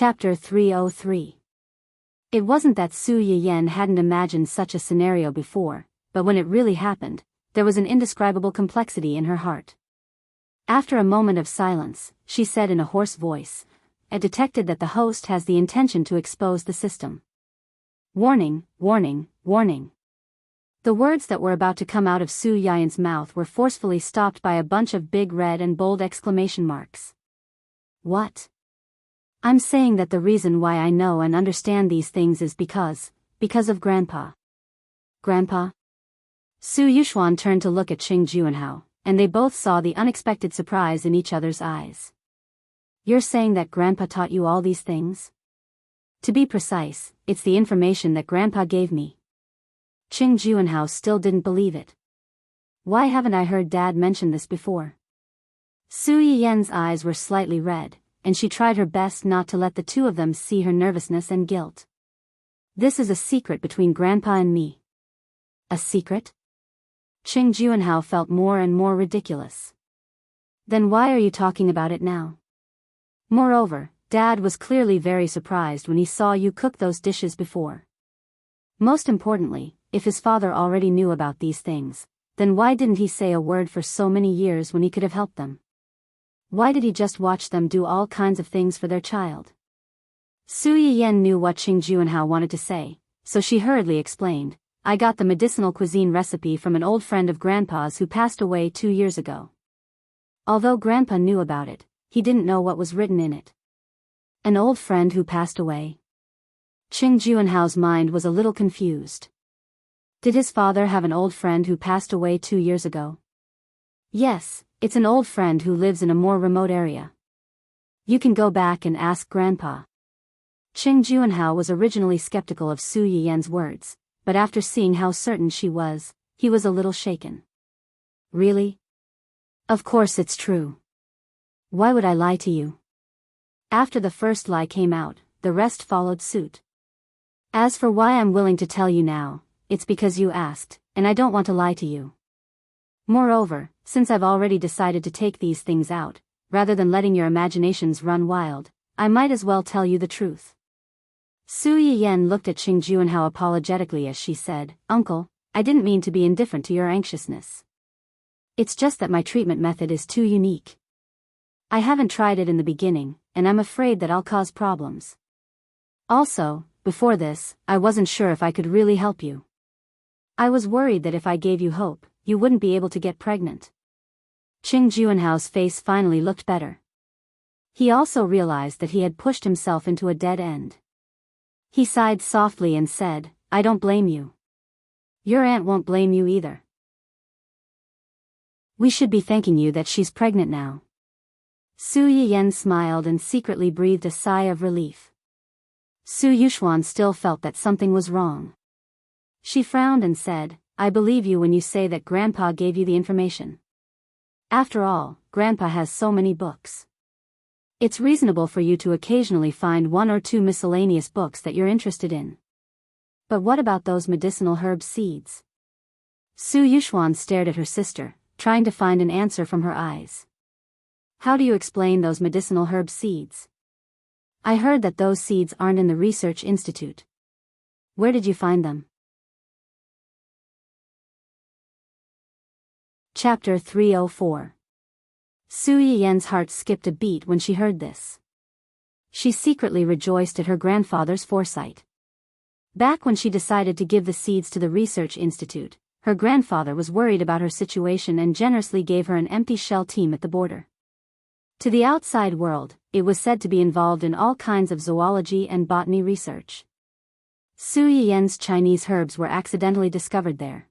Chapter 303. It wasn't that Su Yiyen hadn't imagined such a scenario before, but when it really happened, there was an indescribable complexity in her heart. After a moment of silence, she said in a hoarse voice, "I detected that the host has the intention to expose the system. Warning, warning, warning." The words that were about to come out of Su Yiyen's mouth were forcefully stopped by a bunch of big red and bold exclamation marks. What? I'm saying that the reason why I know and understand these things is because of Grandpa. Grandpa? Su Yuxuan turned to look at Qing Juanhao, and they both saw the unexpected surprise in each other's eyes. You're saying that Grandpa taught you all these things? To be precise, it's the information that Grandpa gave me. Qing Juanhao still didn't believe it. Why haven't I heard Dad mention this before? Su Yiyen's eyes were slightly red, and she tried her best not to let the two of them see her nervousness and guilt. This is a secret between Grandpa and me. A secret? Qing Juanhao felt more and more ridiculous. Then why are you talking about it now? Moreover, Dad was clearly very surprised when he saw you cook those dishes before. Most importantly, if his father already knew about these things, then why didn't he say a word for so many years when he could have helped them? Why did he just watch them do all kinds of things for their child? Su Yiyen knew what Qing Juanhao wanted to say, so she hurriedly explained, I got the medicinal cuisine recipe from an old friend of Grandpa's who passed away 2 years ago. Although Grandpa knew about it, he didn't know what was written in it. An old friend who passed away? Qing Juanhao's mind was a little confused. Did his father have an old friend who passed away 2 years ago? Yes, it's an old friend who lives in a more remote area. You can go back and ask Grandpa. Qing Juanhao was originally skeptical of Su Yiyen's words, but after seeing how certain she was, he was a little shaken. Really? Of course it's true. Why would I lie to you? After the first lie came out, the rest followed suit. As for why I'm willing to tell you now, it's because you asked, and I don't want to lie to you. Moreover, since I've already decided to take these things out, rather than letting your imaginations run wild, I might as well tell you the truth. Su Yiyen looked at Qing Juanhao apologetically as she said, Uncle, I didn't mean to be indifferent to your anxiousness. It's just that my treatment method is too unique. I haven't tried it in the beginning, and I'm afraid that I'll cause problems. Also, before this, I wasn't sure if I could really help you. I was worried that if I gave you hope, you wouldn't be able to get pregnant. Qing Juanhao's face finally looked better. He also realized that he had pushed himself into a dead end. He sighed softly and said, I don't blame you. Your aunt won't blame you either. We should be thanking you that she's pregnant now. Su Yiyen smiled and secretly breathed a sigh of relief. Su Yuxuan still felt that something was wrong. She frowned and said, I believe you when you say that Grandpa gave you the information. After all, Grandpa has so many books. It's reasonable for you to occasionally find 1 or 2 miscellaneous books that you're interested in. But what about those medicinal herb seeds? Su Yuxuan stared at her sister, trying to find an answer from her eyes. How do you explain those medicinal herb seeds? I heard that those seeds aren't in the research institute. Where did you find them? Chapter 304. Su Yiyen's heart skipped a beat when she heard this. She secretly rejoiced at her grandfather's foresight. Back when she decided to give the seeds to the research institute, her grandfather was worried about her situation and generously gave her an empty shell team at the border. To the outside world, it was said to be involved in all kinds of zoology and botany research. Su Yiyen's Chinese herbs were accidentally discovered there.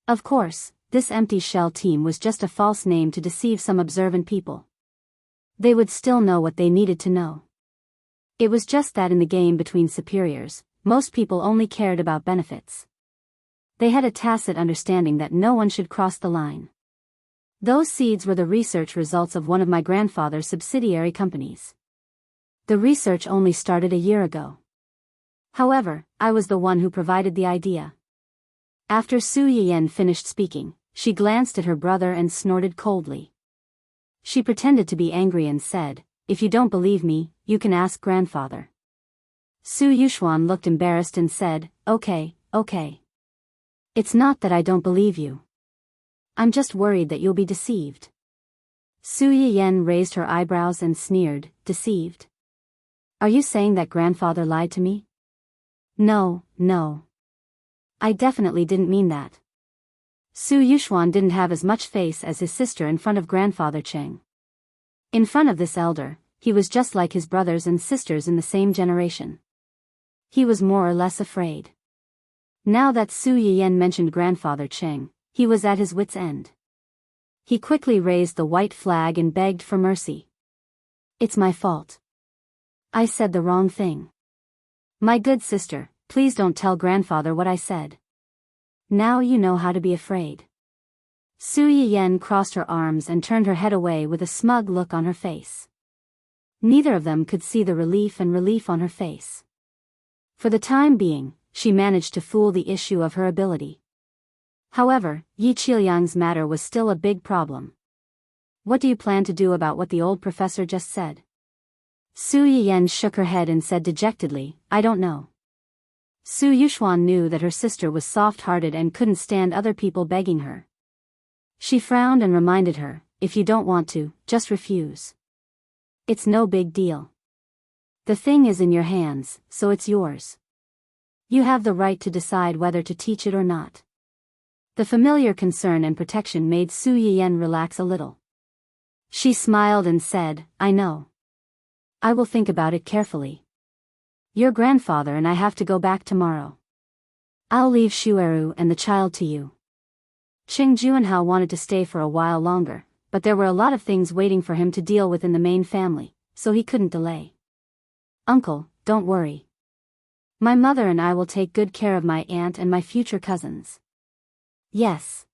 Of course, this empty shell team was just a false name to deceive some observant people. They would still know what they needed to know. It was just that in the game between superiors, most people only cared about benefits. They had a tacit understanding that no one should cross the line. Those seeds were the research results of one of my grandfather's subsidiary companies. The research only started a year ago. However, I was the one who provided the idea. After Su Yiyen finished speaking, she glanced at her brother and snorted coldly. She pretended to be angry and said, if you don't believe me, you can ask grandfather. Su Yuxuan looked embarrassed and said, okay. It's not that I don't believe you. I'm just worried that you'll be deceived. Su Yiyan raised her eyebrows and sneered, deceived? Are you saying that grandfather lied to me? No. I definitely didn't mean that. Su Yuxuan didn't have as much face as his sister in front of grandfather Cheng. In front of this elder, he was just like his brothers and sisters in the same generation. He was more or less afraid. Now that Su Yiyan mentioned grandfather Cheng, he was at his wits' end. He quickly raised the white flag and begged for mercy. It's my fault. I said the wrong thing. My good sister, please don't tell grandfather what I said. Now you know how to be afraid. Su Yiyan crossed her arms and turned her head away with a smug look on her face. Neither of them could see the relief on her face. For the time being, she managed to fool the issue of her ability. However, Yi Qiuliang's matter was still a big problem. What do you plan to do about what the old professor just said? Su Yiyan shook her head and said dejectedly, I don't know. Su Yuxuan knew that her sister was soft-hearted and couldn't stand other people begging her. She frowned and reminded her, if you don't want to, just refuse. It's no big deal. The thing is in your hands, so it's yours. You have the right to decide whether to teach it or not. The familiar concern and protection made Su Yiyan relax a little. She smiled and said, I know. I will think about it carefully. Your grandfather and I have to go back tomorrow. I'll leave Shueru and the child to you. Qing Juanhao wanted to stay for a while longer, but there were a lot of things waiting for him to deal with in the main family, so he couldn't delay. Uncle, don't worry. My mother and I will take good care of my aunt and my future cousins. Yes.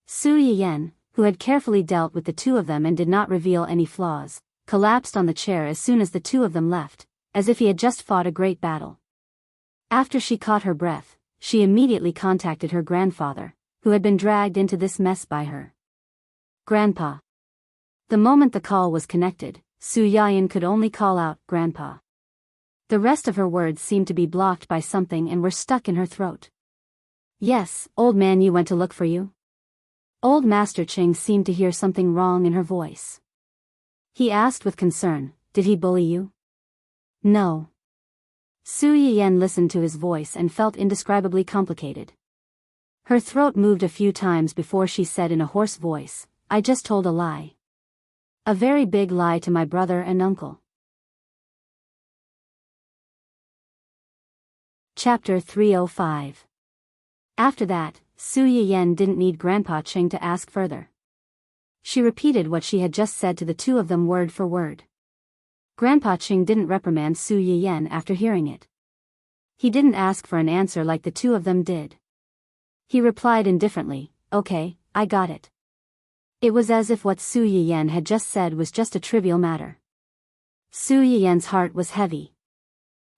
Su Yiyan, who had carefully dealt with the two of them and did not reveal any flaws, collapsed on the chair as soon as the two of them left, as if he had just fought a great battle. After she caught her breath, she immediately contacted her grandfather, who had been dragged into this mess by her. Grandpa. The moment the call was connected, Su Yiyan could only call out, Grandpa. The rest of her words seemed to be blocked by something and were stuck in her throat. Yes, old man, you went to look for you? Old Master Ching seemed to hear something wrong in her voice. He asked with concern, did he bully you? No. Su Yiyan listened to his voice and felt indescribably complicated. Her throat moved a few times before she said in a hoarse voice, I just told a lie. A very big lie to my brother and uncle. Chapter 305. After that, Su Yiyan didn't need Grandpa Ching to ask further. She repeated what she had just said to the two of them word for word. Grandpa Ching didn't reprimand Su Yiyan after hearing it. He didn't ask for an answer like the two of them did. He replied indifferently, okay, I got it. It was as if what Su Yiyan had just said was just a trivial matter. Su Yiyan's heart was heavy.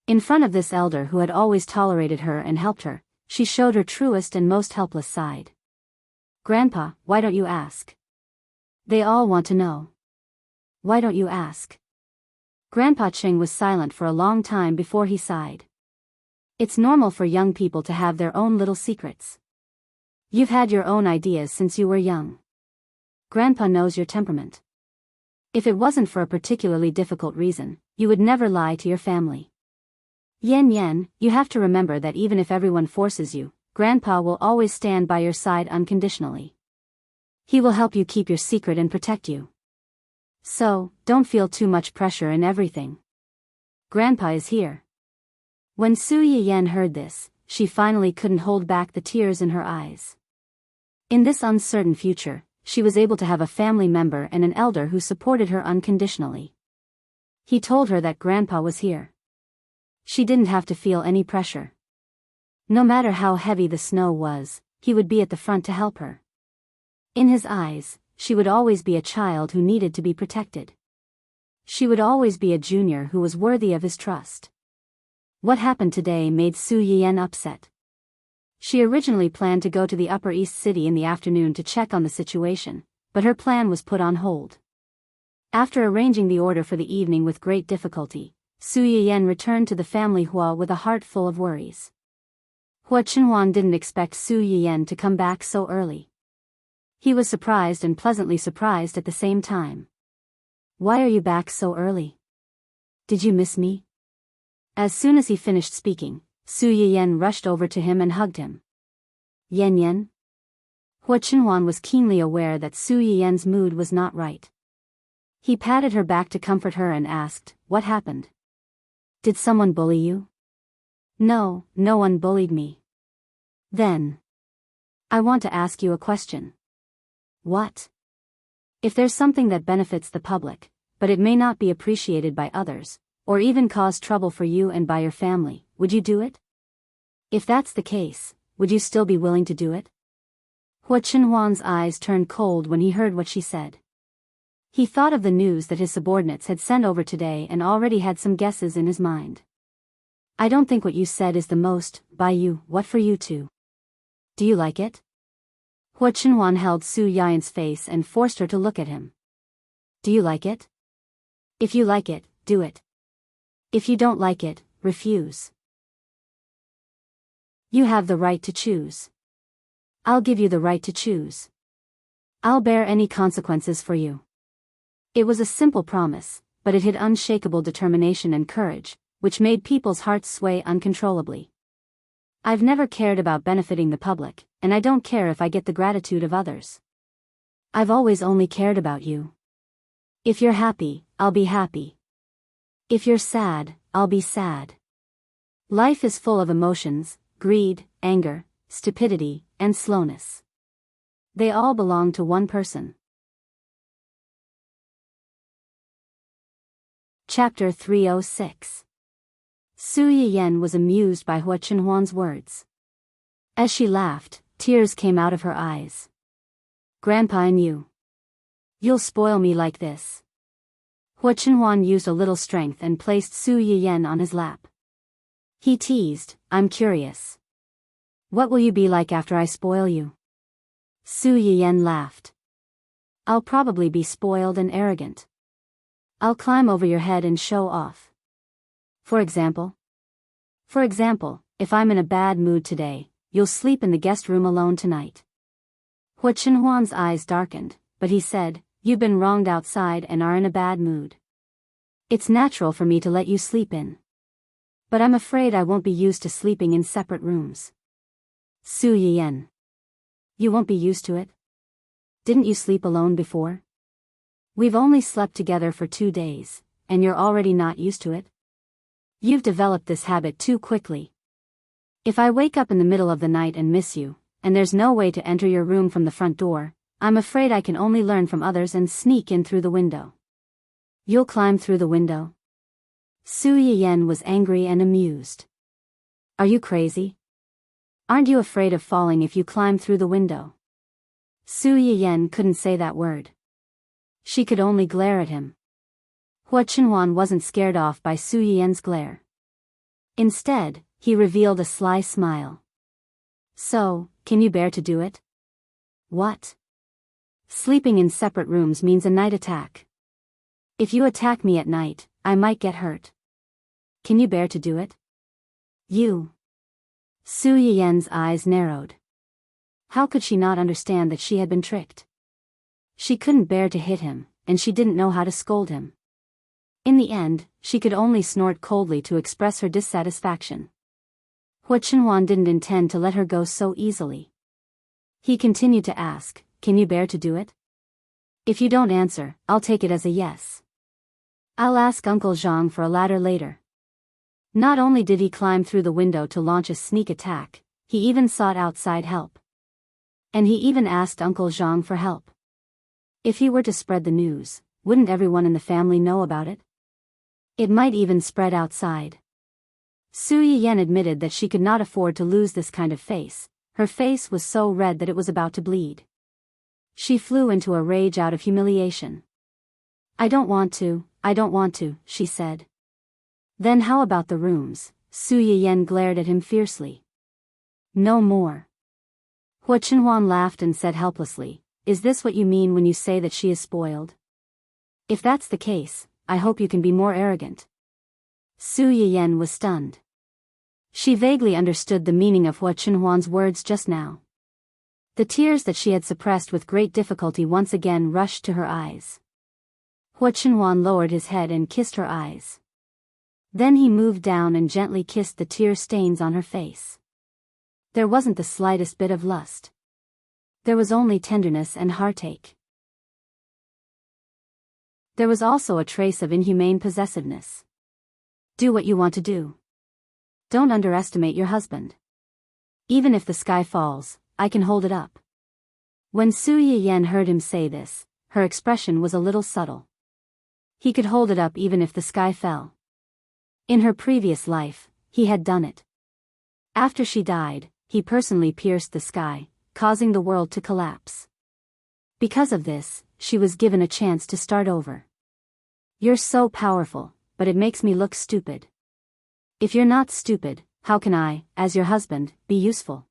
In front of this elder who had always tolerated her and helped her, she showed her truest and most helpless side. Grandpa, why don't you ask? They all want to know. Why don't you ask? Grandpa Ching was silent for a long time before he sighed. It's normal for young people to have their own little secrets. You've had your own ideas since you were young. Grandpa knows your temperament. If it wasn't for a particularly difficult reason, you would never lie to your family. Yen, you have to remember that even if everyone forces you, Grandpa will always stand by your side unconditionally. He will help you keep your secret and protect you. So, don't feel too much pressure in everything. Grandpa is here. When Su Yiyan heard this, she finally couldn't hold back the tears in her eyes. In this uncertain future, she was able to have a family member and an elder who supported her unconditionally. He told her that Grandpa was here. She didn't have to feel any pressure. No matter how heavy the snow was, he would be at the front to help her. In his eyes, she would always be a child who needed to be protected. She would always be a junior who was worthy of his trust. What happened today made Su Yiyan upset. She originally planned to go to the Upper East City in the afternoon to check on the situation, but her plan was put on hold. After arranging the order for the evening with great difficulty, Su Yiyan returned to the family hall with a heart full of worries. Hua Chenhuan didn't expect Su Yiyan to come back so early. He was surprised and pleasantly surprised at the same time. "Why are you back so early? Did you miss me?" As soon as he finished speaking, Su Yiyan rushed over to him and hugged him. "Yan Yan?" Hua Chenhuan was keenly aware that Su Yiyan's mood was not right. He patted her back to comfort her and asked, "What happened? Did someone bully you?" "No, no one bullied me." "Then, I want to ask you a question." "What?" "If there's something that benefits the public, but it may not be appreciated by others, or even cause trouble for you and by your family, would you do it? If that's the case, would you still be willing to do it?" Hua Chenhuan's eyes turned cold when he heard what she said. He thought of the news that his subordinates had sent over today and already had some guesses in his mind. "I don't think what you said is the most, by you, what for you two. Do you like it?" Hua Chenhuan held Su Yian's face and forced her to look at him. "Do you like it? If you like it, do it. If you don't like it, refuse. You have the right to choose. I'll give you the right to choose. I'll bear any consequences for you." It was a simple promise, but it hid unshakable determination and courage, which made people's hearts sway uncontrollably. "I've never cared about benefiting the public, and I don't care if I get the gratitude of others. I've always only cared about you. If you're happy, I'll be happy. If you're sad, I'll be sad. Life is full of emotions, greed, anger, stupidity, and slowness. They all belong to one person." Chapter 306. Su Yiyan was amused by Hua Chenhuan's words. As she laughed, tears came out of her eyes. "Grandpa and you'll spoil me like this." Hua Chenhuan used a little strength and placed Su Yiyan on his lap. He teased, "I'm curious. What will you be like after I spoil you?" Su Yiyan laughed. "I'll probably be spoiled and arrogant. I'll climb over your head and show off. For example, if I'm in a bad mood today, you'll sleep in the guest room alone tonight." Hua Chenhuan's eyes darkened, but he said, "You've been wronged outside and are in a bad mood. It's natural for me to let you sleep in. But I'm afraid I won't be used to sleeping in separate rooms." Su Yiyan. "You won't be used to it? Didn't you sleep alone before? We've only slept together for 2 days, and you're already not used to it? You've developed this habit too quickly. If I wake up in the middle of the night and miss you, and there's no way to enter your room from the front door, I'm afraid I can only learn from others and sneak in through the window." "You'll climb through the window?" Su Yiyan was angry and amused. "Are you crazy? Aren't you afraid of falling if you climb through the window?" Su Yiyan couldn't say that word. She could only glare at him. Hua Chenhuan wasn't scared off by Su Yiyan's glare. Instead, he revealed a sly smile. "So, can you bear to do it?" "What?" "Sleeping in separate rooms means a night attack. If you attack me at night, I might get hurt. Can you bear to do it?" "You." Su Yiyan's eyes narrowed. How could she not understand that she had been tricked? She couldn't bear to hit him, and she didn't know how to scold him. In the end, she could only snort coldly to express her dissatisfaction. Hua Chenhuan didn't intend to let her go so easily. He continued to ask, "Can you bear to do it? If you don't answer, I'll take it as a yes. I'll ask Uncle Zhang for a ladder later." Not only did he climb through the window to launch a sneak attack, he even sought outside help. And he even asked Uncle Zhang for help. If he were to spread the news, wouldn't everyone in the family know about it? It might even spread outside. Su Yiyan admitted that she could not afford to lose this kind of face. Her face was so red that it was about to bleed. She flew into a rage out of humiliation. I don't want to, she said. "Then how about the rooms?" Su Yiyan glared at him fiercely. "No more." Hua Chenhuan laughed and said helplessly, "Is this what you mean when you say that she is spoiled? If that's the case, I hope you can be more arrogant. Su Yiyan was stunned. She vaguely understood the meaning of Hua Chunhuan's words just now. The tears that she had suppressed with great difficulty once again rushed to her eyes. Hua Chunhuan lowered his head and kissed her eyes. Then he moved down and gently kissed the tear stains on her face. There wasn't the slightest bit of lust. There was only tenderness and heartache. There was also a trace of inhumane possessiveness. Do what you want to do. Don't underestimate your husband. Even if the sky falls, I can hold it up. When Su Yiyan heard him say this, her expression was a little subtle. He could hold it up even if the sky fell. In her previous life, he had done it. After she died, he personally pierced the sky, causing the world to collapse. Because of this, she was given a chance to start over. You're so powerful, but it makes me look stupid. If you're not stupid, how can I, as your husband, be useful?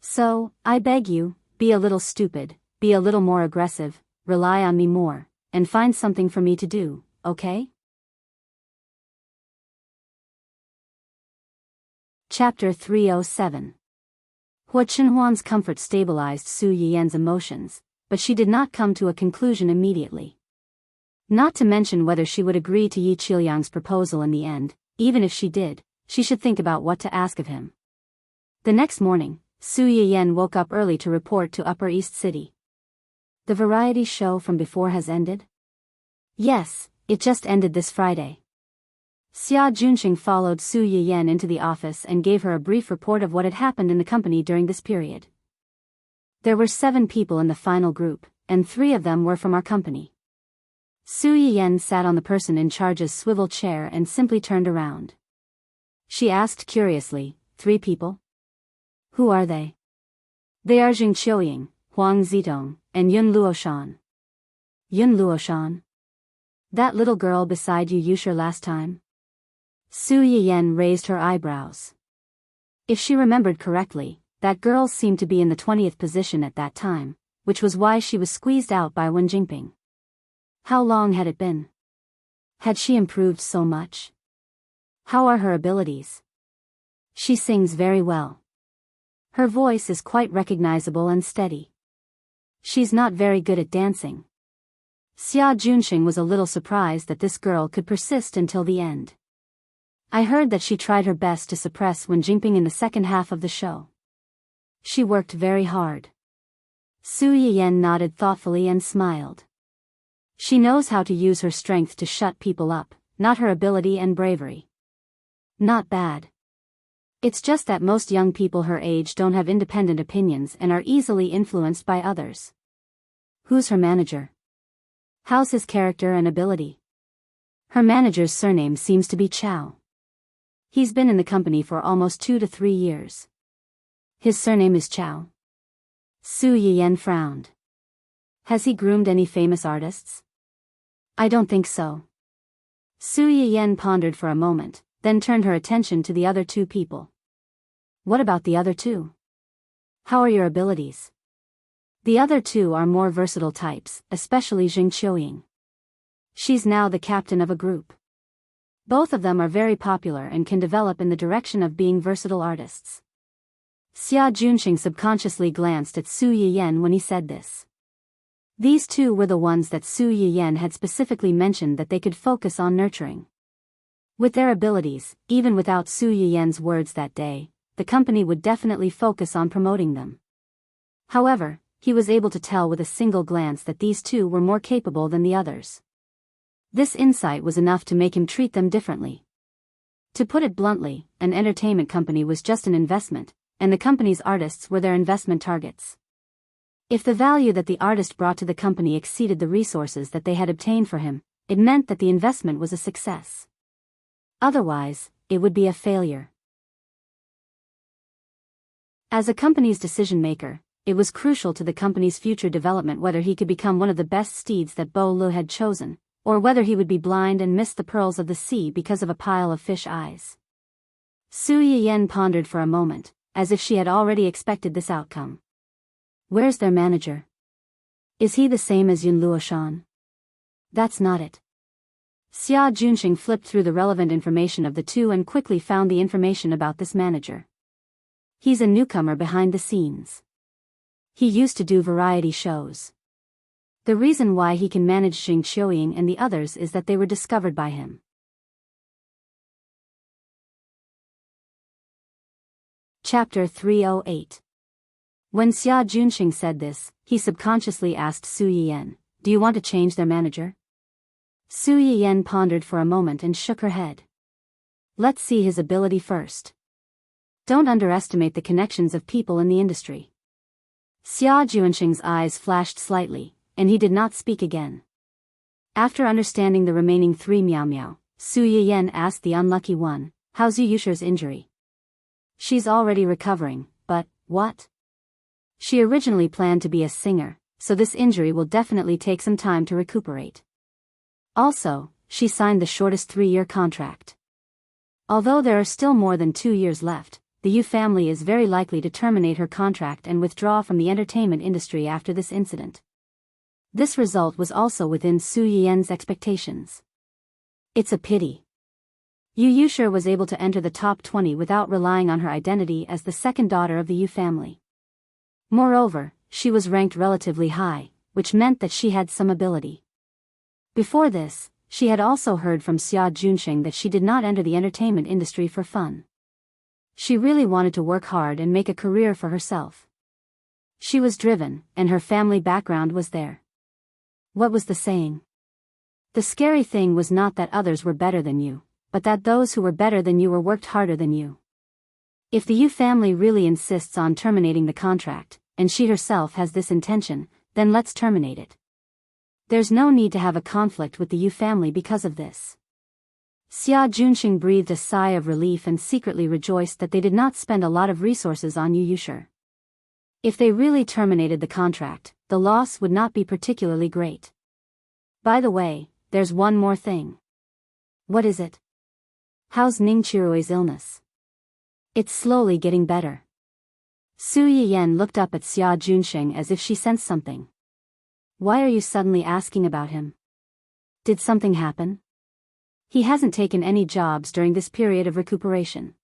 So, I beg you, be a little stupid, be a little more aggressive, rely on me more, and find something for me to do, okay? Chapter 307. Hua Chunhuan's comfort stabilized Su Yiyan's emotions, but she did not come to a conclusion immediately. Not to mention whether she would agree to Yi Qiuliang's proposal in the end. Even if she did, she should think about what to ask of him. The next morning, Su Yiyan woke up early to report to Upper East City. The variety show from before has ended? Yes, it just ended this Friday. Xia Junxing followed Su Yiyan into the office and gave her a brief report of what had happened in the company during this period. There were 7 people in the final group, and 3 of them were from our company. Su Yiyan sat on the person in charge's swivel chair and simply turned around. She asked curiously, 3 people? Who are they? They are Jing Qiuying, Huang Zitong, and Yun Luoshan. Yun Luoshan? That little girl beside you sure last time? Su Yiyan raised her eyebrows. If she remembered correctly, that girl seemed to be in the 20th position at that time, which was why she was squeezed out by Wen Jingping. How long had it been? Had she improved so much? How are her abilities? She sings very well. Her voice is quite recognizable and steady. She's not very good at dancing. Xia Junxing was a little surprised that this girl could persist until the end. I heard that she tried her best to suppress Wen Jingping in the second half of the show. She worked very hard. Su Yiyan nodded thoughtfully and smiled. She knows how to use her strength to shut people up, not her ability and bravery. Not bad. It's just that most young people her age don't have independent opinions and are easily influenced by others. Who's her manager? How's his character and ability? Her manager's surname seems to be Chow. He's been in the company for almost 2 to 3 years. His surname is Chow. Su Yiyan frowned. Has he groomed any famous artists? I don't think so. Su Yiyan pondered for a moment, then turned her attention to the other 2 people. What about the other 2? How are your abilities? The other 2 are more versatile types, especially Jing Qiuying. She's now the captain of a group. Both of them are very popular and can develop in the direction of being versatile artists. Xia Junxing subconsciously glanced at Su Yiyan when he said this. These 2 were the ones that Su Yiyan had specifically mentioned that they could focus on nurturing. With their abilities, even without Su Yiyan's words that day, the company would definitely focus on promoting them. However, he was able to tell with a single glance that these 2 were more capable than the others. This insight was enough to make him treat them differently. To put it bluntly, an entertainment company was just an investment, and the company's artists were their investment targets. If the value that the artist brought to the company exceeded the resources that they had obtained for him, it meant that the investment was a success. Otherwise, it would be a failure. As a company's decision-maker, it was crucial to the company's future development whether he could become one of the best steeds that Bo Lu had chosen, or whether he would be blind and miss the pearls of the sea because of a pile of fish eyes. Su Yiyan pondered for a moment, as if she had already expected this outcome. Where's their manager? Is he the same as Yun Luoshan? That's not it. Xia Junxing flipped through the relevant information of the two and quickly found the information about this manager. He's a newcomer behind the scenes. He used to do variety shows. The reason why he can manage Xing Qiuying and the others is that they were discovered by him. Chapter 308. When Xia Junxing said this, he subconsciously asked Su Yiyan, "Do you want to change their manager?" Su Yiyan pondered for a moment and shook her head. "Let's see his ability first. Don't underestimate the connections of people in the industry." Xia Junxing's eyes flashed slightly, and he did not speak again. After understanding the remaining three Miao Miao, Su Yiyan asked the unlucky one, "How's Yu Yusher's injury?" "She's already recovering, but, what?" "She originally planned to be a singer, so this injury will definitely take some time to recuperate. Also, she signed the shortest 3-year contract. Although there are still more than 2 years left, the Yu family is very likely to terminate her contract and withdraw from the entertainment industry after this incident." This result was also within Su Yiyan's expectations. It's a pity. Yu Yusher was able to enter the top 20 without relying on her identity as the second daughter of the Yu family. Moreover, she was ranked relatively high, which meant that she had some ability. Before this, she had also heard from Xia Junxing that she did not enter the entertainment industry for fun. She really wanted to work hard and make a career for herself. She was driven, and her family background was there. What was the saying? The scary thing was not that others were better than you, but that those who were better than you were worked harder than you. If the Yu family really insists on terminating the contract, and she herself has this intention, then let's terminate it. There's no need to have a conflict with the Yu family because of this. Xia Junxing breathed a sigh of relief and secretly rejoiced that they did not spend a lot of resources on Yu Yusher. If they really terminated the contract, the loss would not be particularly great. By the way, there's one more thing. What is it? How's Ning Qirui's illness? It's slowly getting better. Su Yiyan looked up at Xia Junxing as if she sensed something. Why are you suddenly asking about him? Did something happen? He hasn't taken any jobs during this period of recuperation.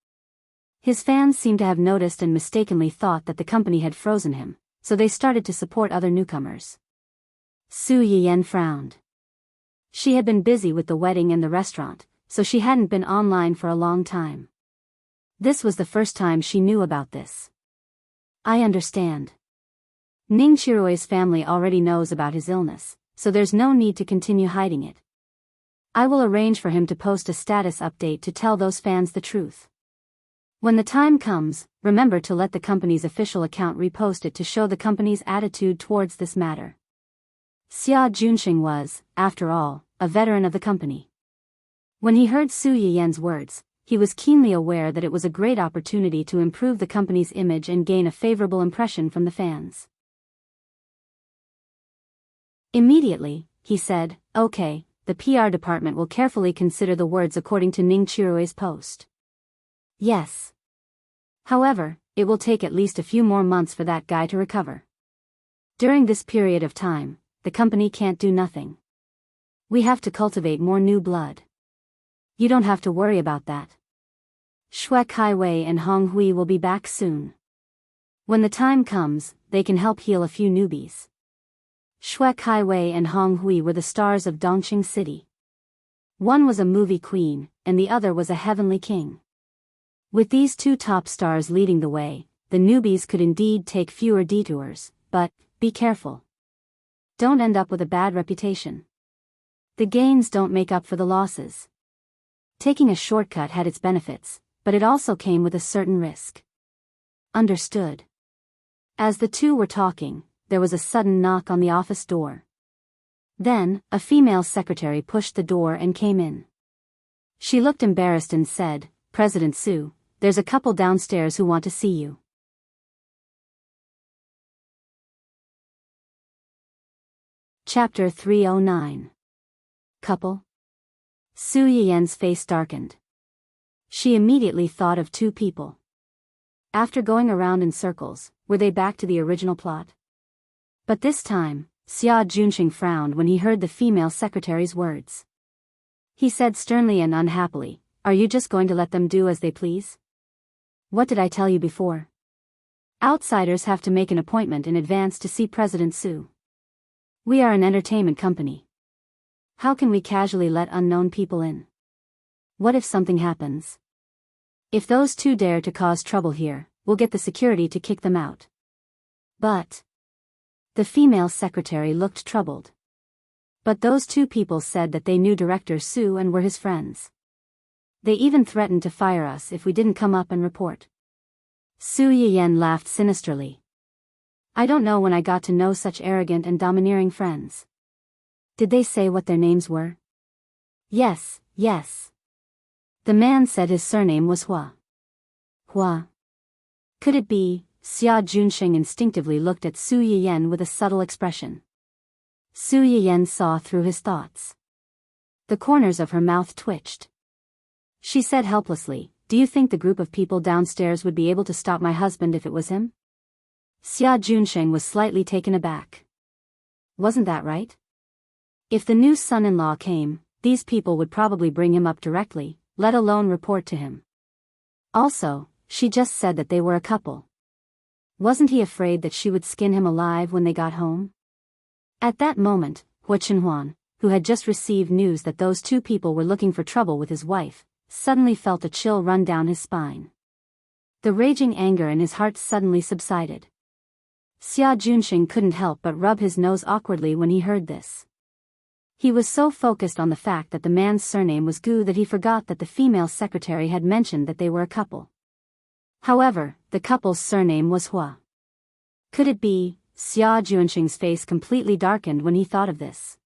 His fans seemed to have noticed and mistakenly thought that the company had frozen him, so they started to support other newcomers. Su Yiyan frowned. She had been busy with the wedding and the restaurant, so she hadn't been online for a long time. This was the first time she knew about this. I understand. Ning Qirui's family already knows about his illness, so there's no need to continue hiding it. I will arrange for him to post a status update to tell those fans the truth. When the time comes, remember to let the company's official account repost it to show the company's attitude towards this matter. Xia Junxing was, after all, a veteran of the company. When he heard Su Yiyan's words, he was keenly aware that it was a great opportunity to improve the company's image and gain a favorable impression from the fans. Immediately, he said, "Okay, the PR department will carefully consider the words according to Ning Qirui's post." Yes. However, it will take at least a few more months for that guy to recover. During this period of time, the company can't do nothing. We have to cultivate more new blood. You don't have to worry about that. Shui Kaiwei and Hong Hui will be back soon. When the time comes, they can help heal a few newbies. Shui Kaiwei and Hong Hui were the stars of Dongqing City. One was a movie queen, and the other was a heavenly king. With these two top stars leading the way, the newbies could indeed take fewer detours, but, be careful. Don't end up with a bad reputation. The gains don't make up for the losses. Taking a shortcut had its benefits, but it also came with a certain risk. Understood. As the two were talking, there was a sudden knock on the office door. Then, a female secretary pushed the door and came in. She looked embarrassed and said, "President Su, there's a couple downstairs who want to see you." Chapter 309. Couple? Su Yiyan's face darkened. She immediately thought of two people. After going around in circles, were they back to the original plot? But this time, Xia Junxing frowned when he heard the female secretary's words. He said sternly and unhappily, "Are you just going to let them do as they please? What did I tell you before? Outsiders have to make an appointment in advance to see President Su. We are an entertainment company. How can we casually let unknown people in? What if something happens? If those two dare to cause trouble here, we'll get the security to kick them out." But the female secretary looked troubled. "But those two people said that they knew Director Su and were his friends. They even threatened to fire us if we didn't come up and report." Su Yiyan laughed sinisterly. "I don't know when I got to know such arrogant and domineering friends. Did they say what their names were?" "Yes, yes. The man said his surname was Hua." "Hua? Could it be?" Xia Junxing instinctively looked at Su Yiyan with a subtle expression. Su Yiyan saw through his thoughts. The corners of her mouth twitched. She said helplessly, "Do you think the group of people downstairs would be able to stop my husband if it was him?" Xia Junxing was slightly taken aback. "Wasn't that right? If the new son-in-law came, these people would probably bring him up directly, let alone report to him. Also, she just said that they were a couple. Wasn't he afraid that she would skin him alive when they got home?" At that moment, Hua Chenhuan, who had just received news that those two people were looking for trouble with his wife, suddenly felt a chill run down his spine. The raging anger in his heart suddenly subsided. Xia Junxing couldn't help but rub his nose awkwardly when he heard this. He was so focused on the fact that the man's surname was Gu that he forgot that the female secretary had mentioned that they were a couple. However, the couple's surname was Hua. Could it be? Xia Junxing's face completely darkened when he thought of this.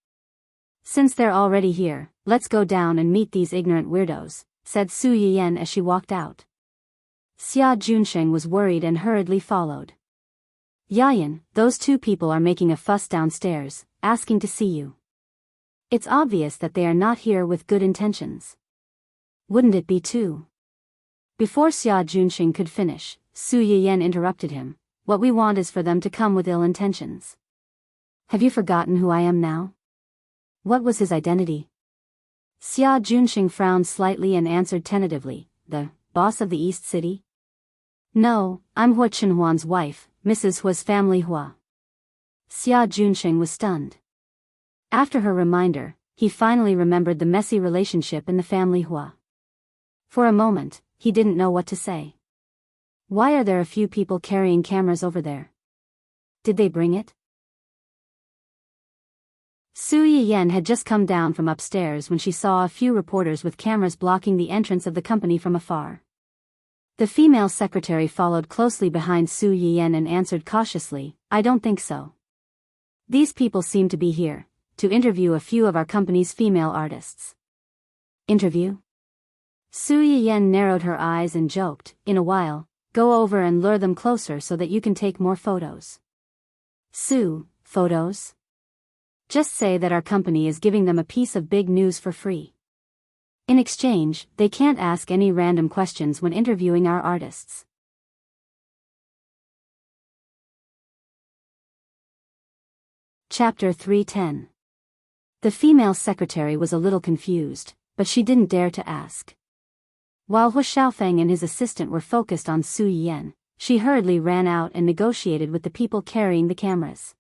"Since they're already here, let's go down and meet these ignorant weirdos," said Su Yiyan as she walked out. Xia Junxing was worried and hurriedly followed. "Yayan, those two people are making a fuss downstairs, asking to see you. It's obvious that they are not here with good intentions. Wouldn't it be too?" Before Xia Junxing could finish, Su Yiyan interrupted him. "What we want is for them to come with ill intentions. Have you forgotten who I am now? What was his identity?" Xia Junxing frowned slightly and answered tentatively, "The boss of the East City?" "No, I'm Hua Chenhuan's wife, Mrs. Hua's family Hua." Xia Junxing was stunned. After her reminder, he finally remembered the messy relationship in the family Hua. For a moment, he didn't know what to say. Why are there a few people carrying cameras over there? Did they bring it? Su Yiyan had just come down from upstairs when she saw a few reporters with cameras blocking the entrance of the company from afar. The female secretary followed closely behind Su Yiyan and answered cautiously, "I don't think so. These people seem to be here to interview a few of our company's female artists." "Interview?" Su Yiyan narrowed her eyes and joked, "In a while, go over and lure them closer so that you can take more photos." "Su, photos? Just say that our company is giving them a piece of big news for free. In exchange, they can't ask any random questions when interviewing our artists." Chapter 310. The female secretary was a little confused, but she didn't dare to ask. While Hua Xiaofeng and his assistant were focused on Su Yiyan, she hurriedly ran out and negotiated with the people carrying the cameras.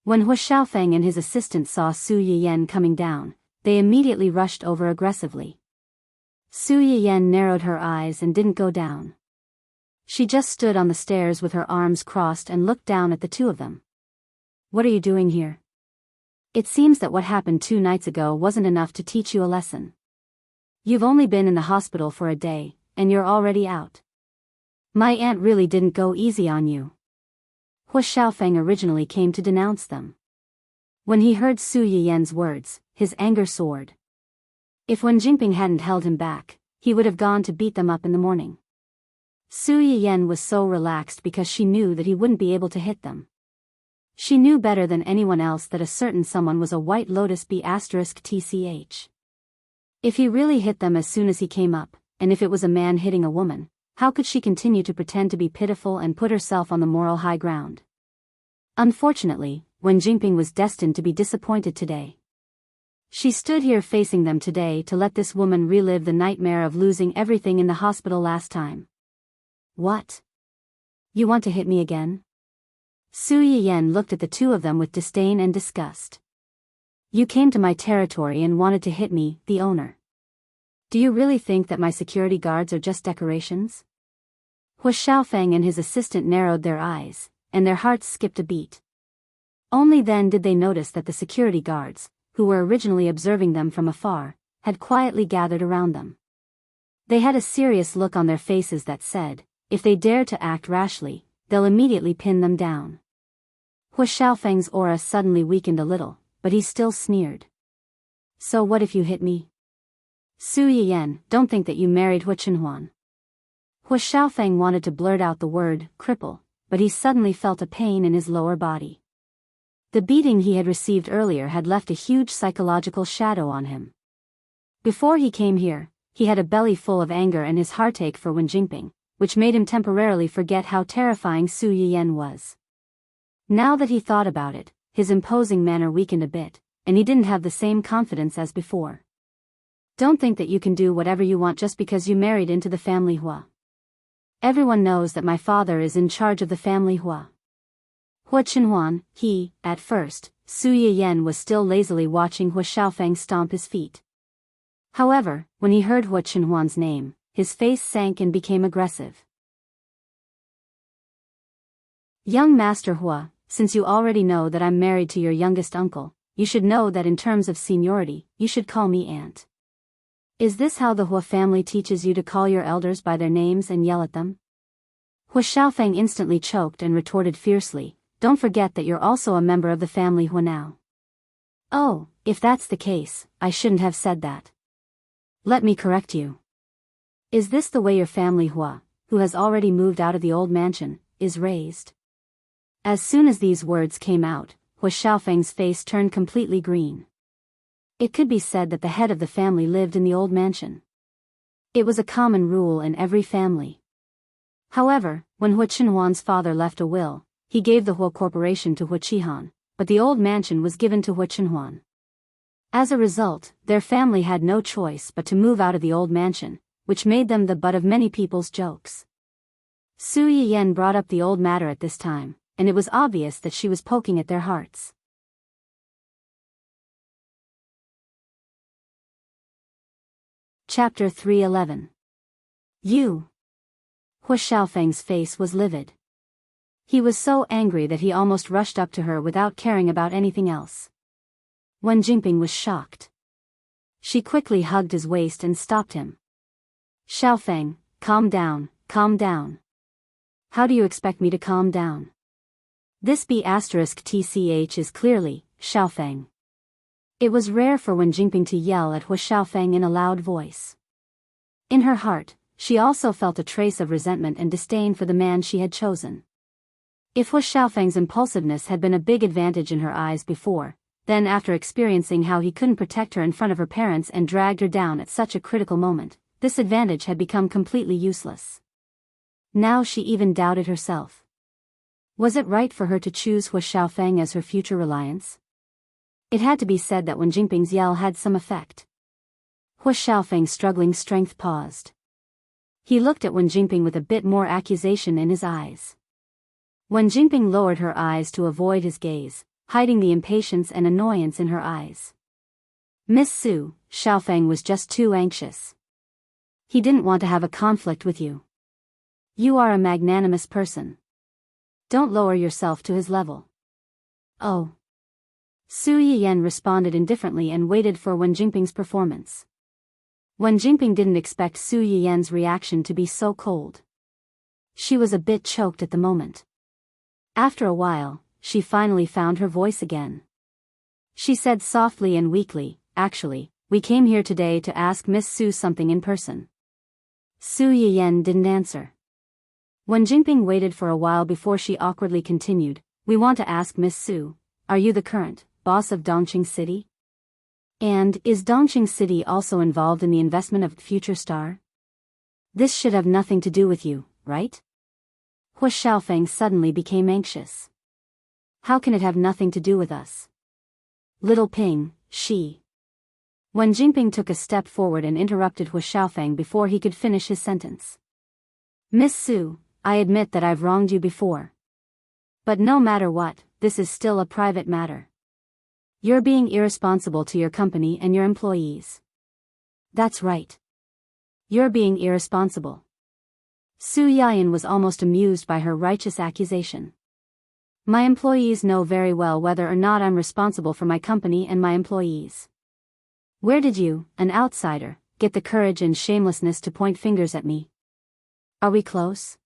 When Hua Xiaofeng and his assistant saw Su Yiyan coming down, they immediately rushed over aggressively. Su Yiyan narrowed her eyes and didn't go down. She just stood on the stairs with her arms crossed and looked down at the two of them. "What are you doing here? It seems that what happened 2 nights ago wasn't enough to teach you a lesson. You've only been in the hospital for a day, and you're already out. My aunt really didn't go easy on you." Hua Xiaofeng originally came to denounce them. When he heard Su Yiyan's words, his anger soared. If Wen Jingping hadn't held him back, he would have gone to beat them up in the morning. Su Yiyan was so relaxed because she knew that he wouldn't be able to hit them. She knew better than anyone else that a certain someone was a White Lotus B*TCH. If he really hit them as soon as he came up, and if it was a man hitting a woman, how could she continue to pretend to be pitiful and put herself on the moral high ground? Unfortunately, Wen Jingping was destined to be disappointed today. She stood here facing them today to let this woman relive the nightmare of losing everything in the hospital last time. What? You want to hit me again? Su Yiyan looked at the two of them with disdain and disgust. You came to my territory and wanted to hit me, the owner. Do you really think that my security guards are just decorations? Hua Xiaofeng and his assistant narrowed their eyes, and their hearts skipped a beat. Only then did they notice that the security guards, who were originally observing them from afar, had quietly gathered around them. They had a serious look on their faces that said, if they dare to act rashly, they'll immediately pin them down. Hua Xiaofeng's aura suddenly weakened a little, but he still sneered. So what if you hit me? Su Yiyan, don't think that you married Hua Chenhuan. Hua Xiaofeng wanted to blurt out the word, cripple, but he suddenly felt a pain in his lower body. The beating he had received earlier had left a huge psychological shadow on him. Before he came here, he had a belly full of anger and his heartache for Wen Jingping, which made him temporarily forget how terrifying Su Yiyan was. Now that he thought about it, his imposing manner weakened a bit, and he didn't have the same confidence as before. Don't think that you can do whatever you want just because you married into the family Hua. Everyone knows that my father is in charge of the family Hua. Hua Chenhuan, at first, Su Yiyan was still lazily watching Hua Xiaofeng stomp his feet. However, when he heard Hua Chenhuan's name, his face sank and became aggressive. Young Master Hua, since you already know that I'm married to your youngest uncle, you should know that in terms of seniority, you should call me aunt. Is this how the Hua family teaches you to call your elders by their names and yell at them? Hua Xiaofeng instantly choked and retorted fiercely, don't forget that you're also a member of the family Hua now. Oh, if that's the case, I shouldn't have said that. Let me correct you. Is this the way your family Hua, who has already moved out of the old mansion, is raised? As soon as these words came out, Hua Xiaofeng's face turned completely green. It could be said that the head of the family lived in the old mansion. It was a common rule in every family. However, when Hua Chenhuan's father left a will, he gave the Hua Corporation to Hua Qihan, but the old mansion was given to Hua Chenhuan. As a result, their family had no choice but to move out of the old mansion, which made them the butt of many people's jokes. Su Yiyan brought up the old matter at this time, and it was obvious that she was poking at their hearts. Chapter 311. You. Hua Xiaofeng's face was livid. He was so angry that he almost rushed up to her without caring about anything else. Wen Jingping was shocked. She quickly hugged his waist and stopped him. Xiaofeng, calm down, calm down. How do you expect me to calm down? This B***TCH is clearly, Xiaofeng. It was rare for Wen Jingping to yell at Hua Xiaofeng in a loud voice. In her heart, she also felt a trace of resentment and disdain for the man she had chosen. If Hua Xiaofeng's impulsiveness had been a big advantage in her eyes before, then after experiencing how he couldn't protect her in front of her parents and dragged her down at such a critical moment, this advantage had become completely useless. Now she even doubted herself. Was it right for her to choose Hua Xiaofeng as her future reliance? It had to be said that Wen Jingping's yell had some effect. Hua Xiaofeng's struggling strength paused. He looked at Wen Jingping with a bit more accusation in his eyes. Wen Jingping lowered her eyes to avoid his gaze, hiding the impatience and annoyance in her eyes. Miss Su, Xiaofeng was just too anxious. He didn't want to have a conflict with you. You are a magnanimous person. Don't lower yourself to his level. Oh. Su Yiyan responded indifferently and waited for Wen Jingping's performance. Wen Jingping didn't expect Su Yiyan's reaction to be so cold. She was a bit choked at the moment. After a while, she finally found her voice again. She said softly and weakly, actually, we came here today to ask Miss Su something in person. Su Yiyan didn't answer. Wen Jingping waited for a while before she awkwardly continued, we want to ask Miss Su, are you the current boss of Dongqing City? And is Dongqing City also involved in the investment of Future Star? This should have nothing to do with you, right? Hua Xiaofeng suddenly became anxious. How can it have nothing to do with us? Little Ping, she. Wen Jingping took a step forward and interrupted Hu Xiaofeng before he could finish his sentence. Miss Su, I admit that I've wronged you before. But no matter what, this is still a private matter. You're being irresponsible to your company and your employees. That's right. You're being irresponsible. Su Yayan was almost amused by her righteous accusation. My employees know very well whether or not I'm responsible for my company and my employees. Where did you, an outsider, get the courage and shamelessness to point fingers at me? Are we close?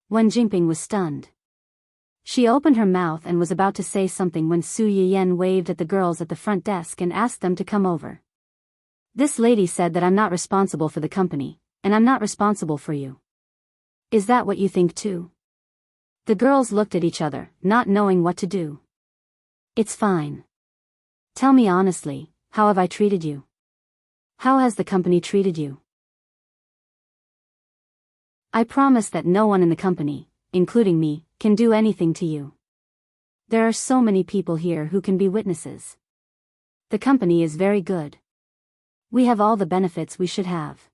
Wen Jingping was stunned. She opened her mouth and was about to say something when Su Yiyan waved at the girls at the front desk and asked them to come over. This lady said that I'm not responsible for the company, and I'm not responsible for you. Is that what you think too? The girls looked at each other, not knowing what to do. It's fine. Tell me honestly, how have I treated you? How has the company treated you? I promise that no one in the company, including me, can do anything to you. There are so many people here who can be witnesses. The company is very good. We have all the benefits we should have.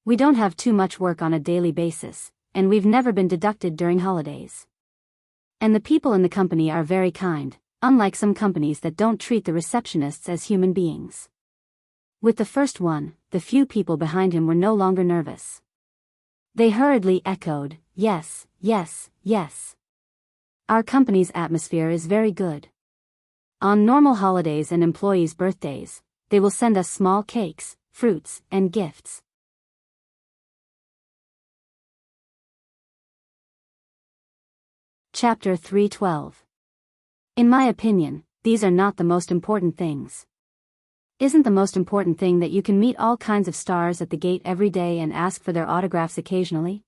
We don't have too much work on a daily basis, and we've never been deducted during holidays. And the people in the company are very kind, unlike some companies that don't treat the receptionists as human beings. With the first one, the few people behind him were no longer nervous. They hurriedly echoed, yes, yes, yes. Our company's atmosphere is very good. On normal holidays and employees' birthdays, they will send us small cakes, fruits, and gifts. Chapter 312. In my opinion, these are not the most important things. Isn't the most important thing that you can meet all kinds of stars at the gate every day and ask for their autographs occasionally?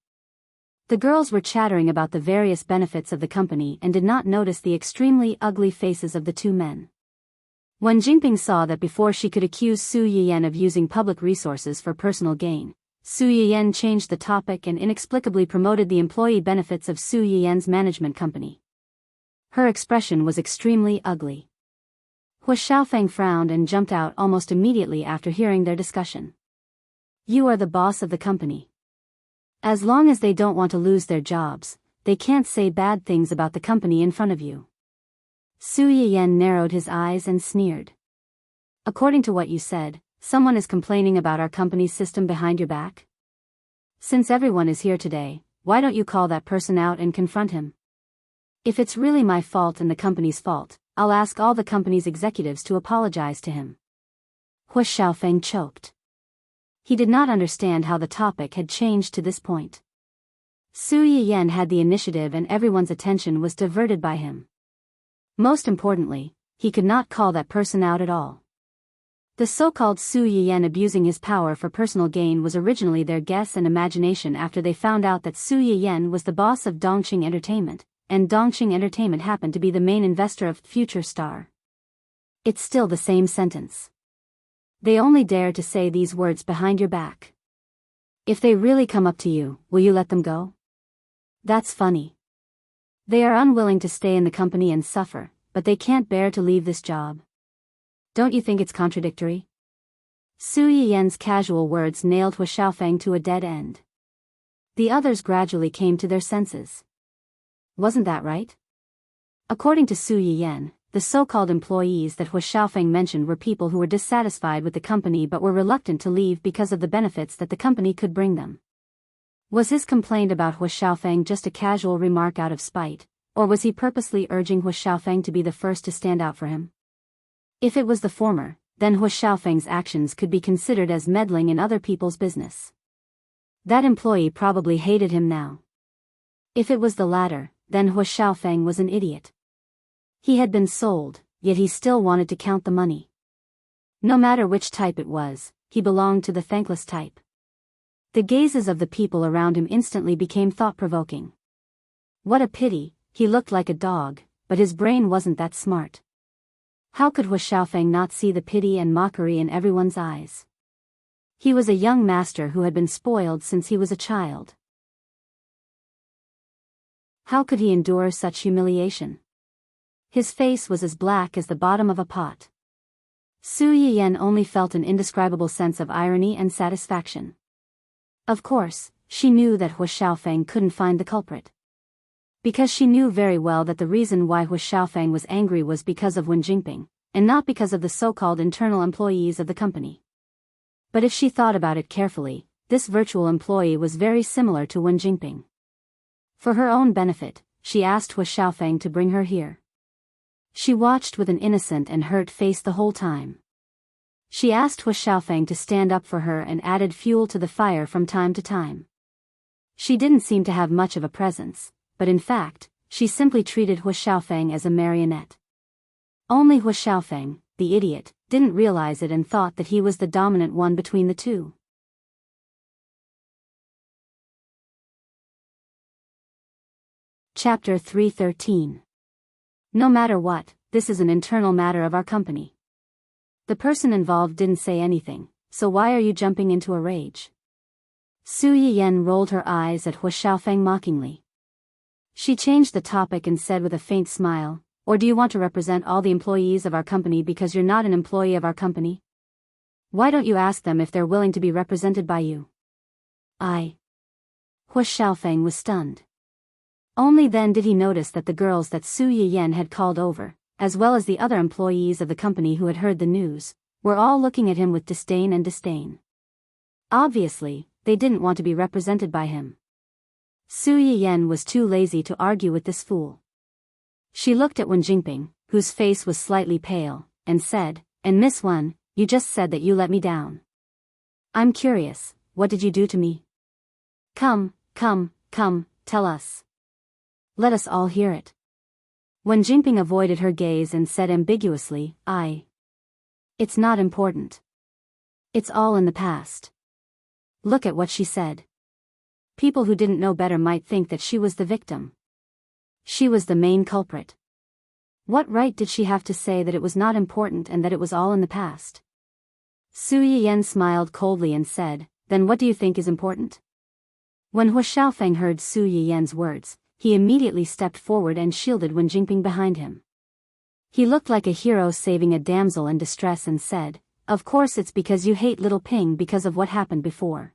The girls were chattering about the various benefits of the company and did not notice the extremely ugly faces of the two men. When Jingping saw that before she could accuse Su Yiyan of using public resources for personal gain, Su Yiyan changed the topic and inexplicably promoted the employee benefits of Su Yiyan's management company. Her expression was extremely ugly. Hu Xiaofeng frowned and jumped out almost immediately after hearing their discussion. You are the boss of the company. As long as they don't want to lose their jobs, they can't say bad things about the company in front of you. Su Yiyan narrowed his eyes and sneered. According to what you said, someone is complaining about our company's system behind your back? Since everyone is here today, why don't you call that person out and confront him? If it's really my fault and the company's fault, I'll ask all the company's executives to apologize to him. Hu Xiaofeng choked. He did not understand how the topic had changed to this point. Su Yiyan had the initiative and everyone's attention was diverted by him. Most importantly, he could not call that person out at all. The so-called Su Yiyan abusing his power for personal gain was originally their guess and imagination after they found out that Su Yiyan was the boss of Dongqing Entertainment, and Dongqing Entertainment happened to be the main investor of Future Star. It's still the same sentence. They only dare to say these words behind your back. If they really come up to you, will you let them go? That's funny. They are unwilling to stay in the company and suffer, but they can't bear to leave this job. Don't you think it's contradictory? Su Yiyan's casual words nailed Hu Xiaofeng to a dead end. The others gradually came to their senses. Wasn't that right? According to Su Yiyan, the so-called employees that Hu Xiaofeng mentioned were people who were dissatisfied with the company but were reluctant to leave because of the benefits that the company could bring them. Was his complaint about Hu Xiaofeng just a casual remark out of spite, or was he purposely urging Hu Xiaofeng to be the first to stand out for him? If it was the former, then Hu Xiaofeng's actions could be considered as meddling in other people's business. That employee probably hated him now. If it was the latter, then Hu Xiaofeng was an idiot. He had been sold, yet he still wanted to count the money. No matter which type it was, he belonged to the thankless type. The gazes of the people around him instantly became thought-provoking. What a pity, he looked like a dog, but his brain wasn't that smart. How could Hu Xiaofeng not see the pity and mockery in everyone's eyes? He was a young master who had been spoiled since he was a child. How could he endure such humiliation? His face was as black as the bottom of a pot. Su Yiyan only felt an indescribable sense of irony and satisfaction. Of course, she knew that Hu Xiaofeng couldn't find the culprit. Because she knew very well that the reason why Hu Xiaofeng was angry was because of Wen Jingping, and not because of the so-called internal employees of the company. But if she thought about it carefully, this virtual employee was very similar to Wen Jingping. For her own benefit, she asked Hu Xiaofeng to bring her here. She watched with an innocent and hurt face the whole time. She asked Hu Xiaofeng to stand up for her and added fuel to the fire from time to time. She didn't seem to have much of a presence, but in fact, she simply treated Hu Xiaofeng as a marionette. Only Hu Xiaofeng, the idiot, didn't realize it and thought that he was the dominant one between the two. Chapter 313. No matter what, this is an internal matter of our company. The person involved didn't say anything, so why are you jumping into a rage? Su Yiyan rolled her eyes at Hu Xiaofeng mockingly. She changed the topic and said with a faint smile, or do you want to represent all the employees of our company because you're not an employee of our company? Why don't you ask them if they're willing to be represented by you? Hu Xiaofeng was stunned. Only then did he notice that the girls that Su Yiyan had called over, as well as the other employees of the company who had heard the news, were all looking at him with disdain. Obviously, they didn't want to be represented by him. Su Yiyan was too lazy to argue with this fool. She looked at Wen Jingping, whose face was slightly pale, and said, "And Miss Wen, you just said that you let me down. I'm curious, what did you do to me? Come, tell us. Let us all hear it." Wen Jingping avoided her gaze and said ambiguously, "It's not important. It's all in the past." Look at what she said. People who didn't know better might think that she was the victim. She was the main culprit. What right did she have to say that it was not important and that it was all in the past? Su Yiyan smiled coldly and said, "Then what do you think is important?" When Hu Xiaofeng heard Su Yiyan's words, he immediately stepped forward and shielded Wen Jingping behind him. He looked like a hero saving a damsel in distress and said, "Of course it's because you hate little Ping because of what happened before.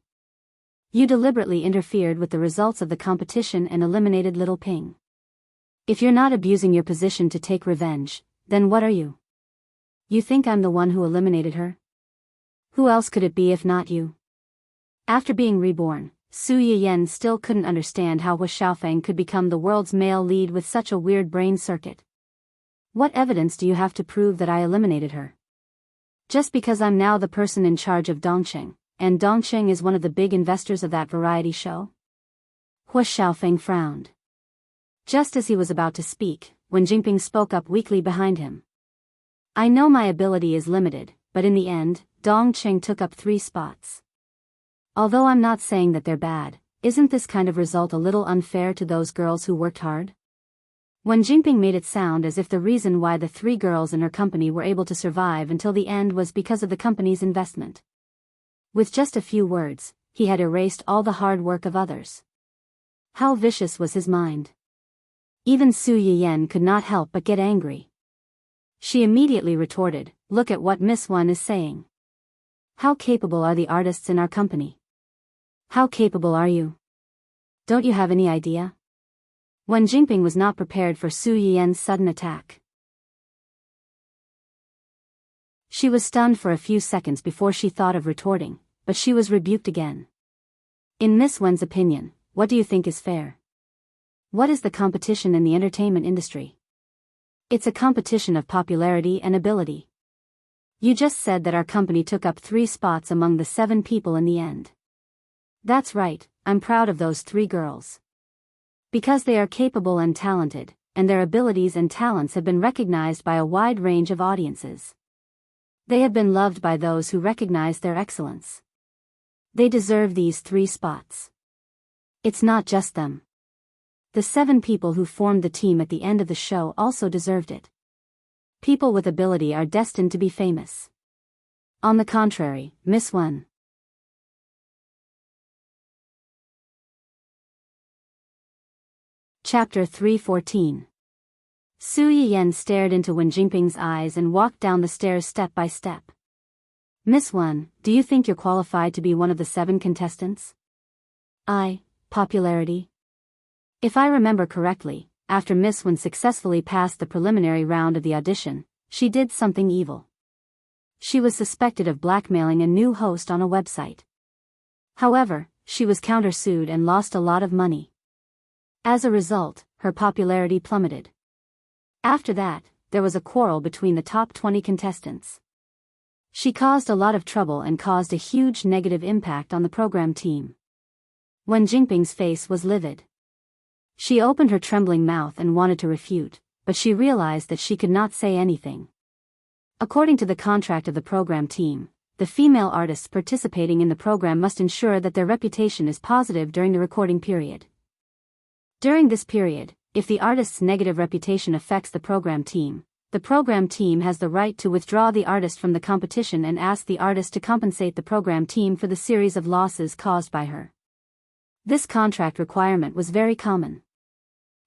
You deliberately interfered with the results of the competition and eliminated little Ping. If you're not abusing your position to take revenge, then what are you? You think I'm the one who eliminated her? Who else could it be if not you?" After being reborn, Su Yiyan still couldn't understand how Hu Xiaofeng could become the world's male lead with such a weird brain circuit. What evidence do you have to prove that I eliminated her? Just because I'm now the person in charge of Dongqing, and Dongqing is one of the big investors of that variety show? Hu Xiaofeng frowned. Just as he was about to speak, Wen Jingping spoke up weakly behind him. "I know my ability is limited, but in the end, Dongqing took up 3 spots. Although I'm not saying that they're bad, isn't this kind of result a little unfair to those girls who worked hard?" Wen Jingping made it sound as if the reason why the 3 girls in her company were able to survive until the end was because of the company's investment. With just a few words, he had erased all the hard work of others. How vicious was his mind? Even Su Yiyan could not help but get angry. She immediately retorted, "Look at what Miss Wen is saying. How capable are the artists in our company? How capable are you? Don't you have any idea?" Wen Jingping was not prepared for Su Yiyan's sudden attack. She was stunned for a few seconds before she thought of retorting, but she was rebuked again. "In Miss Wen's opinion, what do you think is fair? What is the competition in the entertainment industry? It's a competition of popularity and ability. You just said that our company took up 3 spots among the 7 people in the end. That's right, I'm proud of those 3 girls. Because they are capable and talented, and their abilities and talents have been recognized by a wide range of audiences. They have been loved by those who recognize their excellence. They deserve these 3 spots. It's not just them. The 7 people who formed the team at the end of the show also deserved it. People with ability are destined to be famous. On the contrary, Miss Wen." Chapter 314. Su Yiyan stared into Wen Jingping's eyes and walked down the stairs step by step. Miss Wen, do you think you're qualified to be one of the 7 contestants? Popularity. If I remember correctly, after Miss Wen successfully passed the preliminary round of the audition, she did something evil. She was suspected of blackmailing a new host on a website. However, she was countersued and lost a lot of money. As a result, her popularity plummeted. After that, there was a quarrel between the top 20 contestants. She caused a lot of trouble and caused a huge negative impact on the program team. Wen Jingping's face was livid. She opened her trembling mouth and wanted to refute, but she realized that she could not say anything. According to the contract of the program team, the female artists participating in the program must ensure that their reputation is positive during the recording period. During this period, if the artist's negative reputation affects the program team has the right to withdraw the artist from the competition and ask the artist to compensate the program team for the series of losses caused by her. This contract requirement was very common.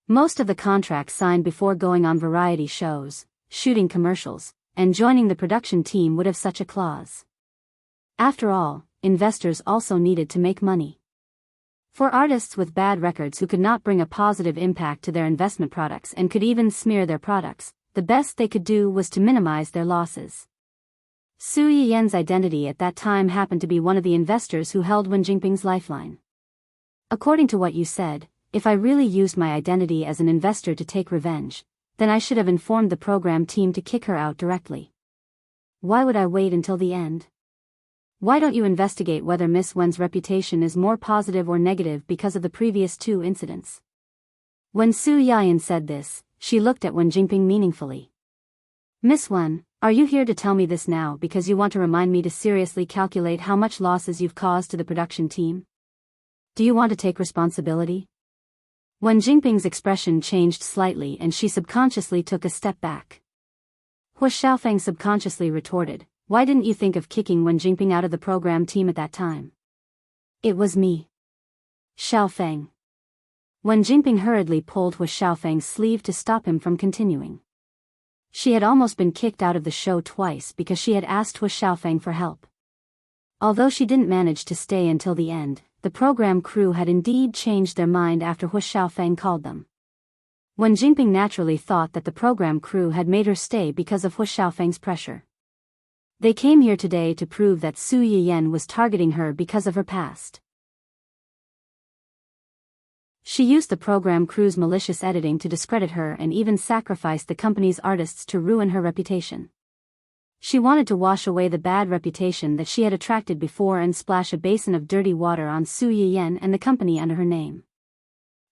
Most of the contracts signed before going on variety shows, shooting commercials, and joining the production team would have such a clause. After all, investors also needed to make money. For artists with bad records who could not bring a positive impact to their investment products and could even smear their products, the best they could do was to minimize their losses. Su Yiyan's identity at that time happened to be one of the investors who held Wen Jingping's lifeline. According to what you said, if I really used my identity as an investor to take revenge, then I should have informed the program team to kick her out directly. Why would I wait until the end? Why don't you investigate whether Miss Wen's reputation is more positive or negative because of the previous 2 incidents? When Su Yiyan said this, she looked at Wen Jingping meaningfully. Miss Wen, are you here to tell me this now because you want to remind me to seriously calculate how much losses you've caused to the production team? Do you want to take responsibility? Wen Jingping's expression changed slightly and she subconsciously took a step back. Hu Xiaofeng subconsciously retorted, why didn't you think of kicking Wen Jingping out of the program team at that time? It was me. Xiaofeng. Wen Jingping hurriedly pulled Hu Xiaofeng's sleeve to stop him from continuing. She had almost been kicked out of the show twice because she had asked Hu Xiaofeng for help. Although she didn't manage to stay until the end, the program crew had indeed changed their mind after Hu Xiaofeng called them. Wen Jingping naturally thought that the program crew had made her stay because of Hu Xiaofeng's pressure. They came here today to prove that Su Yiyan was targeting her because of her past. She used the program crew's malicious editing to discredit her and even sacrificed the company's artists to ruin her reputation. She wanted to wash away the bad reputation that she had attracted before and splash a basin of dirty water on Su Yiyan and the company under her name.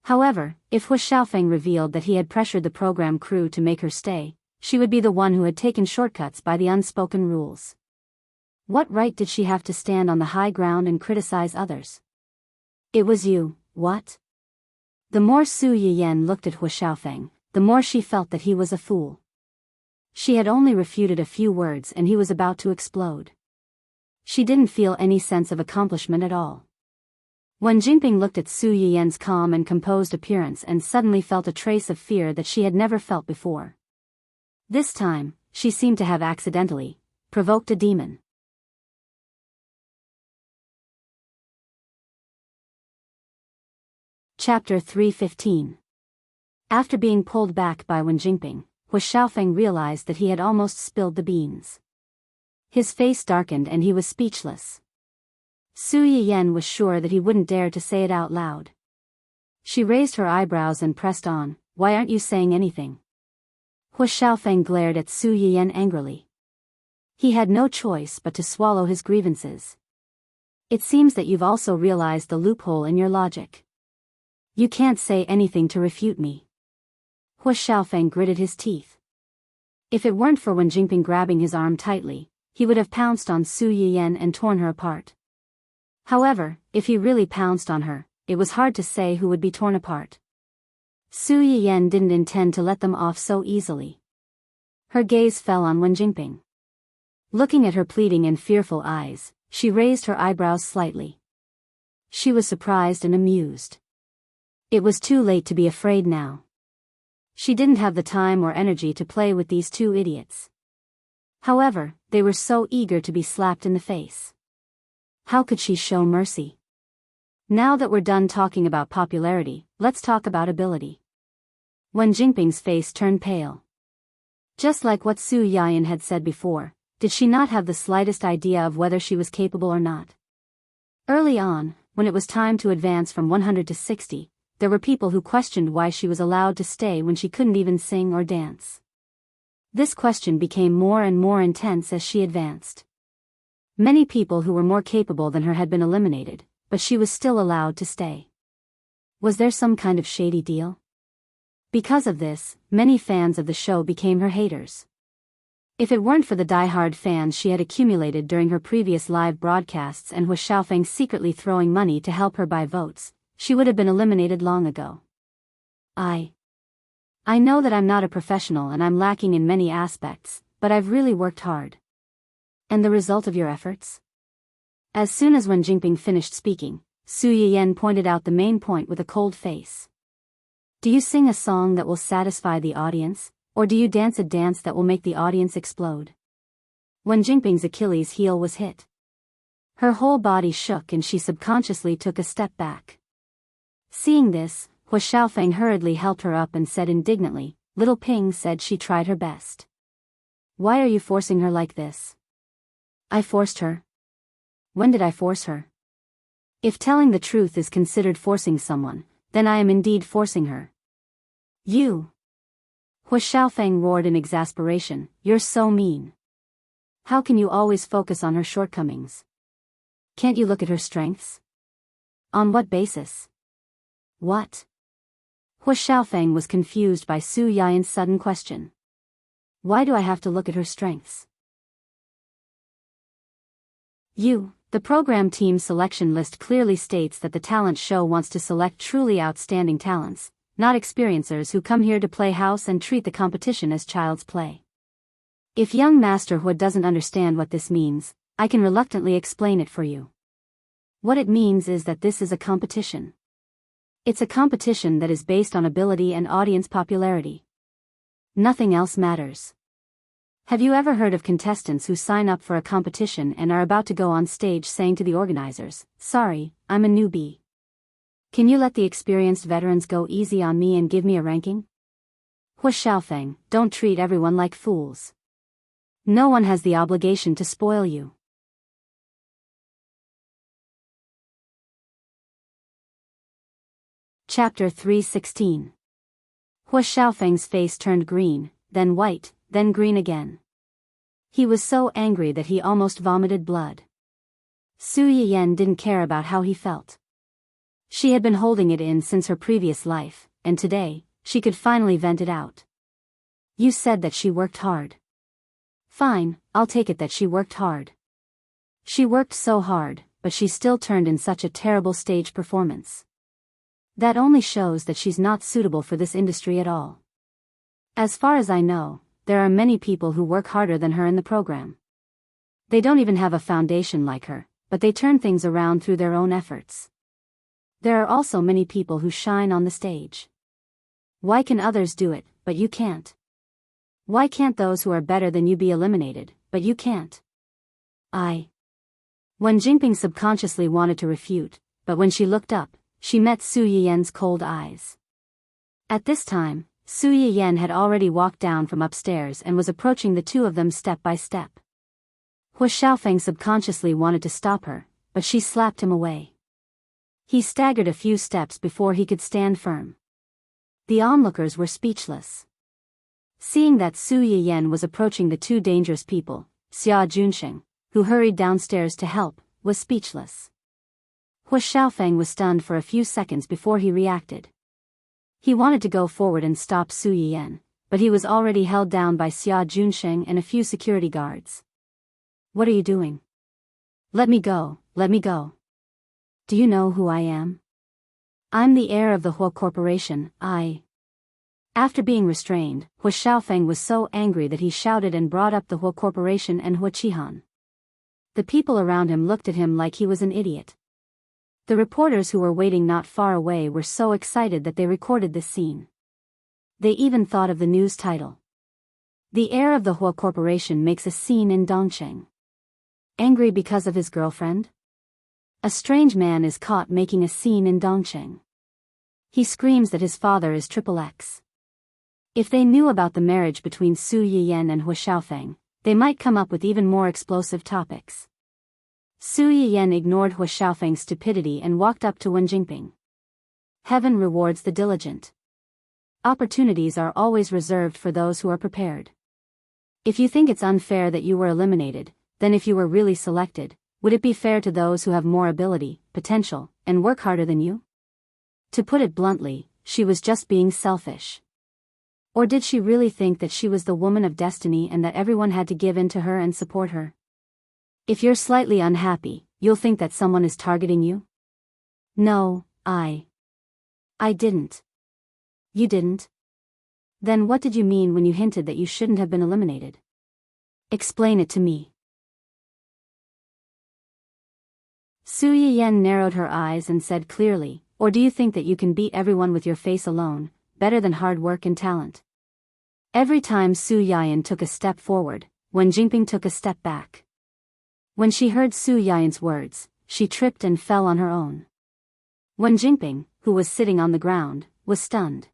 However, if Hu Xiaofeng revealed that he had pressured the program crew to make her stay, she would be the one who had taken shortcuts by the unspoken rules. What right did she have to stand on the high ground and criticize others? It was you, what? The more Su Yiyan looked at Hu Xiaofeng, the more she felt that he was a fool. She had only refuted a few words and he was about to explode. She didn't feel any sense of accomplishment at all. Wen Jingping looked at Su Yiyan's calm and composed appearance and suddenly felt a trace of fear that she had never felt before. This time, she seemed to have accidentally provoked a demon. Chapter 315. After being pulled back by Wen Jingping, Hu Xiaofeng realized that he had almost spilled the beans. His face darkened and he was speechless. Su Yiyan was sure that he wouldn't dare to say it out loud. She raised her eyebrows and pressed on, why aren't you saying anything? Hu Xiaofeng glared at Su Yiyan angrily. He had no choice but to swallow his grievances. It seems that you've also realized the loophole in your logic. You can't say anything to refute me. Hu Xiaofeng gritted his teeth. If it weren't for Wen Jingping grabbing his arm tightly, he would have pounced on Su Yiyan and torn her apart. However, if he really pounced on her, it was hard to say who would be torn apart. Su Yiyan didn't intend to let them off so easily. Her gaze fell on Wen Jingping. Looking at her pleading and fearful eyes, she raised her eyebrows slightly. She was surprised and amused. It was too late to be afraid now. She didn't have the time or energy to play with these two idiots. However, they were so eager to be slapped in the face. How could she show mercy? Now that we're done talking about popularity, let's talk about ability. Wen Jingping's face turned pale. Just like what Su Yayan had said before, did she not have the slightest idea of whether she was capable or not? Early on, when it was time to advance from 100 to 60, there were people who questioned why she was allowed to stay when she couldn't even sing or dance. This question became more and more intense as she advanced. Many people who were more capable than her had been eliminated, but she was still allowed to stay. Was there some kind of shady deal? Because of this, many fans of the show became her haters. If it weren't for the die-hard fans she had accumulated during her previous live broadcasts and was Xiaofeng secretly throwing money to help her buy votes, she would have been eliminated long ago. I know that I'm not a professional and I'm lacking in many aspects, but I've really worked hard. And the result of your efforts? As soon as Wen Jingping finished speaking, Su Yiyan pointed out the main point with a cold face. Do you sing a song that will satisfy the audience, or do you dance a dance that will make the audience explode? Wen Jingping's Achilles heel was hit. Her whole body shook and she subconsciously took a step back. Seeing this, Hua Xiaofeng hurriedly helped her up and said indignantly, Little Ping said she tried her best. Why are you forcing her like this? I forced her. When did I force her? If telling the truth is considered forcing someone, then I am indeed forcing her. You! Hua Xiaofeng roared in exasperation, you're so mean. How can you always focus on her shortcomings? Can't you look at her strengths? On what basis? What? Hua Xiaofeng was confused by Su Yayan's sudden question. Why do I have to look at her strengths? The program team selection list clearly states that the talent show wants to select truly outstanding talents, not experiencers who come here to play house and treat the competition as child's play. If young Master Hua doesn't understand what this means, I can reluctantly explain it for you. What it means is that this is a competition. It's a competition that is based on ability and audience popularity. Nothing else matters. Have you ever heard of contestants who sign up for a competition and are about to go on stage saying to the organizers, sorry, I'm a newbie. Can you let the experienced veterans go easy on me and give me a ranking? Hua Xiaofeng, don't treat everyone like fools. No one has the obligation to spoil you. Chapter 316. Hua Xiaofeng's face turned green, then white, then green again. He was so angry that he almost vomited blood. Su Yiyan didn't care about how he felt. She had been holding it in since her previous life, and today, she could finally vent it out. You said that she worked hard. Fine, I'll take it that she worked hard. She worked so hard, but she still turned in such a terrible stage performance. That only shows that she's not suitable for this industry at all. As far as I know, there are many people who work harder than her in the program. They don't even have a foundation like her, but they turn things around through their own efforts. There are also many people who shine on the stage. Why can others do it, but you can't? Why can't those who are better than you be eliminated, but you can't? Wen Jingping subconsciously wanted to refute, but when she looked up, she met Su Yiyan's cold eyes. At this time, Su Yiyan had already walked down from upstairs and was approaching the two of them step by step. Hua Xiaofeng subconsciously wanted to stop her, but she slapped him away. He staggered a few steps before he could stand firm. The onlookers were speechless. Seeing that Su Yiyan was approaching the two dangerous people, Xia Junsheng, who hurried downstairs to help, was speechless. Hua Xiaofeng was stunned for a few seconds before he reacted. He wanted to go forward and stop Su Yiyan, but he was already held down by Xia Junsheng and a few security guards. What are you doing? Let me go, let me go. Do you know who I am? I'm the heir of the Hua Corporation, After being restrained, Hua Xiaofeng was so angry that he shouted and brought up the Hua Corporation and Hua Qihan. The people around him looked at him like he was an idiot. The reporters who were waiting not far away were so excited that they recorded this scene. They even thought of the news title. The heir of the Hua Corporation makes a scene in Dongsheng. Angry because of his girlfriend? A strange man is caught making a scene in Dongsheng. He screams that his father is XXX. If they knew about the marriage between Su Yiyan and Hua Xiaofeng, they might come up with even more explosive topics. Su Yiyan ignored Hua Xiaofeng's stupidity and walked up to Wen Jingping. Heaven rewards the diligent. Opportunities are always reserved for those who are prepared. If you think it's unfair that you were eliminated, then if you were really selected, would it be fair to those who have more ability, potential, and work harder than you? To put it bluntly, she was just being selfish. Or did she really think that she was the woman of destiny and that everyone had to give in to her and support her? If you're slightly unhappy, you'll think that someone is targeting you? No, I didn't. You didn't? Then what did you mean when you hinted that you shouldn't have been eliminated? Explain it to me. Su Yiyan narrowed her eyes and said clearly, or do you think that you can beat everyone with your face alone, better than hard work and talent? Every time Su Yiyan took a step forward, Wen Jingping took a step back. When she heard Su Yiyan's words, she tripped and fell on her own. Wen Jingping, who was sitting on the ground, was stunned.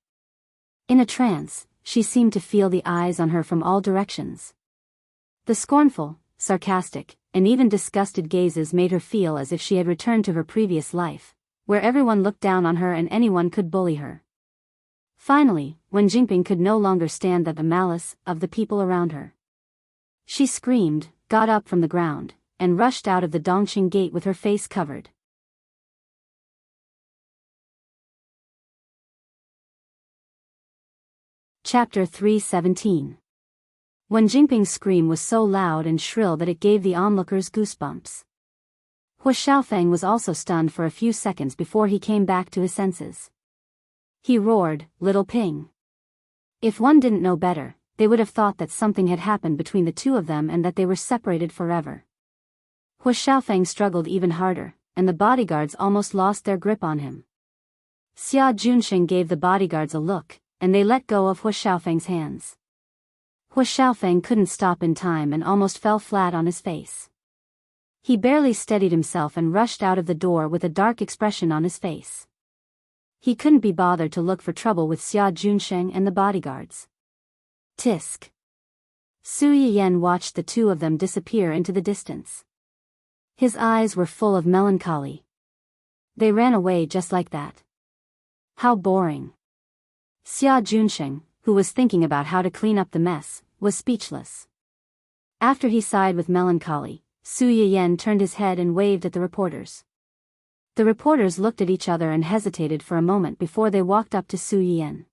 In a trance, she seemed to feel the eyes on her from all directions. The scornful, sarcastic, and even disgusted gazes made her feel as if she had returned to her previous life, where everyone looked down on her and anyone could bully her. Finally, Wen Jingping could no longer stand the malice of the people around her. She screamed, got up from the ground, and rushed out of the Dongqing gate with her face covered. Chapter 317. Wen Jingping's scream was so loud and shrill that it gave the onlookers goosebumps. Hua Xiaofeng was also stunned for a few seconds before he came back to his senses. He roared, "Little Ping!" If one didn't know better, they would have thought that something had happened between the two of them and that they were separated forever. Hua Xiaofeng struggled even harder, and the bodyguards almost lost their grip on him. Xia Junsheng gave the bodyguards a look, and they let go of Hua Xiaofeng's hands. Hua Xiaofeng couldn't stop in time and almost fell flat on his face. He barely steadied himself and rushed out of the door with a dark expression on his face. He couldn't be bothered to look for trouble with Xia Junsheng and the bodyguards. Tisk. Su Yiyan watched the two of them disappear into the distance. His eyes were full of melancholy. They ran away just like that. How boring. Xia Junsheng, who was thinking about how to clean up the mess, was speechless. After he sighed with melancholy, Su Yiyan turned his head and waved at the reporters. The reporters looked at each other and hesitated for a moment before they walked up to Su Yiyan.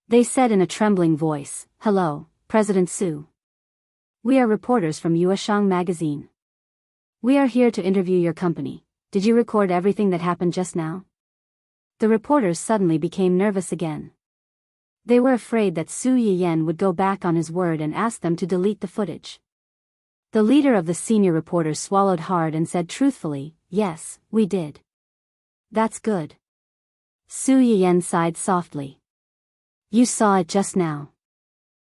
They said in a trembling voice, "Hello, President Su. We are reporters from Yueshang magazine. We are here to interview your company. Did you record everything that happened just now?" The reporters suddenly became nervous again. They were afraid that Su Yiyan would go back on his word and ask them to delete the footage. The leader of the senior reporters swallowed hard and said truthfully, "Yes, we did." "That's good." Su Yiyan sighed softly. "You saw it just now.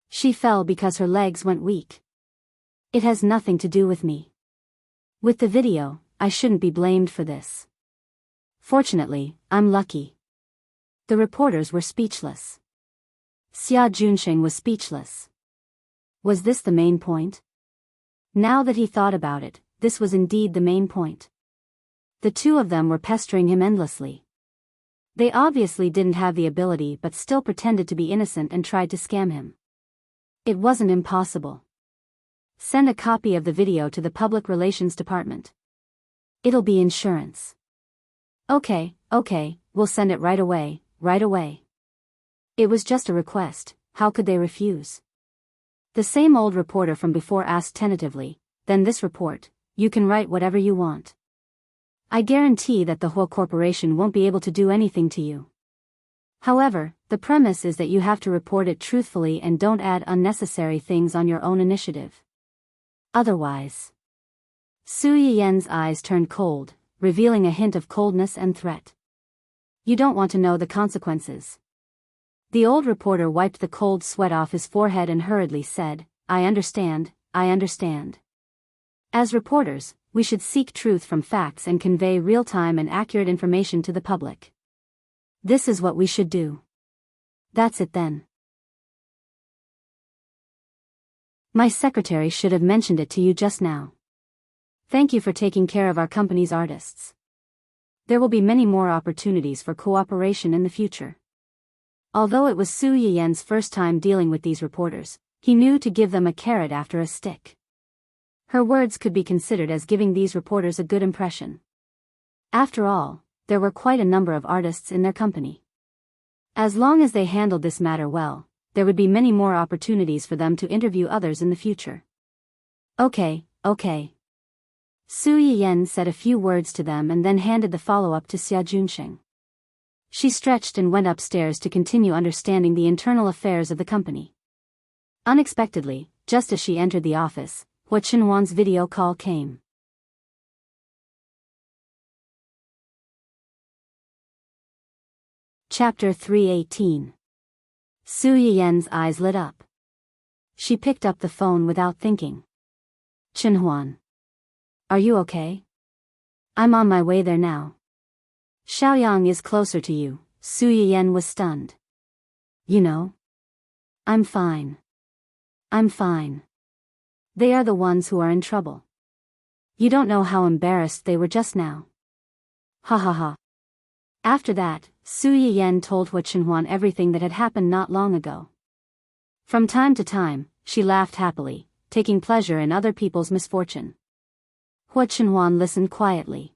She fell because her legs went weak. It has nothing to do with me. With the video, I shouldn't be blamed for this. Fortunately, I'm lucky." The reporters were speechless. Xia Junsheng was speechless. Was this the main point? Now that he thought about it, this was indeed the main point. The two of them were pestering him endlessly. They obviously didn't have the ability but still pretended to be innocent and tried to scam him. It wasn't impossible. Send a copy of the video to the Public Relations Department. It'll be insurance. Okay, we'll send it right away, right away. It was just a request, how could they refuse? The same old reporter from before asked tentatively, "Then this report, you can write whatever you want. I guarantee that the whole corporation won't be able to do anything to you. However, the premise is that you have to report it truthfully and don't add unnecessary things on your own initiative. Otherwise..." Su Yiyan's eyes turned cold, revealing a hint of coldness and threat. "You don't want to know the consequences. The old reporter wiped the cold sweat off his forehead and hurriedly said, I understand, I understand. As reporters, we should seek truth from facts and convey real-time and accurate information to the public. This is what we should do. That's it then. My secretary should have mentioned it to you just now. Thank you for taking care of our company's artists. There will be many more opportunities for cooperation in the future. Although it was Su Yiyan's first time dealing with these reporters, he knew to give them a carrot after a stick. Her words could be considered as giving these reporters a good impression. After all, there were quite a number of artists in their company. As long as they handled this matter well, there would be many more opportunities for them to interview others in the future. Okay. Su Yiyan said a few words to them and then handed the follow-up to Xia Junsheng. She stretched and went upstairs to continue understanding the internal affairs of the company. Unexpectedly, just as she entered the office, Hua Qinhuan's video call came. Chapter 318. Su Yiyan's eyes lit up. She picked up the phone without thinking. Qinhuan. Are you okay? I'm on my way there now. Xiaoyang is closer to you. Su Yiyan was stunned. You know? I'm fine. They are the ones who are in trouble. You don't know how embarrassed they were just now. Ha ha ha. After that, Su Yiyan told Hua Qinhuan everything that had happened not long ago. From time to time, she laughed happily, taking pleasure in other people's misfortune. Hua Qinhuan listened quietly.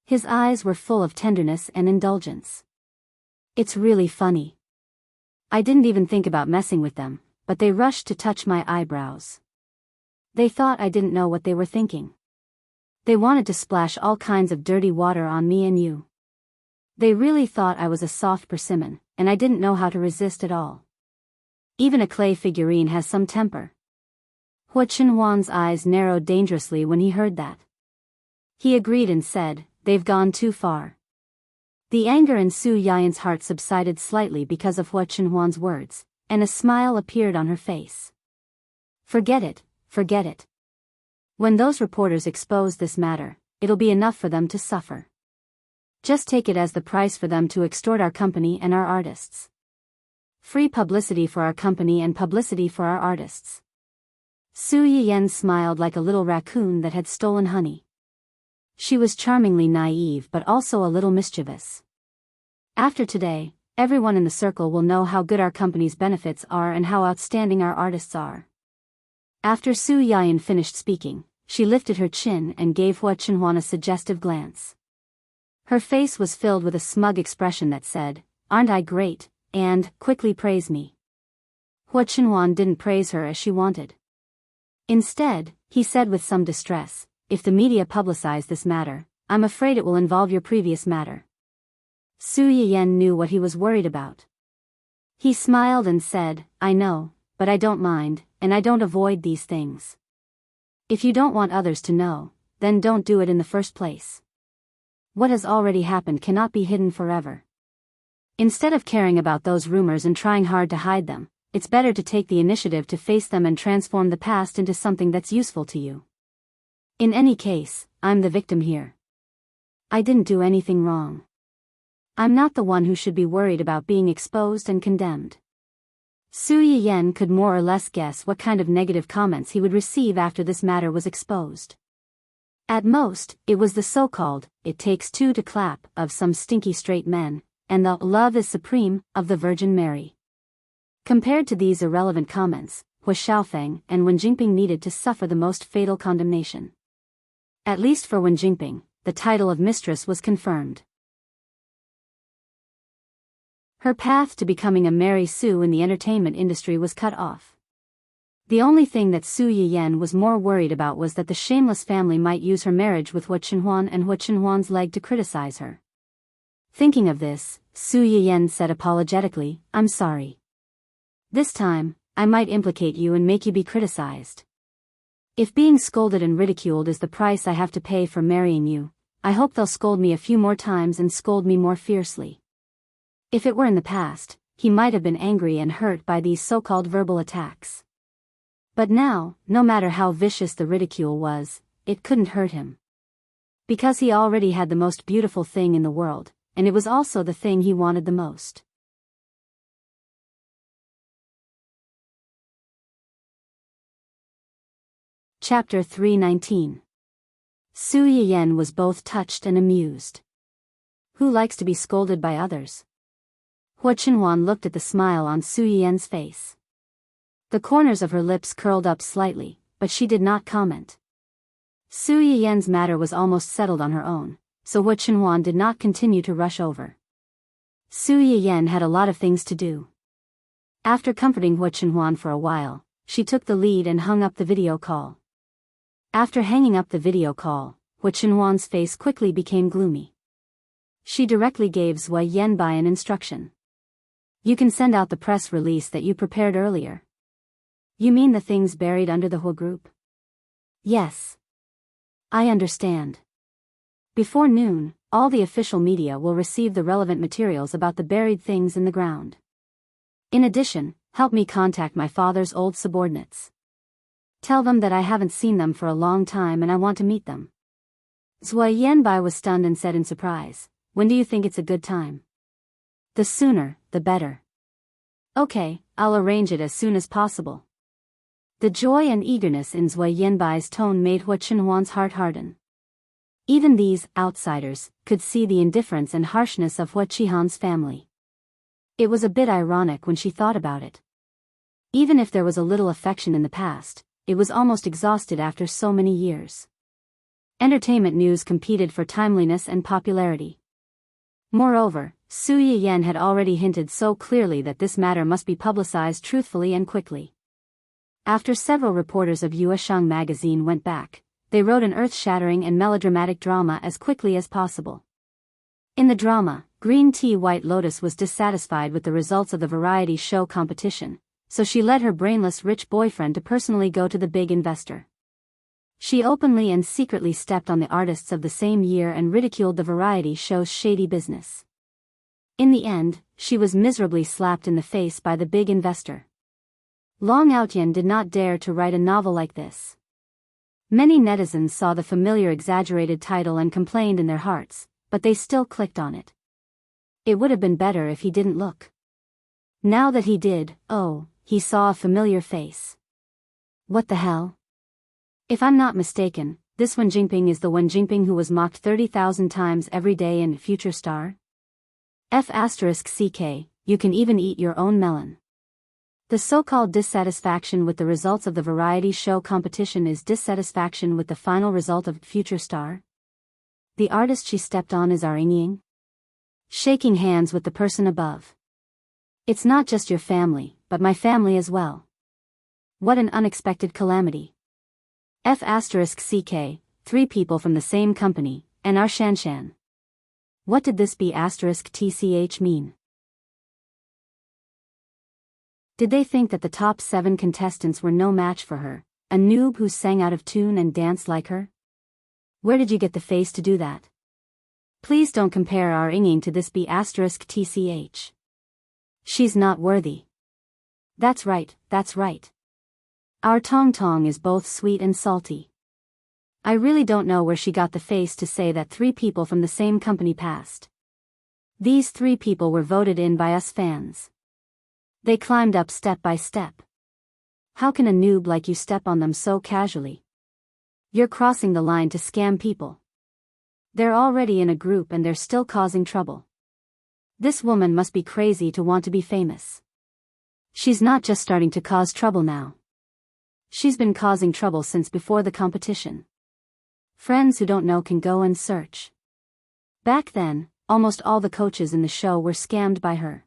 His eyes were full of tenderness and indulgence. It's really funny. I didn't even think about messing with them, but they rushed to touch my eyebrows. They thought I didn't know what they were thinking. They wanted to splash all kinds of dirty water on me and you. They really thought I was a soft persimmon, and I didn't know how to resist at all. Even a clay figurine has some temper. Hua Qinhuan's eyes narrowed dangerously when he heard that. He agreed and said, they've gone too far. The anger in Su Yiyan's heart subsided slightly because of Hua Qinhuan's words, and a smile appeared on her face. Forget it. When those reporters expose this matter, it'll be enough for them to suffer. Just take it as the price for them to extort our company and our artists. Free publicity for our company and publicity for our artists. Su Yiyan smiled like a little raccoon that had stolen honey. She was charmingly naive but also a little mischievous. After today, everyone in the circle will know how good our company's benefits are and how outstanding our artists are. After Su Yiyan finished speaking, she lifted her chin and gave Hua Qinhuan a suggestive glance. Her face was filled with a smug expression that said, aren't I great, and quickly praise me. Hua Qinhuan didn't praise her as she wanted. Instead, he said with some distress, if the media publicize this matter, I'm afraid it will involve your previous matter. Su Yiyan knew what he was worried about. He smiled and said, I know, but I don't mind, and I don't avoid these things. If you don't want others to know, then don't do it in the first place. What has already happened cannot be hidden forever. Instead of caring about those rumors and trying hard to hide them, it's better to take the initiative to face them and transform the past into something that's useful to you. In any case, I'm the victim here. I didn't do anything wrong. I'm not the one who should be worried about being exposed and condemned. Su Yiyan could more or less guess what kind of negative comments he would receive after this matter was exposed. At most, it was the so-called, it takes two to clap, of some stinky straight men, and the love is supreme, of the Virgin Mary. Compared to these irrelevant comments, Hua Xiaofeng and Wen Jingping needed to suffer the most fatal condemnation. At least for Wen Jingping, the title of mistress was confirmed. Her path to becoming a Mary Sue in the entertainment industry was cut off. The only thing that Su Yiyan was more worried about was that the shameless family might use her marriage with Hua Qinhuan and Hua Qinhuan's leg to criticize her. Thinking of this, Su Yiyan said apologetically, I'm sorry. This time, I might implicate you and make you be criticized. If being scolded and ridiculed is the price I have to pay for marrying you, I hope they'll scold me a few more times and scold me more fiercely. If it were in the past, he might have been angry and hurt by these so-called verbal attacks. But now, no matter how vicious the ridicule was, it couldn't hurt him. Because he already had the most beautiful thing in the world, and it was also the thing he wanted the most. Chapter 319. Su Yiyen was both touched and amused. Who likes to be scolded by others? Hua Qinhuan looked at the smile on Su Yiyen's face. The corners of her lips curled up slightly, but she did not comment. Su Yiyen's matter was almost settled on her own, so Hua Qinhuan did not continue to rush over. Su Yiyen had a lot of things to do. After comforting Hua Qinhuan for a while, she took the lead and hung up the video call. After hanging up the video call, Hua Qinhuan's face quickly became gloomy. She directly gave Zhuo Yanbai an instruction. You can send out the press release that you prepared earlier. You mean the things buried under the Hua group? Yes. I understand. Before noon, all the official media will receive the relevant materials about the buried things in the ground. In addition, help me contact my father's old subordinates. Tell them that I haven't seen them for a long time and I want to meet them. Zhuo Yanbai was stunned and said in surprise, when do you think it's a good time? The sooner, the better. Okay, I'll arrange it as soon as possible. The joy and eagerness in Zhuo Yanbai's tone made Hua Qinhuan's heart harden. Even these outsiders could see the indifference and harshness of Hua Qihan's family. It was a bit ironic when she thought about it. Even if there was a little affection in the past, it was almost exhausted after so many years. Entertainment news competed for timeliness and popularity. Moreover, Su Yiyen had already hinted so clearly that this matter must be publicized truthfully and quickly. After several reporters of Yueshang magazine went back, they wrote an earth-shattering and melodramatic drama as quickly as possible. In the drama, Green Tea White Lotus was dissatisfied with the results of the variety show competition, so she led her brainless rich boyfriend to personally go to the big investor. She openly and secretly stepped on the artists of the same year and ridiculed the variety show's shady business. In the end, she was miserably slapped in the face by the big investor. Long Outyan did not dare to write a novel like this. Many netizens saw the familiar exaggerated title and complained in their hearts, but they still clicked on it. It would have been better if he didn't look. Now that he did, oh, he saw a familiar face. What the hell? If I'm not mistaken, this Wen Jingping is the Wen Jingping who was mocked 30,000 times every day in Future Star? F***CK, you can even eat your own melon. The so-called dissatisfaction with the results of the variety show competition is dissatisfaction with the final result of Future Star? The artist she stepped on is Aringying? Shaking hands with the person above. It's not just your family, but my family as well. What an unexpected calamity. F***CK, 3 people from the same company, and our Shanshan. What did this B***TCH mean? Did they think that the top 7 contestants were no match for her, a noob who sang out of tune and danced like her? Where did you get the face to do that? Please don't compare our Yingying to this B***TCH. She's not worthy. That's right, that's right. Our Tong Tong is both sweet and salty. I really don't know where she got the face to say that 3 people from the same company passed. These 3 people were voted in by us fans. They climbed up step by step. How can a noob like you step on them so casually? You're crossing the line to scam people. They're already in a group and they're still causing trouble. This woman must be crazy to want to be famous. She's not just starting to cause trouble now. She's been causing trouble since before the competition. Friends who don't know can go and search. Back then, almost all the coaches in the show were scammed by her.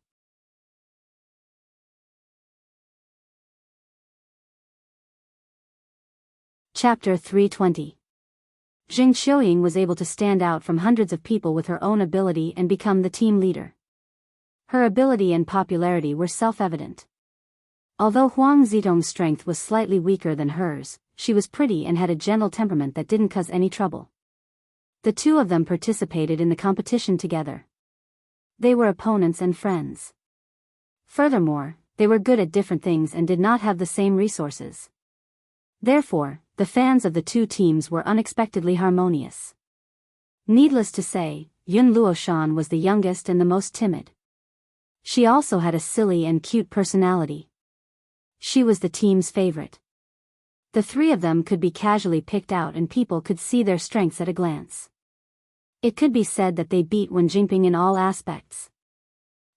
Chapter 320. Zheng Xiuying was able to stand out from hundreds of people with her own ability and become the team leader. Her ability and popularity were self-evident. Although Huang Zitong's strength was slightly weaker than hers, she was pretty and had a gentle temperament that didn't cause any trouble. The 2 of them participated in the competition together. They were opponents and friends. Furthermore, they were good at different things and did not have the same resources. Therefore, the fans of the two teams were unexpectedly harmonious. Needless to say, Yun Luoshan was the youngest and the most timid. She also had a silly and cute personality. She was the team's favorite. The three of them could be casually picked out and people could see their strengths at a glance. It could be said that they beat Wen Jingping in all aspects.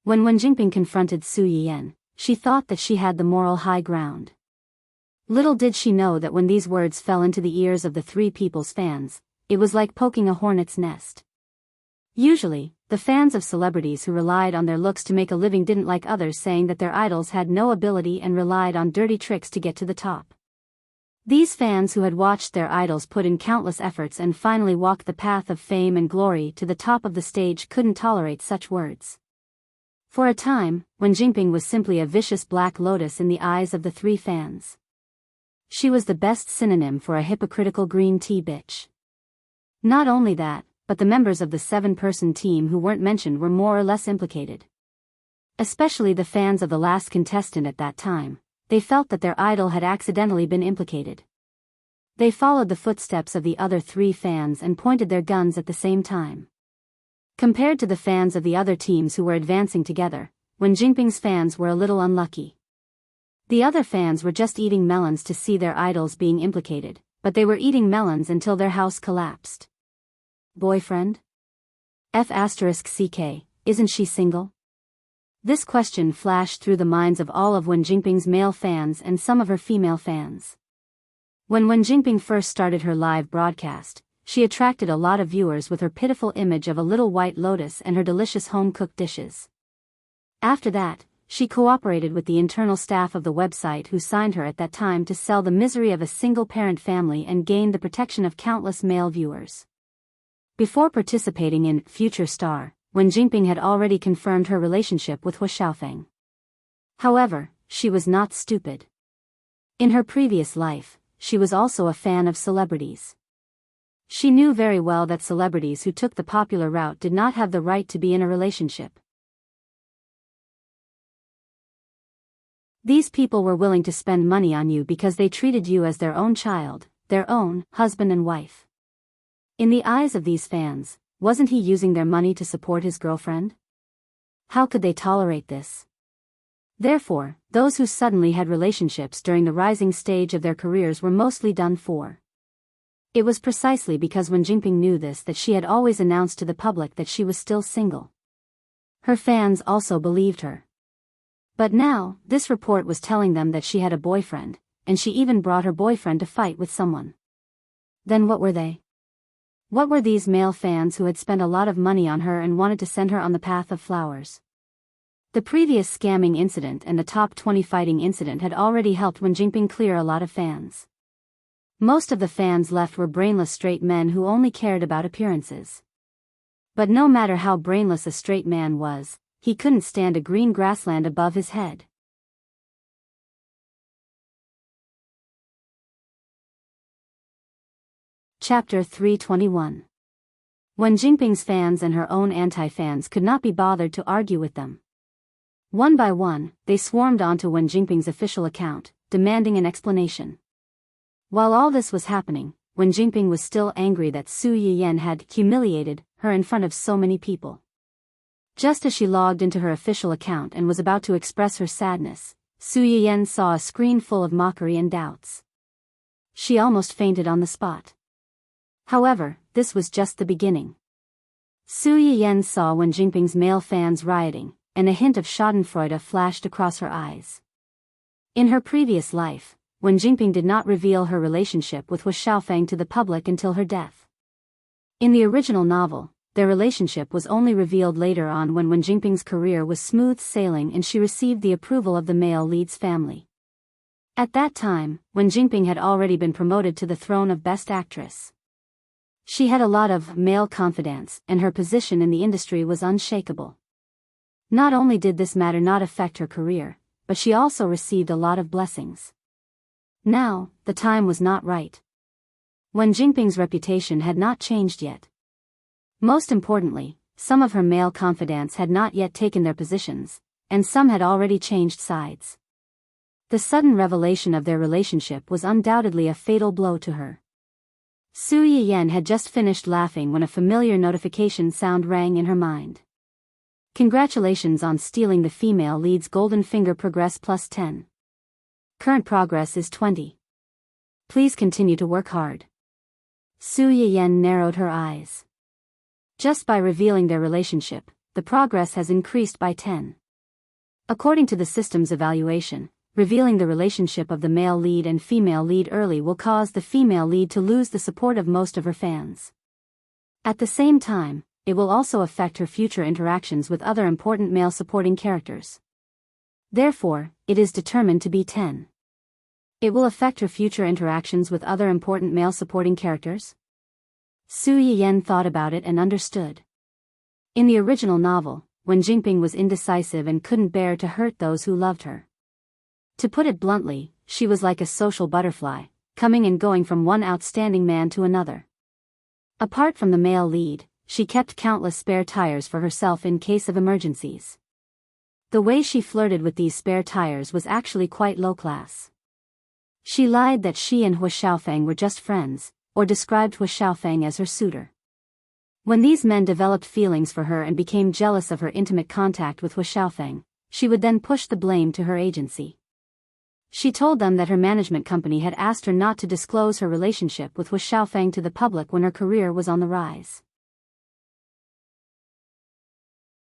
When Wen Jingping confronted Su Yiyan, she thought that she had the moral high ground. Little did she know that when these words fell into the ears of the three people's fans, it was like poking a hornet's nest. Usually, the fans of celebrities who relied on their looks to make a living didn't like others saying that their idols had no ability and relied on dirty tricks to get to the top. These fans who had watched their idols put in countless efforts and finally walked the path of fame and glory to the top of the stage couldn't tolerate such words. For a time, Wen Jingping was simply a vicious black lotus in the eyes of the three fans. She was the best synonym for a hypocritical green tea bitch. Not only that, but the members of the 7-person team who weren't mentioned were more or less implicated. Especially the fans of the last contestant at that time, they felt that their idol had accidentally been implicated. They followed the footsteps of the other three fans and pointed their guns at the same time. Compared to the fans of the other teams who were advancing together, Wen Jingping's fans were a little unlucky. The other fans were just eating melons to see their idols being implicated, but they were eating melons until their house collapsed. Boyfriend? F***ck, isn't she single? This question flashed through the minds of all of Wen Jingping's male fans and some of her female fans. When Wen Jingping first started her live broadcast, she attracted a lot of viewers with her pitiful image of a little white lotus and her delicious home-cooked dishes. After that, she cooperated with the internal staff of the website who signed her at that time to sell the misery of a single-parent family and gain the protection of countless male viewers. Before participating in Future Star, Wen Jingping had already confirmed her relationship with Hu Xiaofeng. However, she was not stupid. In her previous life, she was also a fan of celebrities. She knew very well that celebrities who took the popular route did not have the right to be in a relationship. These people were willing to spend money on you because they treated you as their own child, their own husband and wife. In the eyes of these fans, wasn't he using their money to support his girlfriend? How could they tolerate this? Therefore, those who suddenly had relationships during the rising stage of their careers were mostly done for. It was precisely because Wen Jingping knew this that she had always announced to the public that she was still single. Her fans also believed her. But now, this report was telling them that she had a boyfriend, and she even brought her boyfriend to fight with someone. Then what were they? What were these male fans who had spent a lot of money on her and wanted to send her on the path of flowers? The previous scamming incident and the top 20 fighting incident had already helped Wen Jingping clear a lot of fans. Most of the fans left were brainless straight men who only cared about appearances. But no matter how brainless a straight man was, he couldn't stand a green grassland above his head. Chapter 321. Wen Jingping's fans and her own anti-fans could not be bothered to argue with them. One by one, they swarmed onto Wen Jingping's official account, demanding an explanation. While all this was happening, Wen Jingping was still angry that Su Yiyan had humiliated her in front of so many people. Just as she logged into her official account and was about to express her sadness, Su Yiyan saw a screen full of mockery and doubts. She almost fainted on the spot. However, this was just the beginning. Su Yiyan saw Wen Jingping's male fans rioting, and a hint of schadenfreude flashed across her eyes. In her previous life, Wen Jingping did not reveal her relationship with Hu Xiaofeng to the public until her death. In the original novel, their relationship was only revealed later on when Wen Jingping's career was smooth sailing and she received the approval of the male lead's family. At that time, Wen Jingping had already been promoted to the throne of Best Actress. She had a lot of male confidence, and her position in the industry was unshakable. Not only did this matter not affect her career, but she also received a lot of blessings. Now, the time was not right. Wen Jingping's reputation had not changed yet. Most importantly, some of her male confidants had not yet taken their positions, and some had already changed sides. The sudden revelation of their relationship was undoubtedly a fatal blow to her. Su Yiyen had just finished laughing when a familiar notification sound rang in her mind. Congratulations on stealing the female lead's golden finger. Progress plus 10. Current progress is 20. Please continue to work hard. Su Yiyen narrowed her eyes. Just by revealing their relationship, the progress has increased by 10. According to the system's evaluation, revealing the relationship of the male lead and female lead early will cause the female lead to lose the support of most of her fans. At the same time, it will also affect her future interactions with other important male supporting characters. Therefore, it is determined to be 10. It will affect her future interactions with other important male supporting characters? Su Yiyen thought about it and understood. In the original novel, Wen Jingping was indecisive and couldn't bear to hurt those who loved her. To put it bluntly, she was like a social butterfly, coming and going from one outstanding man to another. Apart from the male lead, she kept countless spare tires for herself in case of emergencies. The way she flirted with these spare tires was actually quite low class. She lied that she and Hu Xiaofeng were just friends, or described Hu Xiaofeng as her suitor. When these men developed feelings for her and became jealous of her intimate contact with Hu Xiaofeng, she would then push the blame to her agency. She told them that her management company had asked her not to disclose her relationship with Hu Xiaofeng to the public when her career was on the rise.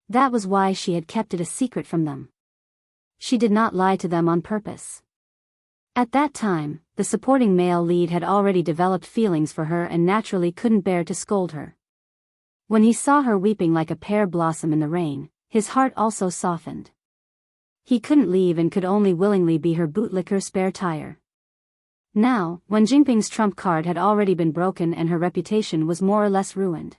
That was why she had kept it a secret from them. She did not lie to them on purpose. At that time, the supporting male lead had already developed feelings for her and naturally couldn't bear to scold her. When he saw her weeping like a pear blossom in the rain, his heart also softened. He couldn't leave and could only willingly be her bootlicker spare tire. Now, Wen Jingping's trump card had already been broken and her reputation was more or less ruined.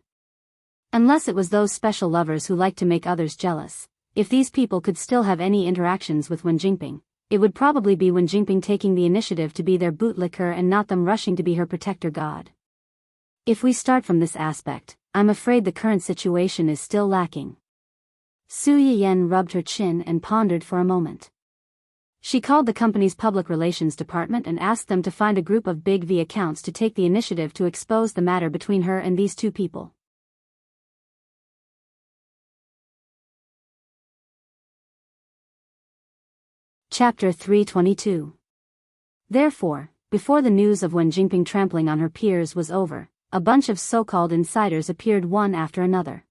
Unless it was those special lovers who like to make others jealous, if these people could still have any interactions with Wen Jingping, it would probably be Wen Jingping taking the initiative to be their bootlicker and not them rushing to be her protector god. If we start from this aspect, I'm afraid the current situation is still lacking. Su Yiyen rubbed her chin and pondered for a moment. She called the company's public relations department and asked them to find a group of Big V accounts to take the initiative to expose the matter between her and these two people. Chapter 322. Therefore, before the news of Wen Jingping trampling on her peers was over, a bunch of so-called insiders appeared one after another.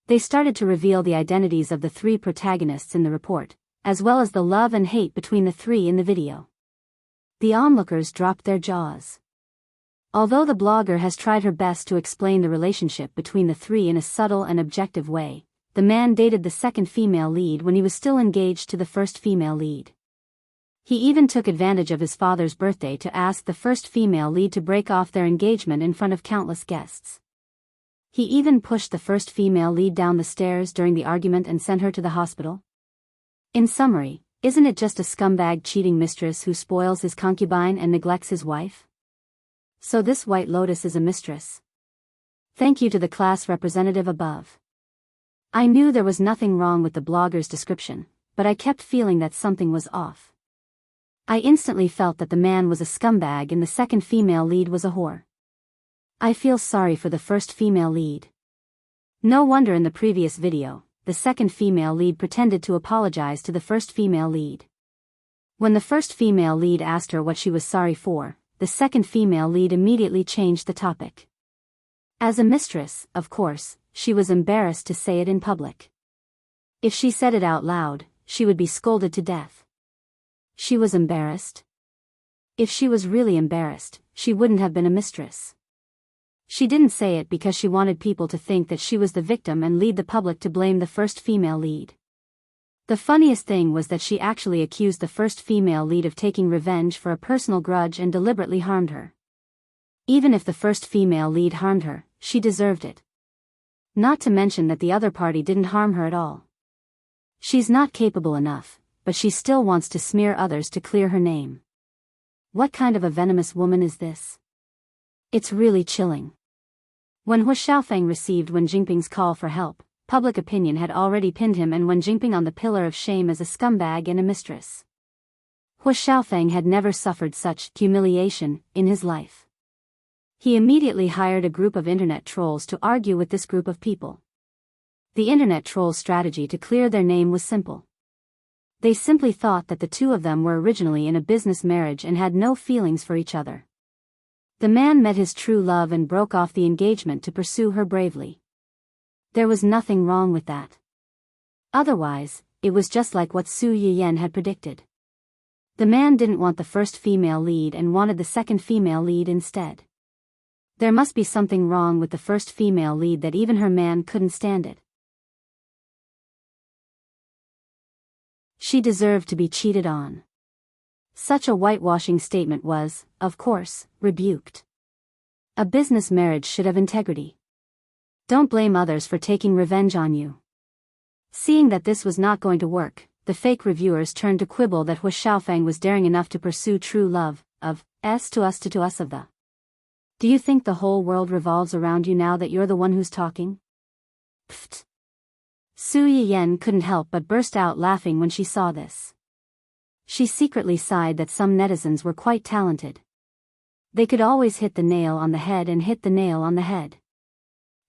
They started to reveal the identities of the three protagonists in the report, as well as the love and hate between the three in the video. The onlookers dropped their jaws. Although the blogger has tried her best to explain the relationship between the three in a subtle and objective way, the man dated the second female lead when he was still engaged to the first female lead. He even took advantage of his father's birthday to ask the first female lead to break off their engagement in front of countless guests. He even pushed the first female lead down the stairs during the argument and sent her to the hospital. In summary, isn't it just a scumbag cheating mistress who spoils his concubine and neglects his wife? So this White Lotus is a mistress. Thank you to the class representative above. I knew there was nothing wrong with the blogger's description, but I kept feeling that something was off. I instantly felt that the man was a scumbag and the second female lead was a whore. I feel sorry for the first female lead. No wonder in the previous video, the second female lead pretended to apologize to the first female lead. When the first female lead asked her what she was sorry for, the second female lead immediately changed the topic. As a mistress, of course, she was embarrassed to say it in public. If she said it out loud, she would be scolded to death. She was embarrassed? If she was really embarrassed, she wouldn't have been a mistress. She didn't say it because she wanted people to think that she was the victim and lead the public to blame the first female lead. The funniest thing was that she actually accused the first female lead of taking revenge for a personal grudge and deliberately harmed her. Even if the first female lead harmed her, she deserved it. Not to mention that the other party didn't harm her at all. She's not capable enough, but she still wants to smear others to clear her name. What kind of a venomous woman is this? It's really chilling. When Hu Xiaofeng received Wen Jingping's call for help, public opinion had already pinned him and Wen Jingping on the pillar of shame as a scumbag and a mistress. Hu Xiaofeng had never suffered such humiliation in his life. He immediately hired a group of internet trolls to argue with this group of people. The internet trolls' strategy to clear their name was simple. They simply thought that the two of them were originally in a business marriage and had no feelings for each other. The man met his true love and broke off the engagement to pursue her bravely. There was nothing wrong with that. Otherwise, it was just like what Su Yiyan had predicted. The man didn't want the first female lead and wanted the second female lead instead. There must be something wrong with the first female lead that even her man couldn't stand it. She deserved to be cheated on. Such a whitewashing statement was, of course, rebuked. A business marriage should have integrity. Don't blame others for taking revenge on you. Seeing that this was not going to work, the fake reviewers turned to quibble that Hu Xiaofeng was daring enough to pursue true love, of S to us to us of the. Do you think the whole world revolves around you now that you're the one who's talking? Pfft. Su Yiyan couldn't help but burst out laughing when she saw this. She secretly sighed that some netizens were quite talented. They could always hit the nail on the head and hit the nail on the head.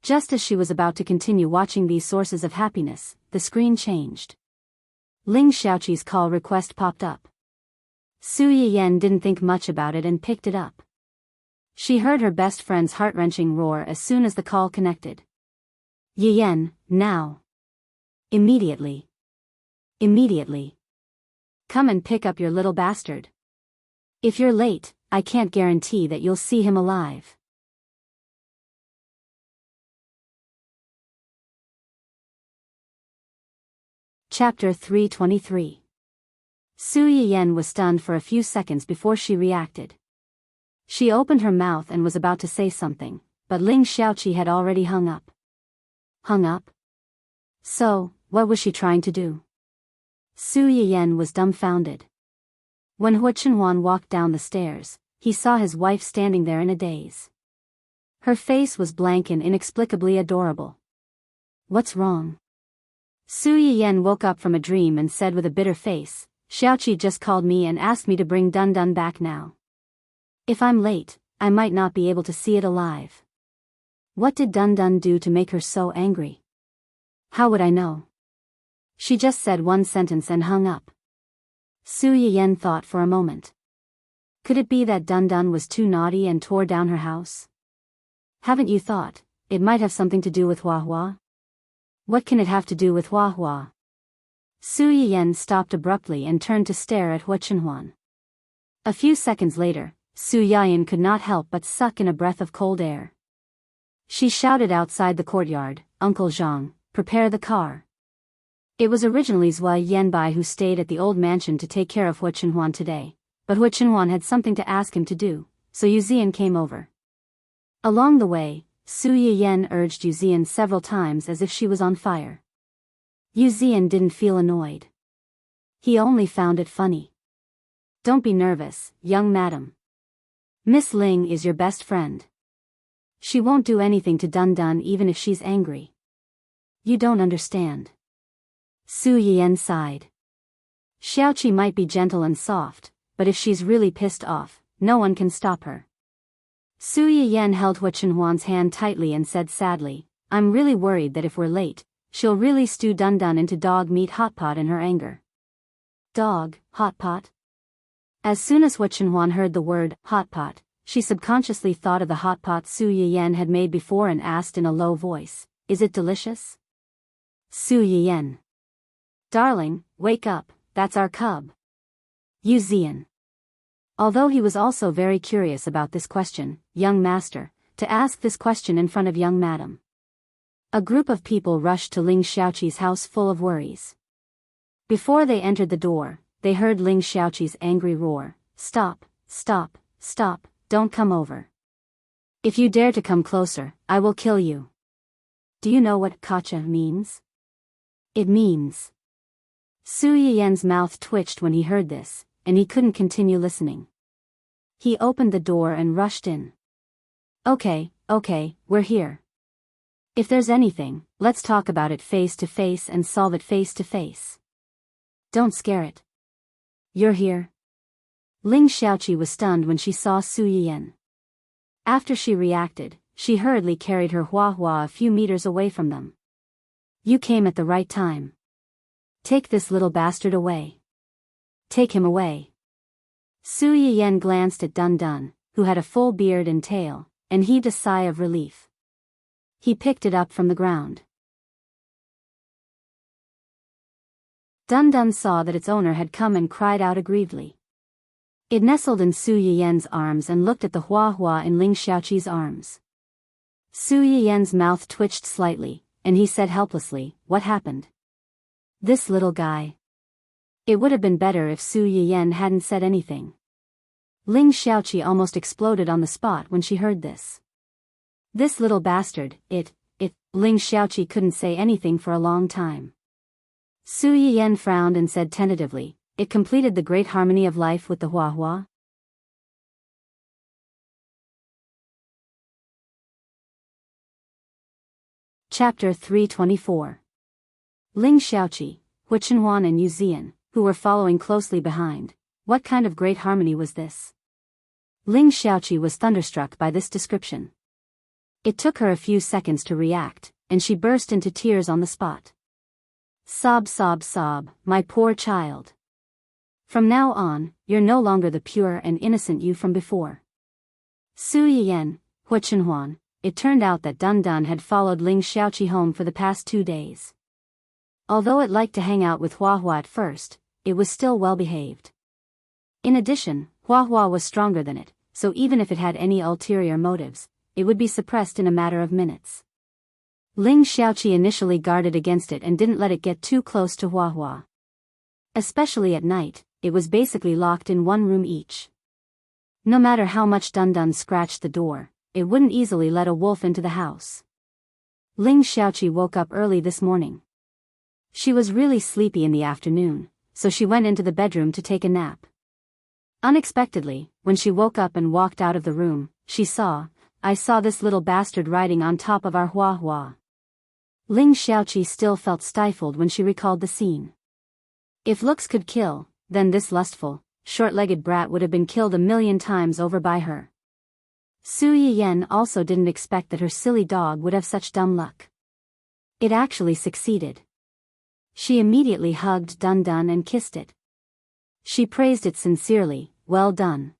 Just as she was about to continue watching these sources of happiness, the screen changed. Ling Xiaoqi's call request popped up. Su Yiyan didn't think much about it and picked it up. She heard her best friend's heart-wrenching roar as soon as the call connected. Yiyan, now. Immediately. Immediately. Come and pick up your little bastard. If you're late, I can't guarantee that you'll see him alive. Chapter 323. Su Yiyan was stunned for a few seconds before she reacted. She opened her mouth and was about to say something, but Ling Xiaoqi had already hung up. Hung up? So, what was she trying to do? Su Yiyan was dumbfounded. When Hu Chenhuan walked down the stairs, he saw his wife standing there in a daze. Her face was blank and inexplicably adorable. What's wrong? Su Yiyan woke up from a dream and said with a bitter face, Xiaoqi just called me and asked me to bring Dun Dun back now. If I'm late, I might not be able to see it alive. What did Dun Dun do to make her so angry? How would I know? She just said one sentence and hung up. Su Yiyan thought for a moment. Could it be that Dun Dun was too naughty and tore down her house? Haven't you thought, it might have something to do with Hua Hua? What can it have to do with Hua Hua? Su Yiyan stopped abruptly and turned to stare at Hu Chenhuan. A few seconds later, Su Yiyan could not help but suck in a breath of cold air. She shouted outside the courtyard, Uncle Zhang, prepare the car. It was originally Zhua Yanbai who stayed at the old mansion to take care of Hu Chenhuan today, but Hu Chenhuan had something to ask him to do, so Yu Zian came over. Along the way, Su Yiyan urged Yu Zian several times as if she was on fire. Yu Zian didn't feel annoyed. He only found it funny. Don't be nervous, young madam. Miss Ling is your best friend. She won't do anything to Dun Dun even if she's angry. You don't understand. Su Yiyan sighed. Xiaoqi might be gentle and soft, but if she's really pissed off, no one can stop her. Su Yiyan held Hu Chenhuan's hand tightly and said sadly, I'm really worried that if we're late, she'll really stew Dun Dun into dog meat hot pot in her anger. Dog, hot pot? As soon as Hu Chenhuan heard the word, hot pot, she subconsciously thought of the hot pot Su Yiyan had made before and asked in a low voice, is it delicious? Su Yiyan. Darling, wake up, that's our cub. Yu Zian. Although he was also very curious about this question, young master, to ask this question in front of young madam. A group of people rushed to Ling Xiaoqi's house full of worries. Before they entered the door, they heard Ling Xiaoqi's angry roar, stop, stop, stop, don't come over. If you dare to come closer, I will kill you. Do you know what kacha means? It means. Su Yiyan's mouth twitched when he heard this, and he couldn't continue listening. He opened the door and rushed in. Okay, we're here. If there's anything, let's talk about it face to face and solve it face to face. Don't scare it. You're here? Ling Xiaoqi was stunned when she saw Su Yiyan. After she reacted, she hurriedly carried her Hua Hua a few meters away from them. You came at the right time. Take this little bastard away. Take him away. Su Yiyan glanced at Dun Dun, who had a full beard and tail, and heaved a sigh of relief. He picked it up from the ground. Dun Dun saw that its owner had come and cried out aggrievedly. It nestled in Su Yiyan's arms and looked at the Hua Hua in Ling Xiaoqi's arms. Su Yiyan's mouth twitched slightly, and he said helplessly, "What happened?" This little guy. It would have been better if Su Yiyan hadn't said anything. Ling Xiaoqi almost exploded on the spot when she heard this. This little bastard, Ling Xiaoqi couldn't say anything for a long time. Su Yiyan frowned and said tentatively, "It completed the great harmony of life with the Hua Hua?" Chapter 324. Ling Xiaoqi, Hu Chenhuan and Yu Ziyan, who were following closely behind. What kind of great harmony was this? Ling Xiaoqi was thunderstruck by this description. It took her a few seconds to react, and she burst into tears on the spot. Sob, sob, sob, my poor child. From now on, you're no longer the pure and innocent you from before. Su Yiyan, Hu Chenhuan. It turned out that Dun Dun had followed Ling Xiaoqi home for the past 2 days. Although it liked to hang out with Hua Hua at first, it was still well behaved. In addition, Hua Hua was stronger than it, so even if it had any ulterior motives, it would be suppressed in a matter of minutes. Ling Xiaoqi initially guarded against it and didn't let it get too close to Hua Hua. Especially at night, it was basically locked in one room each. No matter how much Dun Dun scratched the door, it wouldn't easily let a wolf into the house. Ling Xiaoqi woke up early this morning. She was really sleepy in the afternoon, so she went into the bedroom to take a nap. Unexpectedly, when she woke up and walked out of the room, I saw this little bastard riding on top of our Hua Hua. Ling Xiaoqi still felt stifled when she recalled the scene. If looks could kill, then this lustful, short-legged brat would have been killed 1,000,000 times over by her. Su Yiyan also didn't expect that her silly dog would have such dumb luck. It actually succeeded. She immediately hugged Dun Dun and kissed it. She praised it sincerely, "Well done.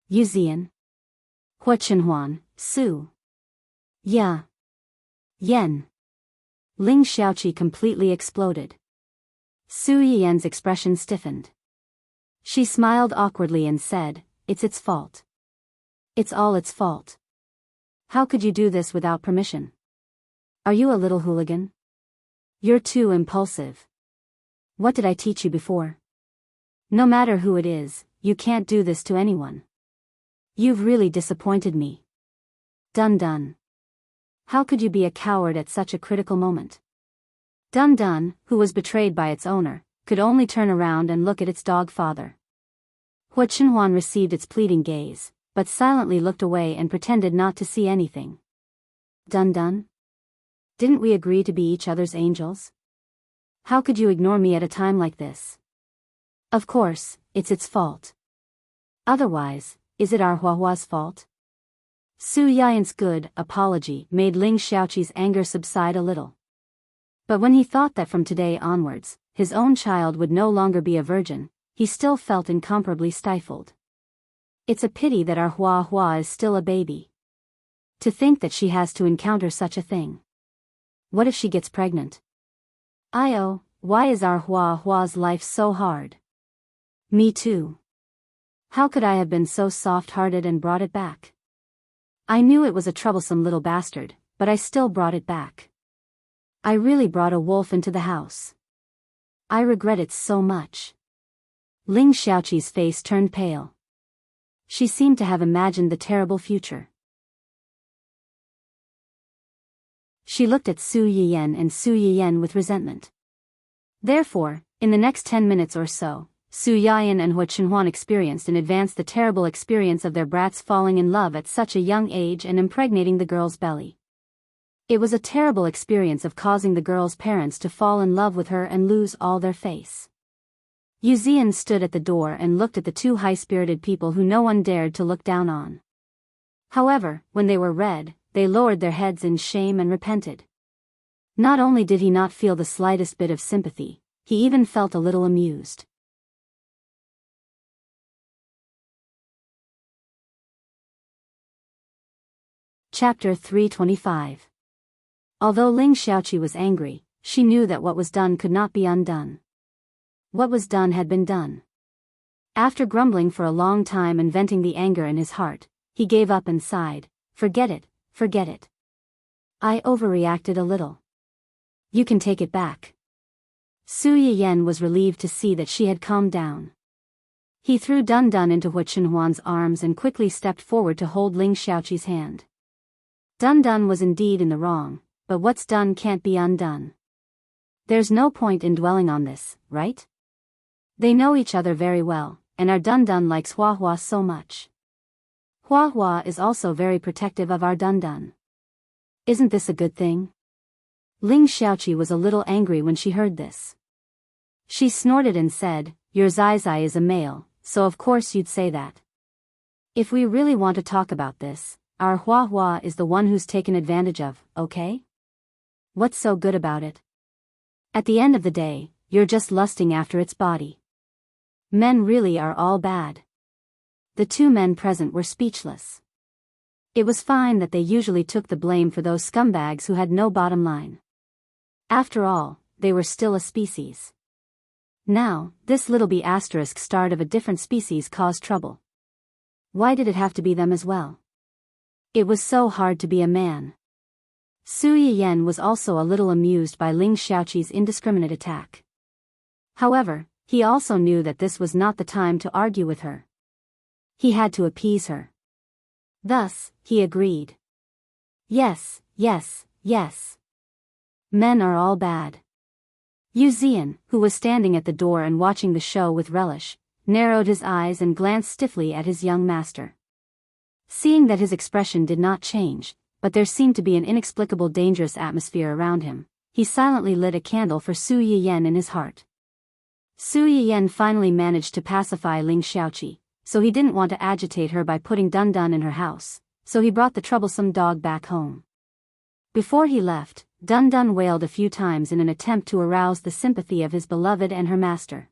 Yu Ziyan. Hu Chenhuan, Su. Ya. Yen." Ling Xiaoqi completely exploded. Su Yiyan's expression stiffened. She smiled awkwardly and said, "It's its fault. It's all its fault. How could you do this without permission? Are you a little hooligan? You're too impulsive. What did I teach you before? No matter who it is, you can't do this to anyone. You've really disappointed me. Dun Dun. How could you be a coward at such a critical moment?" Dun Dun, who was betrayed by its owner, could only turn around and look at its dog father. Hu Chenhuan received its pleading gaze, but silently looked away and pretended not to see anything. "Dun Dun? Didn't we agree to be each other's angels? How could you ignore me at a time like this? Of course, it's its fault. Otherwise, is it our Hua Hua's fault?" Su Yiyan's good apology made Ling Xiaoqi's anger subside a little. But when he thought that from today onwards, his own child would no longer be a virgin, he still felt incomparably stifled. It's a pity that our Hua Hua is still a baby. To think that she has to encounter such a thing. What if she gets pregnant? Why is our Hua Hua's life so hard? Me too. How could I have been so soft-hearted and brought it back? I knew it was a troublesome little bastard, but I still brought it back. I really brought a wolf into the house. I regret it so much. Ling Xiaoqi's face turned pale. She seemed to have imagined the terrible future. She looked at Su Yiyan and Su Yiyan with resentment. Therefore, in the next 10 minutes or so, Su Yiyan and Hu Chenhuan experienced in advance the terrible experience of their brats falling in love at such a young age and impregnating the girl's belly. It was a terrible experience of causing the girl's parents to fall in love with her and lose all their face. Yuzian stood at the door and looked at the two high-spirited people who no one dared to look down on. However, when they were red, they lowered their heads in shame and repented. Not only did he not feel the slightest bit of sympathy, he even felt a little amused. Chapter 325. Although Ling Xiaoqi was angry, she knew that what was done could not be undone. What was done had been done. After grumbling for a long time and venting the anger in his heart, he gave up and sighed, "Forget it, forget it. I overreacted a little. You can take it back." Su Yiyan was relieved to see that she had calmed down. He threw Dun Dun into Hua Chenhuan's arms and quickly stepped forward to hold Ling Xiaoqi's hand. Dun Dun was indeed in the wrong, but what's done can't be undone. There's no point in dwelling on this, right? They know each other very well, and our Dun Dun likes Hua Hua so much. Hua Hua is also very protective of our Dun Dun. Isn't this a good thing? Ling Xiaoqi was a little angry when she heard this. She snorted and said, "Your Zai Zai is a male, so of course you'd say that. If we really want to talk about this, our Hua Hua is the one who's taken advantage of, okay? What's so good about it? At the end of the day, you're just lusting after its body. Men really are all bad." The two men present were speechless. It was fine that they usually took the blame for those scumbags who had no bottom line. After all, they were still a species. Now, this little b** starred of a different species caused trouble. Why did it have to be them as well? It was so hard to be a man. Su Yiyan was also a little amused by Ling Xiaoqi's indiscriminate attack. However, he also knew that this was not the time to argue with her. He had to appease her. Thus, he agreed. "Yes, yes, yes. Men are all bad." Yuzian, who was standing at the door and watching the show with relish, narrowed his eyes and glanced stiffly at his young master. Seeing that his expression did not change, but there seemed to be an inexplicable dangerous atmosphere around him, he silently lit a candle for Su Yiyan in his heart. Su Yiyan finally managed to pacify Ling Xiaoqi, so he didn't want to agitate her by putting Dun Dun in her house, so he brought the troublesome dog back home. Before he left, Dun Dun wailed a few times in an attempt to arouse the sympathy of his beloved and her master.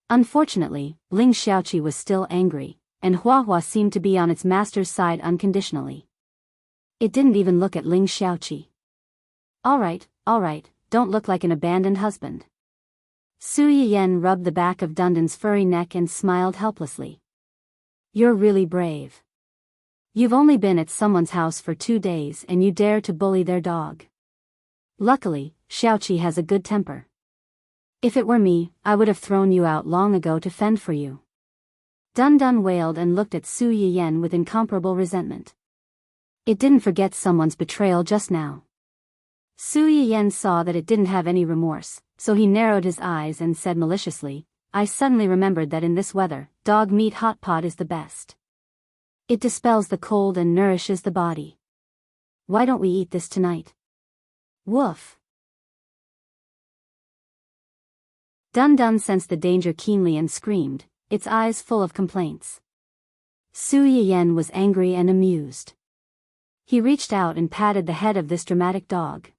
Unfortunately, Ling Xiaoqi was still angry, and Hua Hua seemed to be on its master's side unconditionally. It didn't even look at Ling Xiaoqi. All right, don't look like an abandoned husband." Su Yiyan rubbed the back of Dun Dun's furry neck and smiled helplessly. "You're really brave. You've only been at someone's house for 2 days and you dare to bully their dog. Luckily, Xiaoqi has a good temper. If it were me, I would have thrown you out long ago to fend for you." Dun Dun wailed and looked at Su Yiyan with incomparable resentment. It didn't forget someone's betrayal just now. Su Yiyan saw that it didn't have any remorse, so he narrowed his eyes and said maliciously, "I suddenly remembered that in this weather, dog meat hot pot is the best. It dispels the cold and nourishes the body. Why don't we eat this tonight?" Woof. Dun Dun sensed the danger keenly and screamed, its eyes full of complaints. Su Yiyan was angry and amused. He reached out and patted the head of this dramatic dog.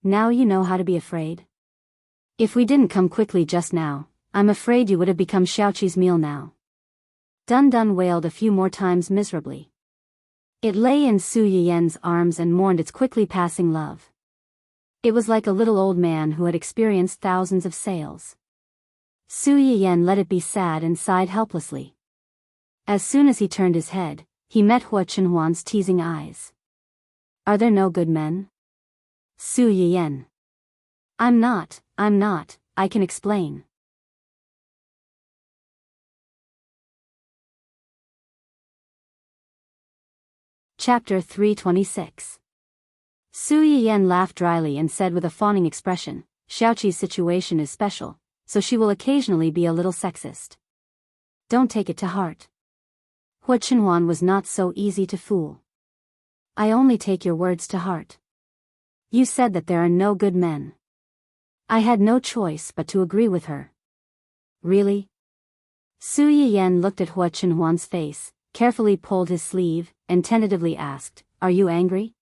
"Now you know how to be afraid. If we didn't come quickly just now, I'm afraid you would have become Xiaoqi's meal now." Dun Dun wailed a few more times miserably. It lay in Su Yiyan's arms and mourned its quickly passing love. It was like a little old man who had experienced thousands of sales. Su Yiyan let it be sad and sighed helplessly. As soon as he turned his head, he met Hua Chenhuan's teasing eyes. "Are there no good men?" Su Yiyan. I'm not, I can explain." Chapter 326. Su Yiyan laughed dryly and said with a fawning expression, "Xiaoqi's situation is special, so she will occasionally be a little sexist. Don't take it to heart. Hua Chenhuan was not so easy to fool. I only take your words to heart. You said that there are no good men. I had no choice but to agree with her. Really? Su Yiyan looked at Hua Chenhuan's face, carefully pulled his sleeve, and tentatively asked, Are you angry?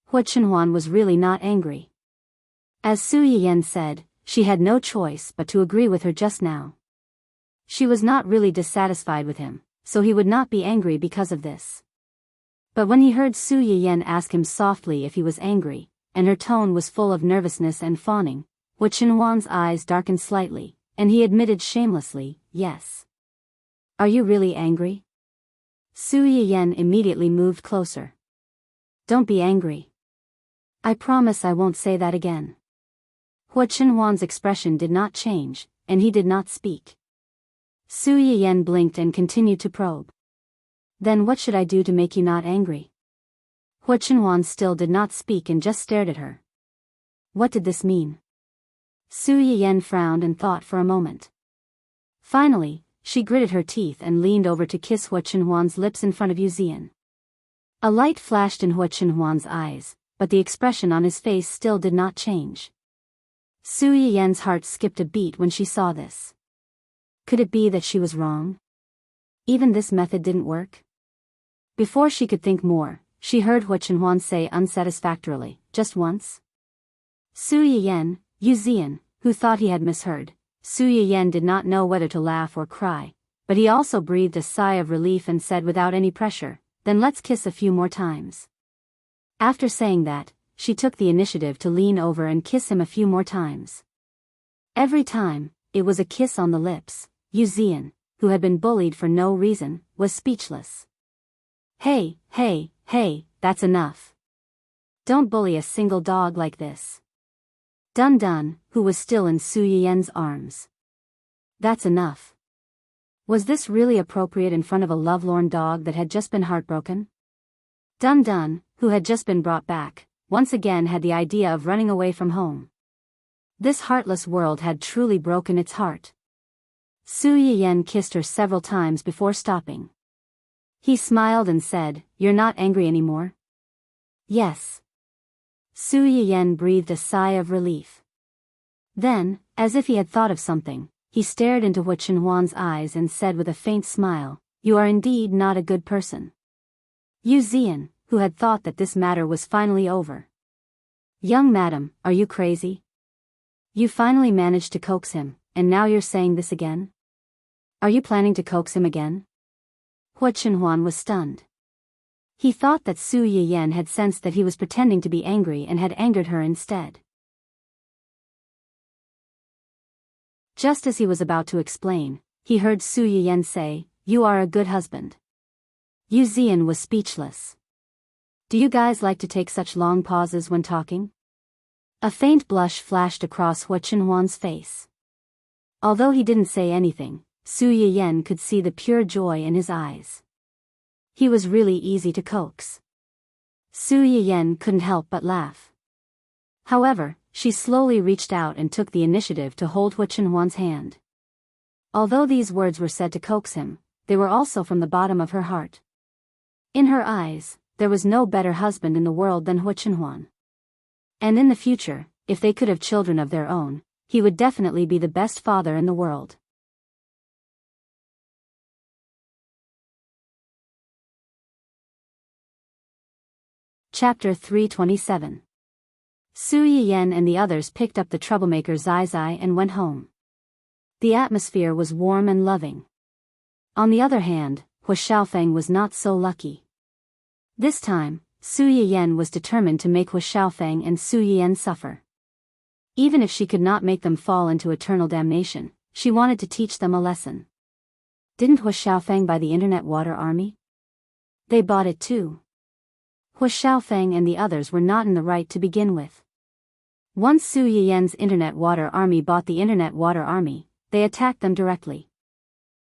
Hua Chenhuan was really not angry. As Su Yiyan said, she had no choice but to agree with her just now. She was not really dissatisfied with him, so he would not be angry because of this. But when he heard Su Yiyan ask him softly if he was angry, and her tone was full of nervousness and fawning, Hua Chenhuan's eyes darkened slightly, and he admitted shamelessly, yes. Are you really angry? Su Yiyan immediately moved closer. Don't be angry. I promise I won't say that again. Hua Chenhuan's expression did not change, and he did not speak. Su Yiyan blinked and continued to probe. Then what should I do to make you not angry? Hua Chenhuan still did not speak and just stared at her. What did this mean? Su Yiyan frowned and thought for a moment. Finally, she gritted her teeth and leaned over to kiss Hua Chenhuan's lips in front of Yu Zian. A light flashed in Hua Chenhuan's eyes, but the expression on his face still did not change. Su Yiyan's heart skipped a beat when she saw this. Could it be that she was wrong? Even this method didn't work? Before she could think more, she heard Hua Chenhuan say unsatisfactorily, just once. Su Yiyan, Yu Zian, who thought he had misheard. Su Yiyan did not know whether to laugh or cry, but he also breathed a sigh of relief and said without any pressure, then let's kiss a few more times. After saying that, she took the initiative to lean over and kiss him a few more times. Every time, it was a kiss on the lips. Yu Zian, who had been bullied for no reason, was speechless. Hey, that's enough. Don't bully a single dog like this. Dun Dun, who was still in Su Yiyan's arms. That's enough. Was this really appropriate in front of a lovelorn dog that had just been heartbroken? Dun Dun, who had just been brought back, once again had the idea of running away from home. This heartless world had truly broken its heart. Su Yiyan kissed her several times before stopping. He smiled and said, You're not angry anymore? Yes. Su Yiyan breathed a sigh of relief. Then, as if he had thought of something, he stared into Hua Chenhuan's eyes and said with a faint smile, You are indeed not a good person. Yu Zian, who had thought that this matter was finally over. Young madam, are you crazy? You finally managed to coax him, and now you're saying this again? Are you planning to coax him again? Hua Chenhuan was stunned. He thought that Su Yiyan had sensed that he was pretending to be angry and had angered her instead. Just as he was about to explain, he heard Su Yiyan say, You are a good husband. Yu Zian was speechless. Do you guys like to take such long pauses when talking? A faint blush flashed across Hua Chenhuan's face. Although he didn't say anything, Su Yiyan could see the pure joy in his eyes. He was really easy to coax. Su Yiyan couldn't help but laugh. However, she slowly reached out and took the initiative to hold Hua Chenhuan's hand. Although these words were said to coax him, they were also from the bottom of her heart. In her eyes, there was no better husband in the world than Hua Chenhuan. And in the future, if they could have children of their own, he would definitely be the best father in the world. Chapter 327. Su Yiyan and the others picked up the troublemaker Zai Zai and went home. The atmosphere was warm and loving. On the other hand, Hua Xiaofeng was not so lucky. This time, Su Yiyan was determined to make Hua Xiaofeng and Su Yiyan suffer. Even if she could not make them fall into eternal damnation, she wanted to teach them a lesson. Didn't Hua Xiaofeng buy the Internet Water Army? They bought it too. Hua Xiaofeng and the others were not in the right to begin with. Once Su Yiyan's Internet Water Army bought the Internet Water Army, they attacked them directly.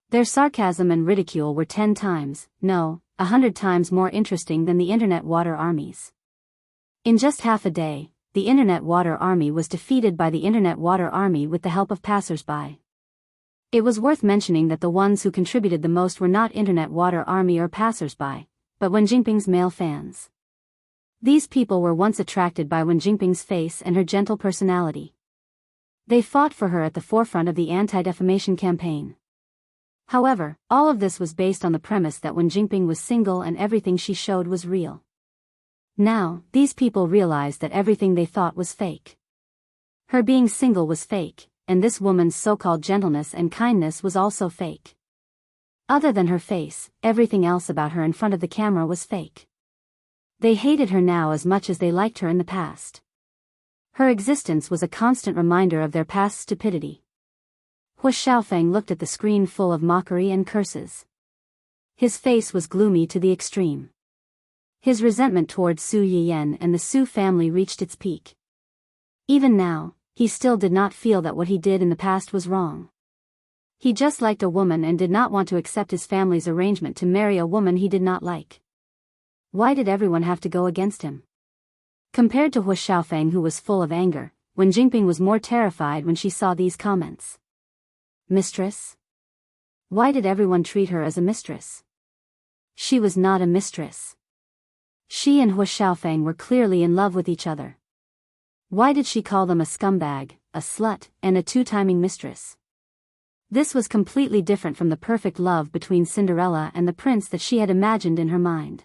Their sarcasm and ridicule were 10 times, no, 100 times more interesting than the Internet Water Armies. In just half a day, the Internet Water Army was defeated by the Internet Water Army with the help of passers-by. It was worth mentioning that the ones who contributed the most were not Internet Water Army or passers-by, but Wen Jinping's male fans. These people were once attracted by Wen Jingping's face and her gentle personality. They fought for her at the forefront of the anti-defamation campaign. However, all of this was based on the premise that Wen Jingping was single and everything she showed was real. Now, these people realized that everything they thought was fake. Her being single was fake, and this woman's so-called gentleness and kindness was also fake. Other than her face, everything else about her in front of the camera was fake. They hated her now as much as they liked her in the past. Her existence was a constant reminder of their past stupidity. Hu Xiaofeng looked at the screen full of mockery and curses. His face was gloomy to the extreme. His resentment towards Su Yiyan and the Su family reached its peak. Even now, he still did not feel that what he did in the past was wrong. He just liked a woman and did not want to accept his family's arrangement to marry a woman he did not like. Why did everyone have to go against him? Compared to Hu Xiaofeng, who was full of anger, Wen Jingping was more terrified when she saw these comments. Mistress? Why did everyone treat her as a mistress? She was not a mistress. She and Hu Xiaofeng were clearly in love with each other. Why did she call them a scumbag, a slut, and a two-timing mistress? This was completely different from the perfect love between Cinderella and the prince that she had imagined in her mind.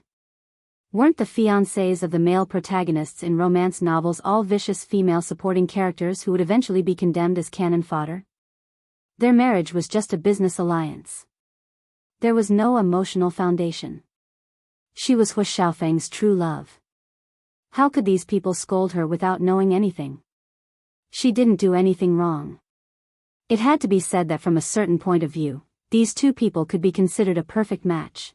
Weren't the fiancés of the male protagonists in romance novels all vicious female supporting characters who would eventually be condemned as cannon fodder? Their marriage was just a business alliance. There was no emotional foundation. She was Hu Xiaofeng's true love. How could these people scold her without knowing anything? She didn't do anything wrong. It had to be said that from a certain point of view, these two people could be considered a perfect match.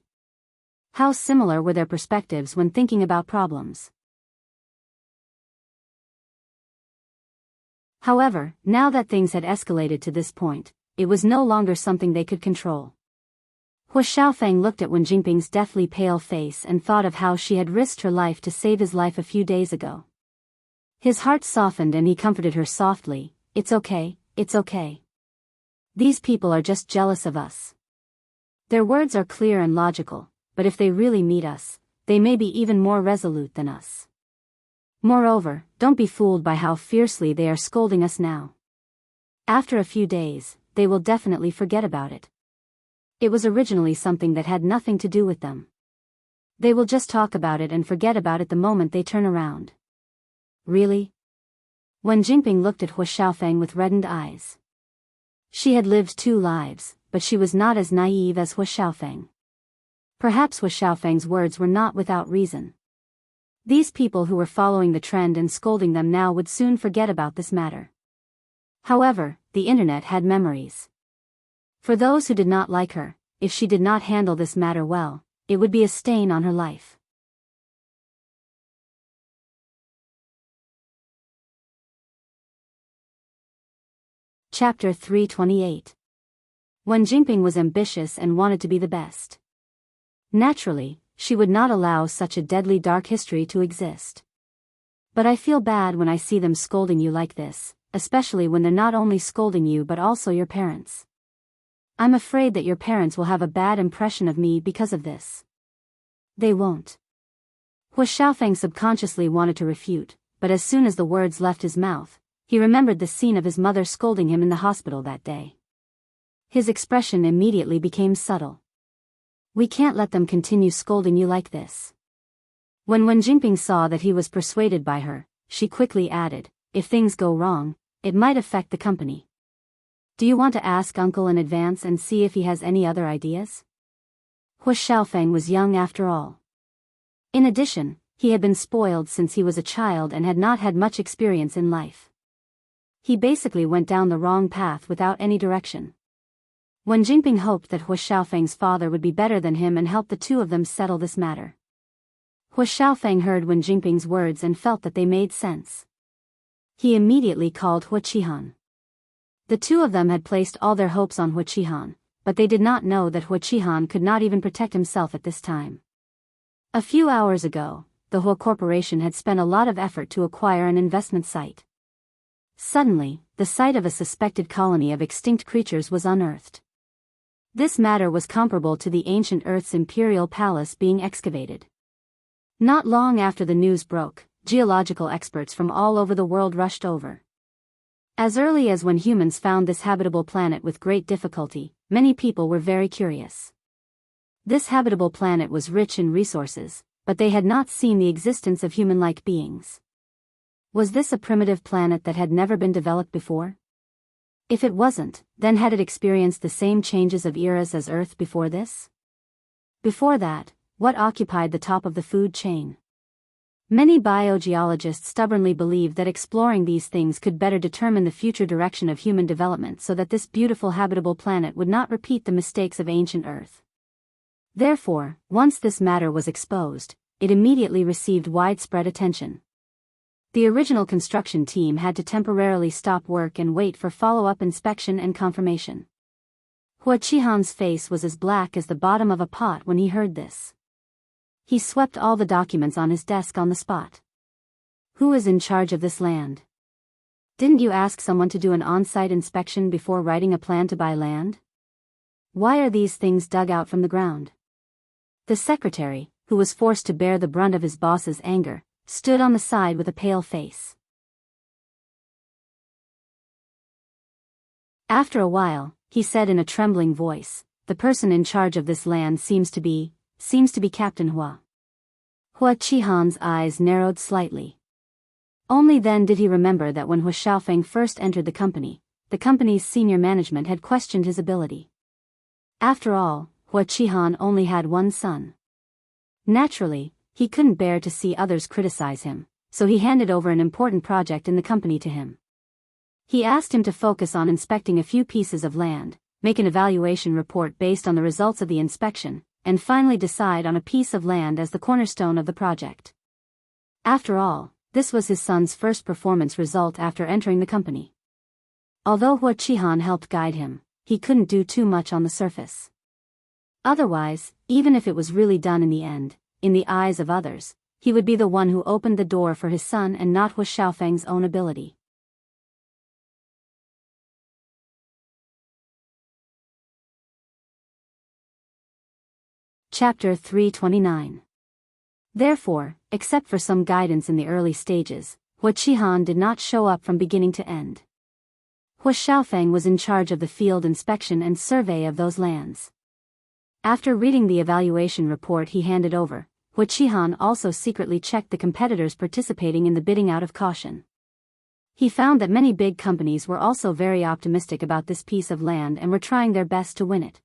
How similar were their perspectives when thinking about problems. However, now that things had escalated to this point, it was no longer something they could control. Hu Xiaofeng looked at Wen Jingping's deathly pale face and thought of how she had risked her life to save his life a few days ago. His heart softened and he comforted her softly, "It's okay, it's okay. These people are just jealous of us. Their words are clear and logical, but if they really meet us, they may be even more resolute than us. Moreover, don't be fooled by how fiercely they are scolding us now. After a few days, they will definitely forget about it. It was originally something that had nothing to do with them. They will just talk about it and forget about it the moment they turn around." Really? Wen Jingping looked at Hu Xiaofeng with reddened eyes. She had lived two lives, but she was not as naive as Hu Xiaofeng. Perhaps Hu Xiaofeng's words were not without reason. These people who were following the trend and scolding them now would soon forget about this matter. However, the internet had memories. For those who did not like her, if she did not handle this matter well, it would be a stain on her life. Chapter 328. Wen Jingping was ambitious and wanted to be the best. Naturally, she would not allow such a deadly dark history to exist. But I feel bad when I see them scolding you like this, especially when they're not only scolding you but also your parents. I'm afraid that your parents will have a bad impression of me because of this. They won't. Hu Xiaofeng subconsciously wanted to refute, but as soon as the words left his mouth, he remembered the scene of his mother scolding him in the hospital that day. His expression immediately became subtle. We can't let them continue scolding you like this. When Wen Jingping saw that he was persuaded by her, she quickly added, if things go wrong, it might affect the company. Do you want to ask Uncle in advance and see if he has any other ideas? Hu Xiaofeng was young after all. In addition, he had been spoiled since he was a child and had not had much experience in life. He basically went down the wrong path without any direction. Wen Jingping hoped that Hu Xiaofeng's father would be better than him and help the two of them settle this matter. Hu Xiaofeng heard Wen Jingping's words and felt that they made sense. He immediately called Hu Qihan. The two of them had placed all their hopes on Hu Qihan, but they did not know that Hu Qihan could not even protect himself at this time. A few hours ago, the Hu Corporation had spent a lot of effort to acquire an investment site. Suddenly, the site of a suspected colony of extinct creatures was unearthed. This matter was comparable to the ancient Earth's imperial palace being excavated. Not long after the news broke, geological experts from all over the world rushed over. As early as when humans found this habitable planet with great difficulty, many people were very curious. This habitable planet was rich in resources, but they had not seen the existence of human-like beings. Was this a primitive planet that had never been developed before? If it wasn't, then had it experienced the same changes of eras as Earth before this? Before that, what occupied the top of the food chain? Many biogeologists stubbornly believed that exploring these things could better determine the future direction of human development so that this beautiful habitable planet would not repeat the mistakes of ancient Earth. Therefore, once this matter was exposed, it immediately received widespread attention. The original construction team had to temporarily stop work and wait for follow-up inspection and confirmation. Hua Qihan's face was as black as the bottom of a pot when he heard this. He swept all the documents on his desk on the spot. Who is in charge of this land? Didn't you ask someone to do an on-site inspection before writing a plan to buy land? Why are these things dug out from the ground? The secretary, who was forced to bear the brunt of his boss's anger, stood on the side with a pale face. After a while, he said in a trembling voice, "The person in charge of this land seems to be Captain Hua." Hua Qihan's eyes narrowed slightly. Only then did he remember that when Hua Xiaofeng first entered the company's senior management had questioned his ability. After all, Hua Qihan only had one son. Naturally, he couldn't bear to see others criticize him, so he handed over an important project in the company to him. He asked him to focus on inspecting a few pieces of land, make an evaluation report based on the results of the inspection, and finally decide on a piece of land as the cornerstone of the project. After all, this was his son's first performance result after entering the company. Although Hua Qihan helped guide him, he couldn't do too much on the surface. Otherwise, even if it was really done in the end, in the eyes of others, he would be the one who opened the door for his son and not Hua Xiaofeng's own ability. Chapter 329. Therefore, except for some guidance in the early stages, Hua Qihan did not show up from beginning to end. Hua Xiaofeng was in charge of the field inspection and survey of those lands. After reading the evaluation report he handed over, Hua Qihan also secretly checked the competitors participating in the bidding out of caution. He found that many big companies were also very optimistic about this piece of land and were trying their best to win it.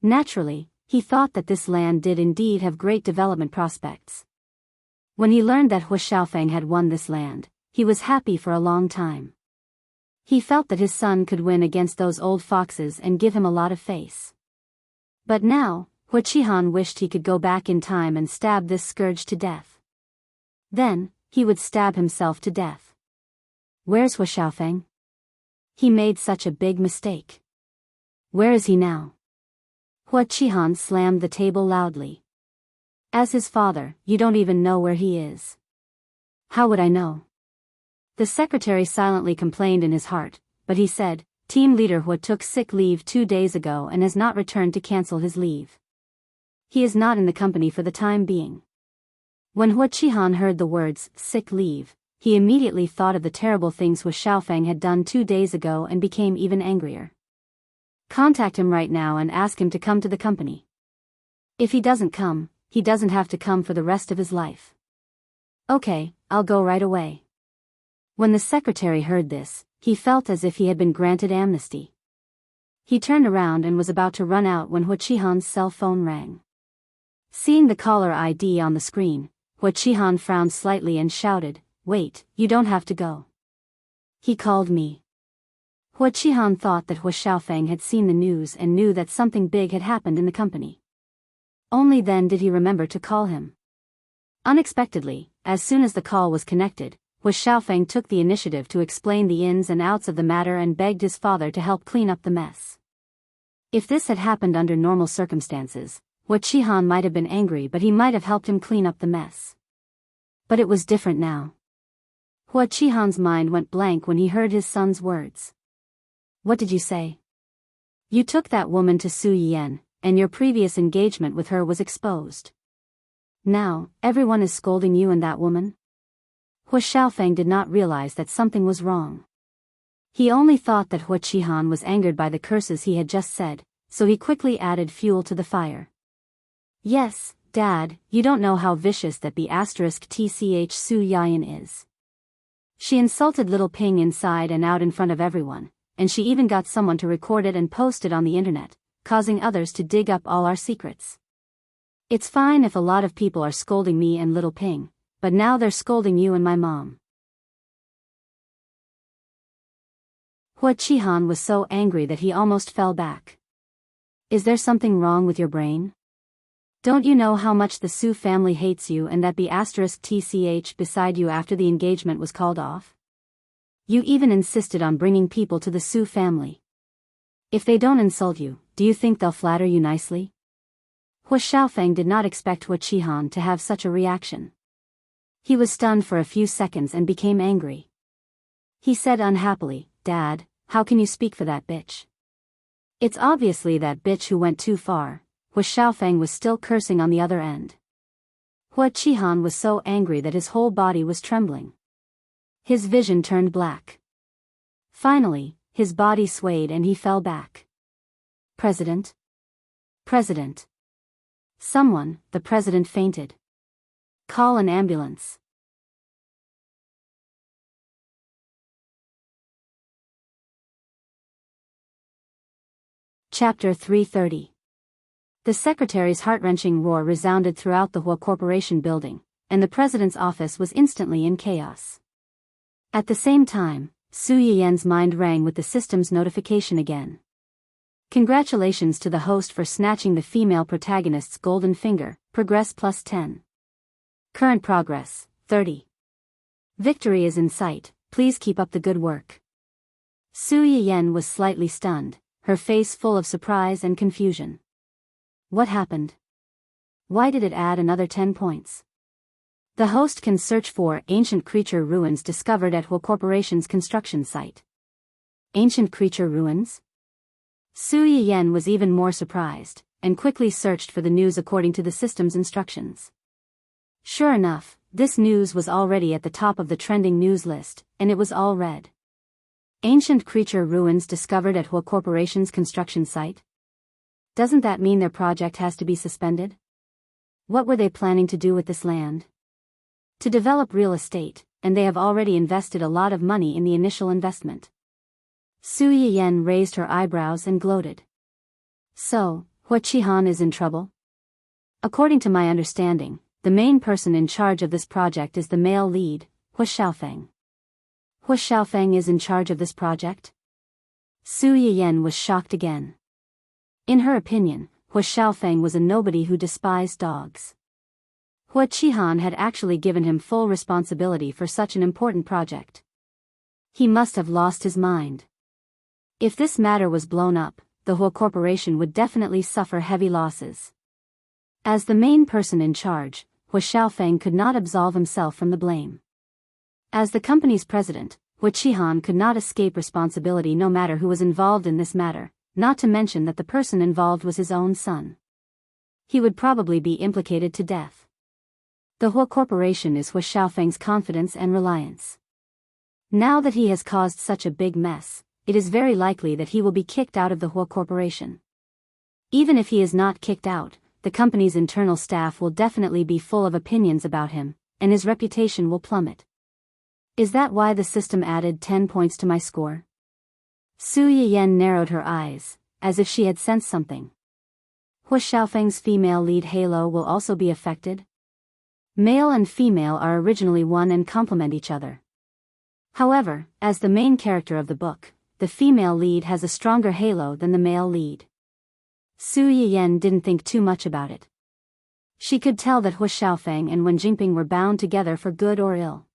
Naturally, he thought that this land did indeed have great development prospects. When he learned that Hua Xiaofeng had won this land, he was happy for a long time. He felt that his son could win against those old foxes and give him a lot of face. But now, Hua Qihan wished he could go back in time and stab this scourge to death. Then, he would stab himself to death. Where's Hua Xiaofeng? He made such a big mistake. Where is he now? Hua Qihan slammed the table loudly. As his father, you don't even know where he is. How would I know? The secretary silently complained in his heart, but he said, Team leader Hua took sick leave 2 days ago and has not returned to cancel his leave. He is not in the company for the time being. When Hua Qihan heard the words, sick leave, he immediately thought of the terrible things Hua Xiaofeng had done 2 days ago and became even angrier. Contact him right now and ask him to come to the company. If he doesn't come, he doesn't have to come for the rest of his life. Okay, I'll go right away. When the secretary heard this, he felt as if he had been granted amnesty. He turned around and was about to run out when Hua Qihan's cell phone rang. Seeing the caller ID on the screen, Hua Qihan frowned slightly and shouted, Wait, you don't have to go. He called me. Hua Qihan thought that Hua Xiaofeng had seen the news and knew that something big had happened in the company. Only then did he remember to call him. Unexpectedly, as soon as the call was connected, Hua Xiaofeng took the initiative to explain the ins and outs of the matter and begged his father to help clean up the mess. If this had happened under normal circumstances, Hua Qihan might have been angry, but he might have helped him clean up the mess. But it was different now. Hua Qihan's mind went blank when he heard his son's words. What did you say? You took that woman to Su Yan, and your previous engagement with her was exposed. Now, everyone is scolding you and that woman? Hua Xiaofeng did not realize that something was wrong. He only thought that Hua Qihan was angered by the curses he had just said, so he quickly added fuel to the fire. Yes, Dad, you don't know how vicious that *tch Su Yayan is. She insulted little Ping inside and out in front of everyone, and she even got someone to record it and post it on the internet, causing others to dig up all our secrets. It's fine if a lot of people are scolding me and little Ping, but now they're scolding you and my mom. Hua Qihan was so angry that he almost fell back. Is there something wrong with your brain? Don't you know how much the Su family hates you and that *tch beside you after the engagement was called off? You even insisted on bringing people to the Su family. If they don't insult you, do you think they'll flatter you nicely? Hua Xiaofeng did not expect Hua Qihan to have such a reaction. He was stunned for a few seconds and became angry. He said unhappily, Dad, how can you speak for that bitch? It's obviously that bitch who went too far. Hua Xiaofeng was still cursing on the other end. Hua Qihan was so angry that his whole body was trembling. His vision turned black. Finally, his body swayed and he fell back. President? President. Someone, the president fainted. Call an ambulance. Chapter 330. The secretary's heart-wrenching roar resounded throughout the Hua Corporation building, and the president's office was instantly in chaos. At the same time, Su Yiyan's mind rang with the system's notification again. Congratulations to the host for snatching the female protagonist's golden finger, progress +10. Current progress, 30. Victory is in sight, please keep up the good work. Su Yiyan was slightly stunned, her face full of surprise and confusion. What happened? Why did it add another 10 points? The host can search for ancient creature ruins discovered at Hua Corporation's construction site. Ancient creature ruins? Su Yiyan was even more surprised, and quickly searched for the news according to the system's instructions. Sure enough, this news was already at the top of the trending news list, and it was all red. Ancient creature ruins discovered at Hua Corporation's construction site? Doesn't that mean their project has to be suspended? What were they planning to do with this land? To develop real estate, and they have already invested a lot of money in the initial investment. Su Yiyan raised her eyebrows and gloated. So, Hua Qihan is in trouble? According to my understanding, the main person in charge of this project is the male lead, Hua Xiaofeng. Hua Xiaofeng is in charge of this project? Su Yiyan was shocked again. In her opinion, Hua Xiaofeng was a nobody who despised dogs. Hua Qihan had actually given him full responsibility for such an important project. He must have lost his mind. If this matter was blown up, the Hua Corporation would definitely suffer heavy losses. As the main person in charge, Hua Xiaofeng could not absolve himself from the blame. As the company's president, Hua Qihan could not escape responsibility no matter who was involved in this matter, not to mention that the person involved was his own son. He would probably be implicated to death. The Hua Corporation is Hua Xiaofeng's confidence and reliance. Now that he has caused such a big mess, it is very likely that he will be kicked out of the Hua Corporation. Even if he is not kicked out, the company's internal staff will definitely be full of opinions about him, and his reputation will plummet. Is that why the system added 10 points to my score? Su Yiyan narrowed her eyes, as if she had sensed something. Hua Xiaofeng's female lead halo will also be affected? Male and female are originally one and complement each other. However, as the main character of the book, the female lead has a stronger halo than the male lead. Su Yiyan didn't think too much about it. She could tell that Hua Xiaofeng and Wen Jingping were bound together for good or ill.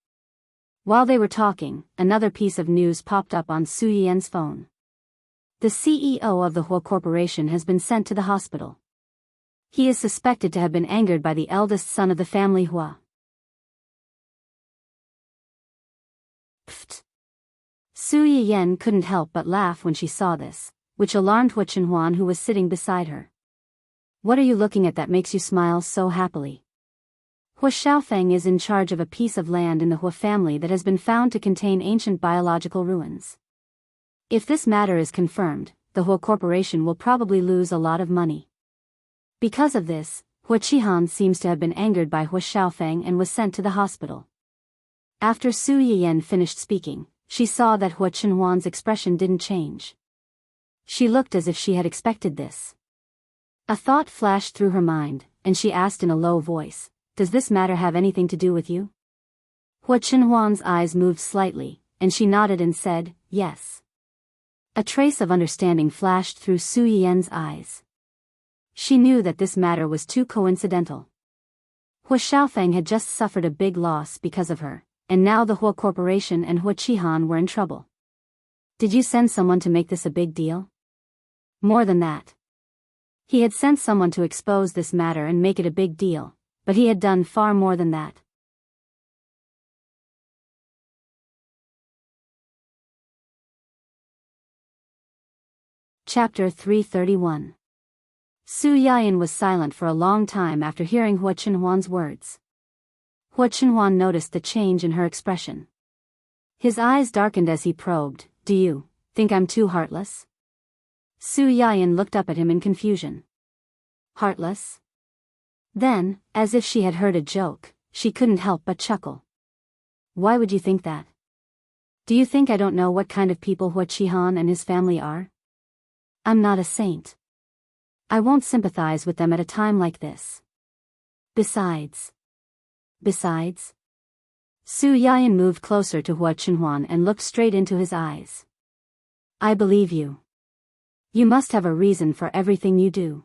While they were talking, another piece of news popped up on Su Yiyan's phone. The CEO of the Hua Corporation has been sent to the hospital. He is suspected to have been angered by the eldest son of the family Hua. Pfft. Su Yiyan couldn't help but laugh when she saw this, which alarmed Hua Chenhuan, who was sitting beside her. What are you looking at that makes you smile so happily? Hua Xiaofeng is in charge of a piece of land in the Hua family that has been found to contain ancient biological ruins. If this matter is confirmed, the Hua Corporation will probably lose a lot of money. Because of this, Hua Qihan seems to have been angered by Hua Xiaofeng and was sent to the hospital. After Su Yiyan finished speaking, she saw that Hua Chenhuan's expression didn't change. She looked as if she had expected this. A thought flashed through her mind, and she asked in a low voice, "Does this matter have anything to do with you?" Hua Chenhuan's eyes moved slightly, and she nodded and said, "Yes." A trace of understanding flashed through Su Yiyan's eyes. She knew that this matter was too coincidental. Hua Xiaofeng had just suffered a big loss because of her, and now the Hua Corporation and Hua Qihan were in trouble. "Did you send someone to make this a big deal?" More than that. He had sent someone to expose this matter and make it a big deal, but he had done far more than that. Chapter 331. Su Yiyan was silent for a long time after hearing Hua Chenhuan's words. Hua Chenhuan noticed the change in her expression. His eyes darkened as he probed, "Do you think I'm too heartless?" Su Yiyan looked up at him in confusion. "Heartless?" Then, as if she had heard a joke, she couldn't help but chuckle. "Why would you think that? Do you think I don't know what kind of people Hua Qihan and his family are? I'm not a saint. I won't sympathize with them at a time like this. Besides. Su Yiyan moved closer to Hua Chenhuan and looked straight into his eyes. "I believe you. You must have a reason for everything you do.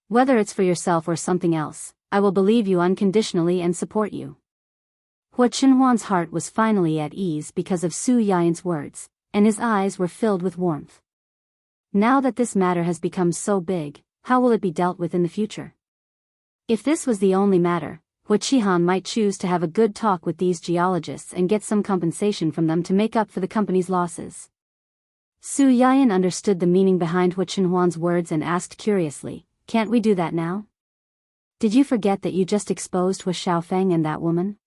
Whether it's for yourself or something else, I will believe you unconditionally and support you." Hua Chenhuan's heart was finally at ease because of Su Yiyan's words, and his eyes were filled with warmth. Now that this matter has become so big, how will it be dealt with in the future? If this was the only matter, Hua Qihan might choose to have a good talk with these geologists and get some compensation from them to make up for the company's losses. Su Yiyan understood the meaning behind Hua Chenhuan's words and asked curiously, "Can't we do that now? Did you forget that you just exposed Hua Xiaofeng and that woman?"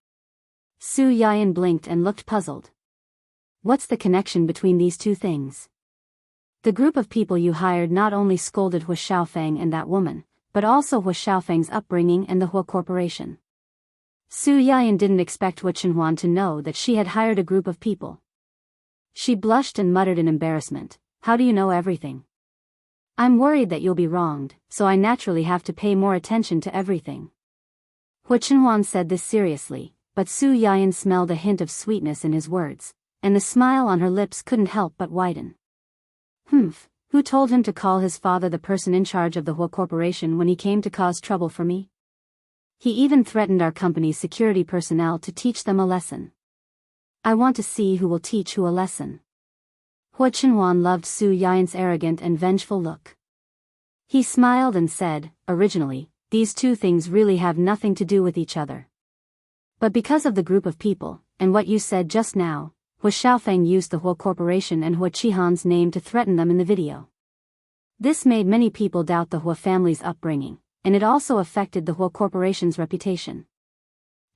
Su Yiyan blinked and looked puzzled. "What's the connection between these two things? The group of people you hired not only scolded Hua Xiaofeng and that woman, but also Hua Xiaofeng's upbringing and the Hua Corporation." Su Yiyan didn't expect Hua Chenhuan to know that she had hired a group of people. She blushed and muttered in embarrassment, "How do you know everything? I'm worried that you'll be wronged, so I naturally have to pay more attention to everything." Hua Chenhuan said this seriously, but Su Yiyan smelled a hint of sweetness in his words, and the smile on her lips couldn't help but widen. Who told him to call his father the person in charge of the Hua Corporation when he came to cause trouble for me? He even threatened our company's security personnel to teach them a lesson. I want to see who will teach who a lesson. Hua Chenhuan loved Su Yiyan's arrogant and vengeful look. He smiled and said, "Originally, these two things really have nothing to do with each other. But because of the group of people, and what you said just now, Hua Xiaofeng used the Hua Corporation and Hua Qihan's name to threaten them in the video. This made many people doubt the Hua family's upbringing, and it also affected the Hua Corporation's reputation.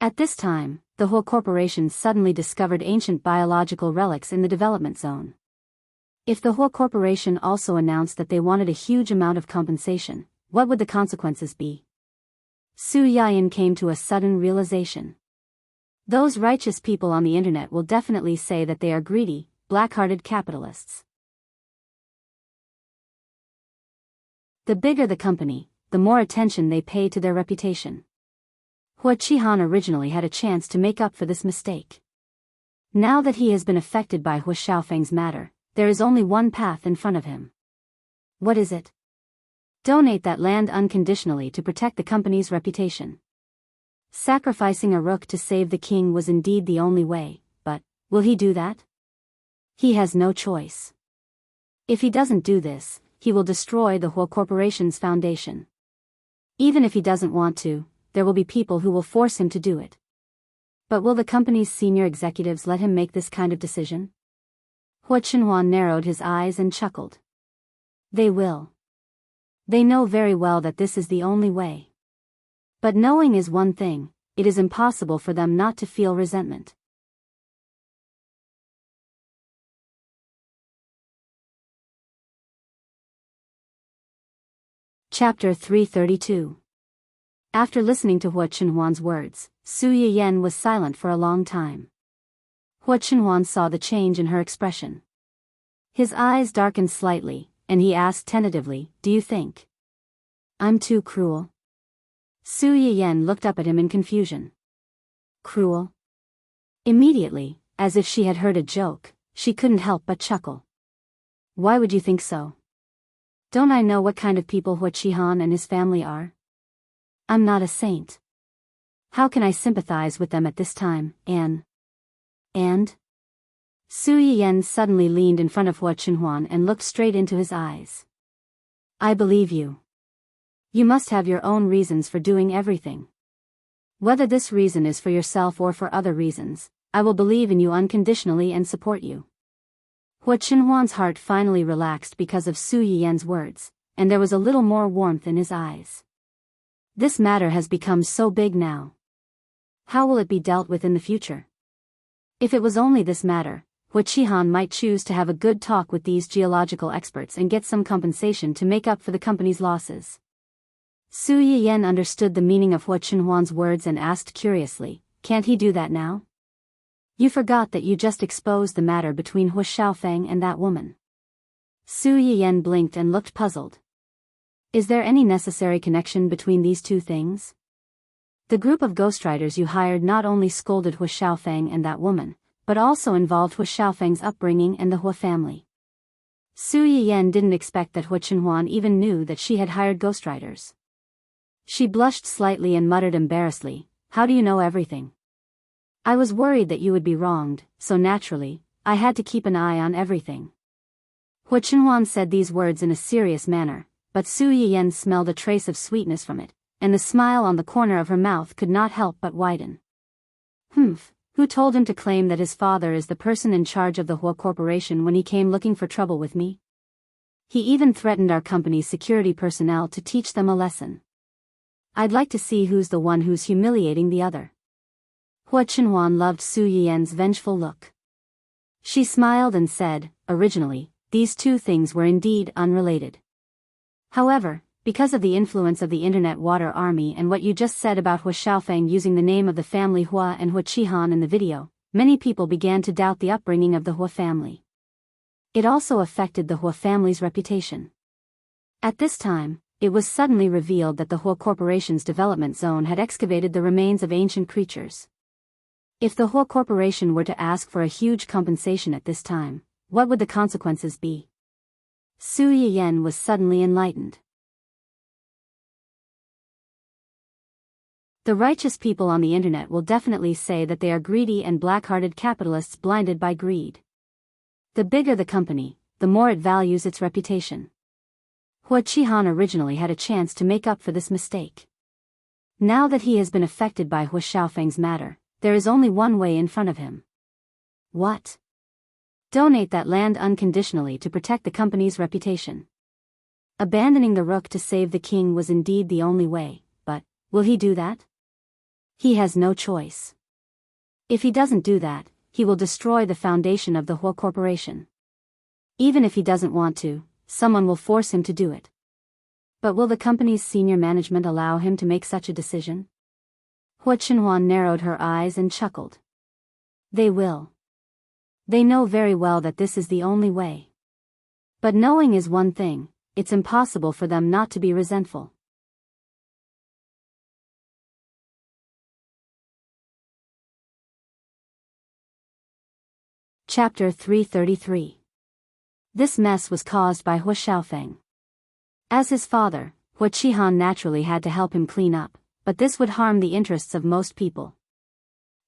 At this time, the Hua Corporation suddenly discovered ancient biological relics in the development zone. If the Hua Corporation also announced that they wanted a huge amount of compensation, what would the consequences be?" Su Yiyan came to a sudden realization. Those righteous people on the internet will definitely say that they are greedy, black-hearted capitalists. The bigger the company, the more attention they pay to their reputation. Hua Qihan originally had a chance to make up for this mistake. Now that he has been affected by Hua Xiaofeng's matter, there is only one path in front of him. What is it? Donate that land unconditionally to protect the company's reputation. Sacrificing a rook to save the king was indeed the only way, but will he do that? He has no choice. If he doesn't do this, he will destroy the Hua Corporation's foundation. Even if he doesn't want to, there will be people who will force him to do it. But will the company's senior executives let him make this kind of decision? Hua Chenhuan narrowed his eyes and chuckled. They will. They know very well that this is the only way. But knowing is one thing, it is impossible for them not to feel resentment. Chapter 332. After listening to Hua Chenhuan's words, Su Yiyan was silent for a long time. Hua Chenhuan saw the change in her expression. His eyes darkened slightly, and he asked tentatively, "Do you think I'm too cruel?" Su Yiyan looked up at him in confusion. Cruel? Immediately, as if she had heard a joke, she couldn't help but chuckle. Why would you think so? Don't I know what kind of people Hua Qihan and his family are? I'm not a saint. How can I sympathize with them at this time, And? Su Yiyan suddenly leaned in front of Hua Chenhuan and looked straight into his eyes. I believe you. You must have your own reasons for doing everything. Whether this reason is for yourself or for other reasons, I will believe in you unconditionally and support you. Hua Chenhuan's heart finally relaxed because of Su Yiyan's words, and there was a little more warmth in his eyes. This matter has become so big now. How will it be dealt with in the future? If it was only this matter, Hua Qihan might choose to have a good talk with these geological experts and get some compensation to make up for the company's losses. Su Yiyan understood the meaning of Hua Chenhuan's words and asked curiously, "Can't he do that now? You forgot that you just exposed the matter between Hua Xiaofeng and that woman." Su Yiyan blinked and looked puzzled. Is there any necessary connection between these two things? The group of ghostwriters you hired not only scolded Hua Xiaofeng and that woman, but also involved Hua Xiaofeng's upbringing and the Hua family. Su Yiyan didn't expect that Hua Chenhuan even knew that she had hired ghostwriters. She blushed slightly and muttered embarrassedly, "How do you know everything? I was worried that you would be wronged, so naturally, I had to keep an eye on everything." Hua Chenhuan said these words in a serious manner, but Su Yiyan smelled a trace of sweetness from it, and the smile on the corner of her mouth could not help but widen. Who told him to claim that his father is the person in charge of the Hua Corporation when he came looking for trouble with me? He even threatened our company's security personnel to teach them a lesson. I'd like to see who's the one who's humiliating the other. Hua Chenhuan loved Su Yiyan's vengeful look. She smiled and said, "Originally, these two things were indeed unrelated. However, because of the influence of the Internet Water Army and what you just said about Hua Xiaofeng using the name of the family Hua and Hua Qihan in the video, many people began to doubt the upbringing of the Hua family. It also affected the Hua family's reputation. At this time, it was suddenly revealed that the Hua Corporation's development zone had excavated the remains of ancient creatures. If the Hua Corporation were to ask for a huge compensation at this time, what would the consequences be?" Su Yiyan was suddenly enlightened. The righteous people on the internet will definitely say that they are greedy and black-hearted capitalists blinded by greed. The bigger the company, the more it values its reputation. Hua Qihan originally had a chance to make up for this mistake. Now that he has been affected by Hua Xiaofeng's matter, there is only one way in front of him. What? Donate that land unconditionally to protect the company's reputation. Abandoning the rook to save the king was indeed the only way, but will he do that? He has no choice. If he doesn't do that, he will destroy the foundation of the Hua Corporation. Even if he doesn't want to, someone will force him to do it. But will the company's senior management allow him to make such a decision? Hua Chenhuan narrowed her eyes and chuckled. They will. They know very well that this is the only way. But knowing is one thing, it's impossible for them not to be resentful. Chapter 333. This mess was caused by Hua Xiaofeng. As his father, Hua Qihan naturally had to help him clean up, but this would harm the interests of most people.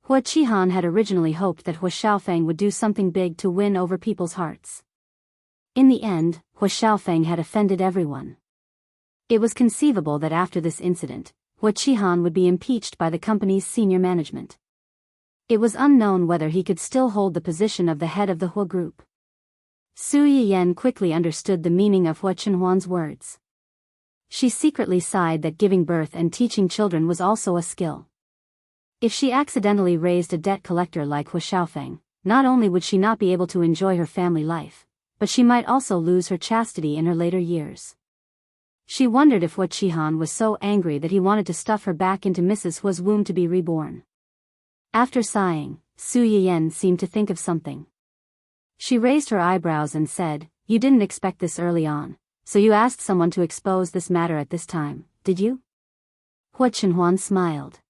Hua Qihan had originally hoped that Hua Xiaofeng would do something big to win over people's hearts. In the end, Hua Xiaofeng had offended everyone. It was conceivable that after this incident, Hua Qihan would be impeached by the company's senior management. It was unknown whether he could still hold the position of the head of the Hua group. Su Yiyan quickly understood the meaning of Hua Chenhuan's words. She secretly sighed that giving birth and teaching children was also a skill. If she accidentally raised a debt collector like Hu Xiaofeng, not only would she not be able to enjoy her family life, but she might also lose her chastity in her later years. She wondered if Hu Qihan was so angry that he wanted to stuff her back into Mrs. Hu's womb to be reborn. After sighing, Su Yiyan seemed to think of something. She raised her eyebrows and said, "You didn't expect this early on, so you asked someone to expose this matter at this time, did you?" Hu Chenhuan smiled.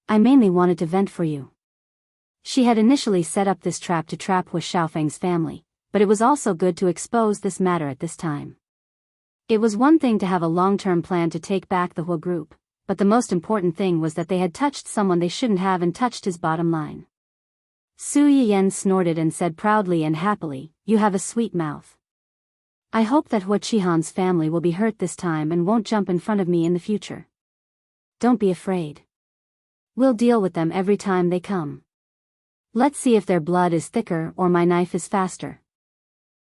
"I mainly wanted to vent for you." She had initially set up this trap to trap Hu Xiaofeng's family, but it was also good to expose this matter at this time. It was one thing to have a long-term plan to take back the Hu group, but the most important thing was that they had touched someone they shouldn't have and touched his bottom line. Su Yiyan snorted and said proudly and happily, "You have a sweet mouth. I hope that Hu Qihan's family will be hurt this time and won't jump in front of me in the future. Don't be afraid. We'll deal with them every time they come. Let's see if their blood is thicker or my knife is faster."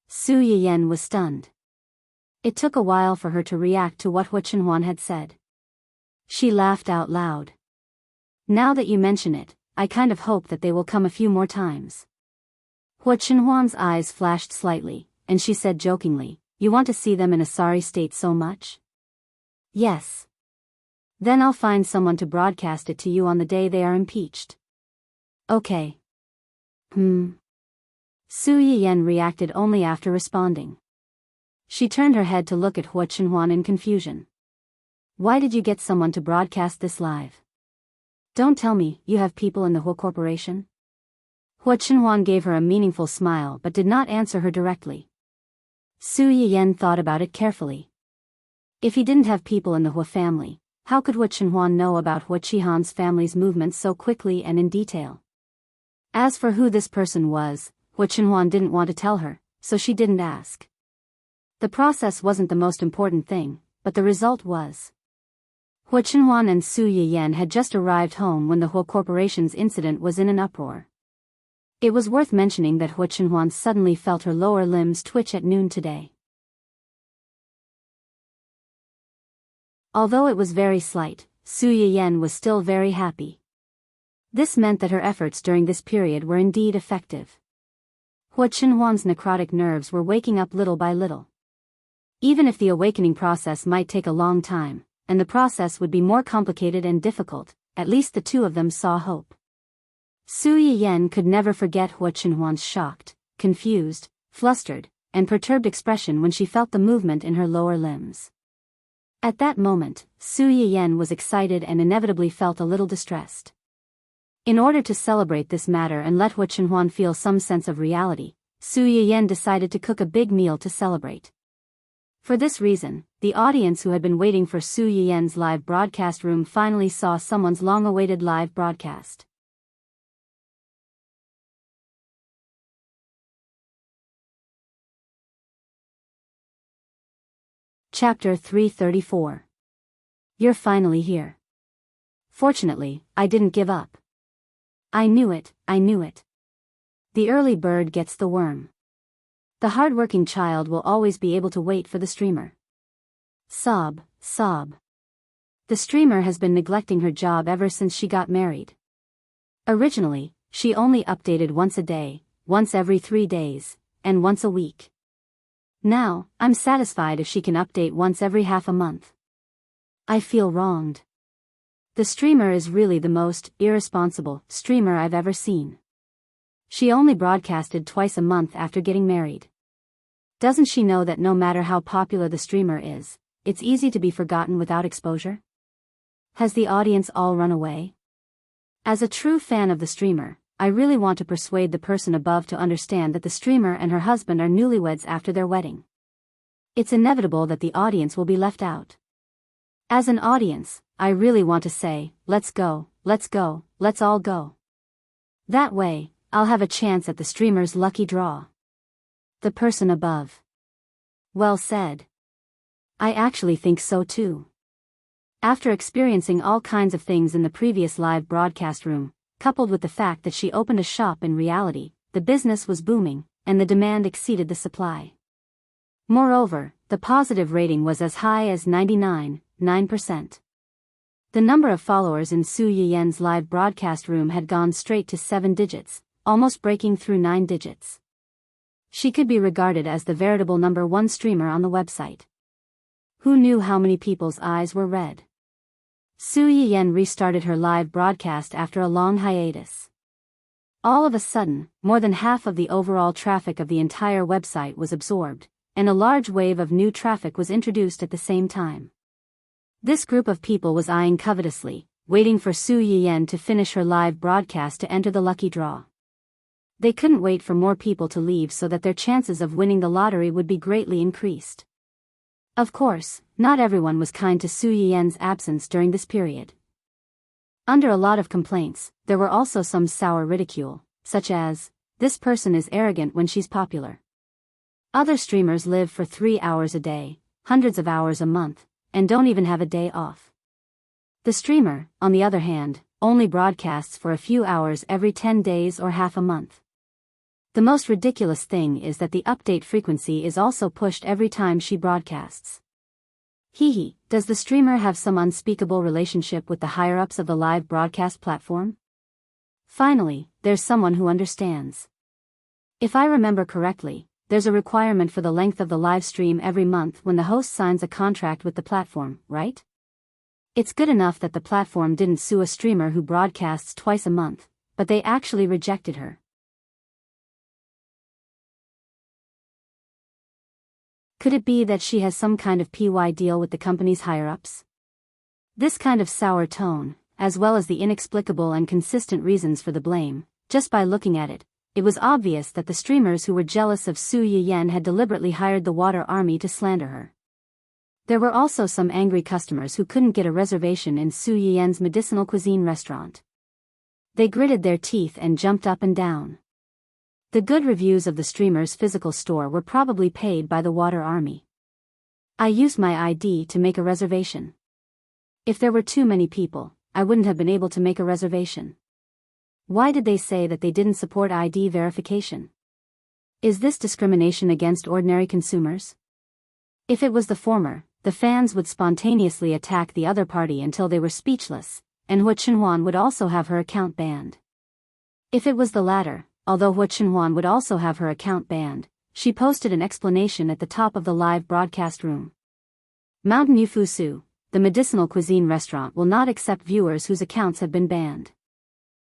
Su Yiyan was stunned. It took a while for her to react to what Hu Chenhuan had said. She laughed out loud. "Now that you mention it, I kind of hope that they will come a few more times." Hu Chenhuan's eyes flashed slightly, and she said jokingly, "You want to see them in a sorry state so much?" "Yes. Then I'll find someone to broadcast it to you on the day they are impeached." "Okay." Su Yiyan reacted only after responding. She turned her head to look at Hu Chenhuan in confusion. "Why did you get someone to broadcast this live? Don't tell me you have people in the Hu Corporation?" Hu Chenhuan gave her a meaningful smile but did not answer her directly. Su Yiyan thought about it carefully. If he didn't have people in the Hu family, how could Hu Chenhuan know about Hu Qihan's family's movements so quickly and in detail? As for who this person was, Hu Chenhuan didn't want to tell her, so she didn't ask. The process wasn't the most important thing, but the result was. Hu Chenhuan and Su Yiyan had just arrived home when the Hu Corporation's incident was in an uproar. It was worth mentioning that Hu Chenhuan suddenly felt her lower limbs twitch at noon today. Although it was very slight, Su Yiyan was still very happy. This meant that her efforts during this period were indeed effective. Hu Chenhuan's necrotic nerves were waking up little by little. Even if the awakening process might take a long time, and the process would be more complicated and difficult, at least the two of them saw hope. Su Yiyan could never forget Hu Chenhuan's shocked, confused, flustered, and perturbed expression when she felt the movement in her lower limbs. At that moment, Su Yiyan was excited and inevitably felt a little distressed. In order to celebrate this matter and let Hu Chenhuan feel some sense of reality, Su Yiyan decided to cook a big meal to celebrate. For this reason, the audience who had been waiting for Su Yiyan's live broadcast room finally saw someone's long-awaited live broadcast. Chapter 334. You're finally here. Fortunately, I didn't give up. I knew it, I knew it. The early bird gets the worm. The hard-working child will always be able to wait for the streamer. Sob, sob. The streamer has been neglecting her job ever since she got married. Originally, she only updated once a day, once every 3 days, and once a week. Now, I'm satisfied if she can update once every half a month. I feel wronged. The streamer is really the most irresponsible streamer I've ever seen. She only broadcasted twice a month after getting married. Doesn't she know that no matter how popular the streamer is, it's easy to be forgotten without exposure? Has the audience all run away? As a true fan of the streamer, I really want to persuade the person above to understand that the streamer and her husband are newlyweds after their wedding. It's inevitable that the audience will be left out. As an audience, I really want to say, let's go, let's go, let's all go. That way, I'll have a chance at the streamer's lucky draw. The person above. Well said. I actually think so too. After experiencing all kinds of things in the previous live broadcast room, coupled with the fact that she opened a shop in reality, the business was booming, and the demand exceeded the supply. Moreover, the positive rating was as high as 99.9%. The number of followers in Su Yiyan's live broadcast room had gone straight to 7 digits, almost breaking through 9 digits. She could be regarded as the veritable #1 streamer on the website. Who knew how many people's eyes were red? Su Yiyan restarted her live broadcast after a long hiatus. All of a sudden, more than half of the overall traffic of the entire website was absorbed, and a large wave of new traffic was introduced at the same time. This group of people was eyeing covetously, waiting for Su Yiyan to finish her live broadcast to enter the lucky draw. They couldn't wait for more people to leave so that their chances of winning the lottery would be greatly increased. Of course, not everyone was kind to Su Yiyan's absence during this period. Under a lot of complaints, there were also some sour ridicule, such as, "This person is arrogant when she's popular." Other streamers live for 3 hours a day, hundreds of hours a month, and don't even have a day off. The streamer, on the other hand, only broadcasts for a few hours every 10 days or half a month. The most ridiculous thing is that the update frequency is also pushed every time she broadcasts. Hee, does the streamer have some unspeakable relationship with the higher-ups of the live broadcast platform? Finally, there's someone who understands. If I remember correctly, there's a requirement for the length of the live stream every month when the host signs a contract with the platform, right? It's good enough that the platform didn't sue a streamer who broadcasts twice a month, but they actually rejected her. Could it be that she has some kind of PY deal with the company's higher-ups? This kind of sour tone, as well as the inexplicable and consistent reasons for the blame, just by looking at it, it was obvious that the streamers who were jealous of Su Yiyan had deliberately hired the water army to slander her. There were also some angry customers who couldn't get a reservation in Su Yiyan's medicinal cuisine restaurant. They gritted their teeth and jumped up and down. The good reviews of the streamer's physical store were probably paid by the water army. I used my ID to make a reservation. If there were too many people, I wouldn't have been able to make a reservation. Why did they say that they didn't support ID verification? Is this discrimination against ordinary consumers? If it was the former, the fans would spontaneously attack the other party until they were speechless, and Hua Chenhuan would also have her account banned. If it was the latter, although Hua Chenhuan would also have her account banned, she posted an explanation at the top of the live broadcast room. Mountain Yufusu, the medicinal cuisine restaurant, will not accept viewers whose accounts have been banned.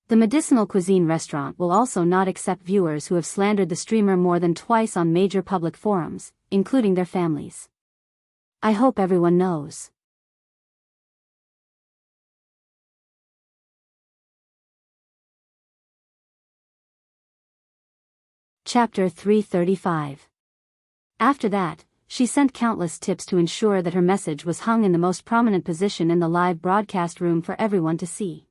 The medicinal cuisine restaurant will also not accept viewers who have slandered the streamer more than twice on major public forums, including their families. I hope everyone knows. Chapter 335. After that, she sent countless tips to ensure that her message was hung in the most prominent position in the live broadcast room for everyone to see.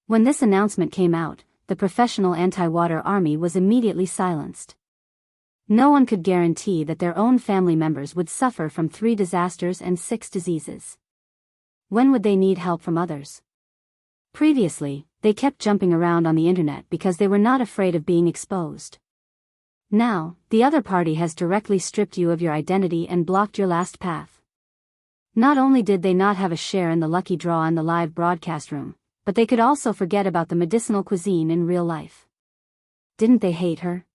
When this announcement came out, the professional anti-water army was immediately silenced. No one could guarantee that their own family members would suffer from 3 disasters and 6 diseases. When would they need help from others? Previously, they kept jumping around on the internet because they were not afraid of being exposed. Now, the other party has directly stripped you of your identity and blocked your last path. Not only did they not have a share in the lucky draw in the live broadcast room, but they could also forget about the medicinal cuisine in real life. Didn't they hate her?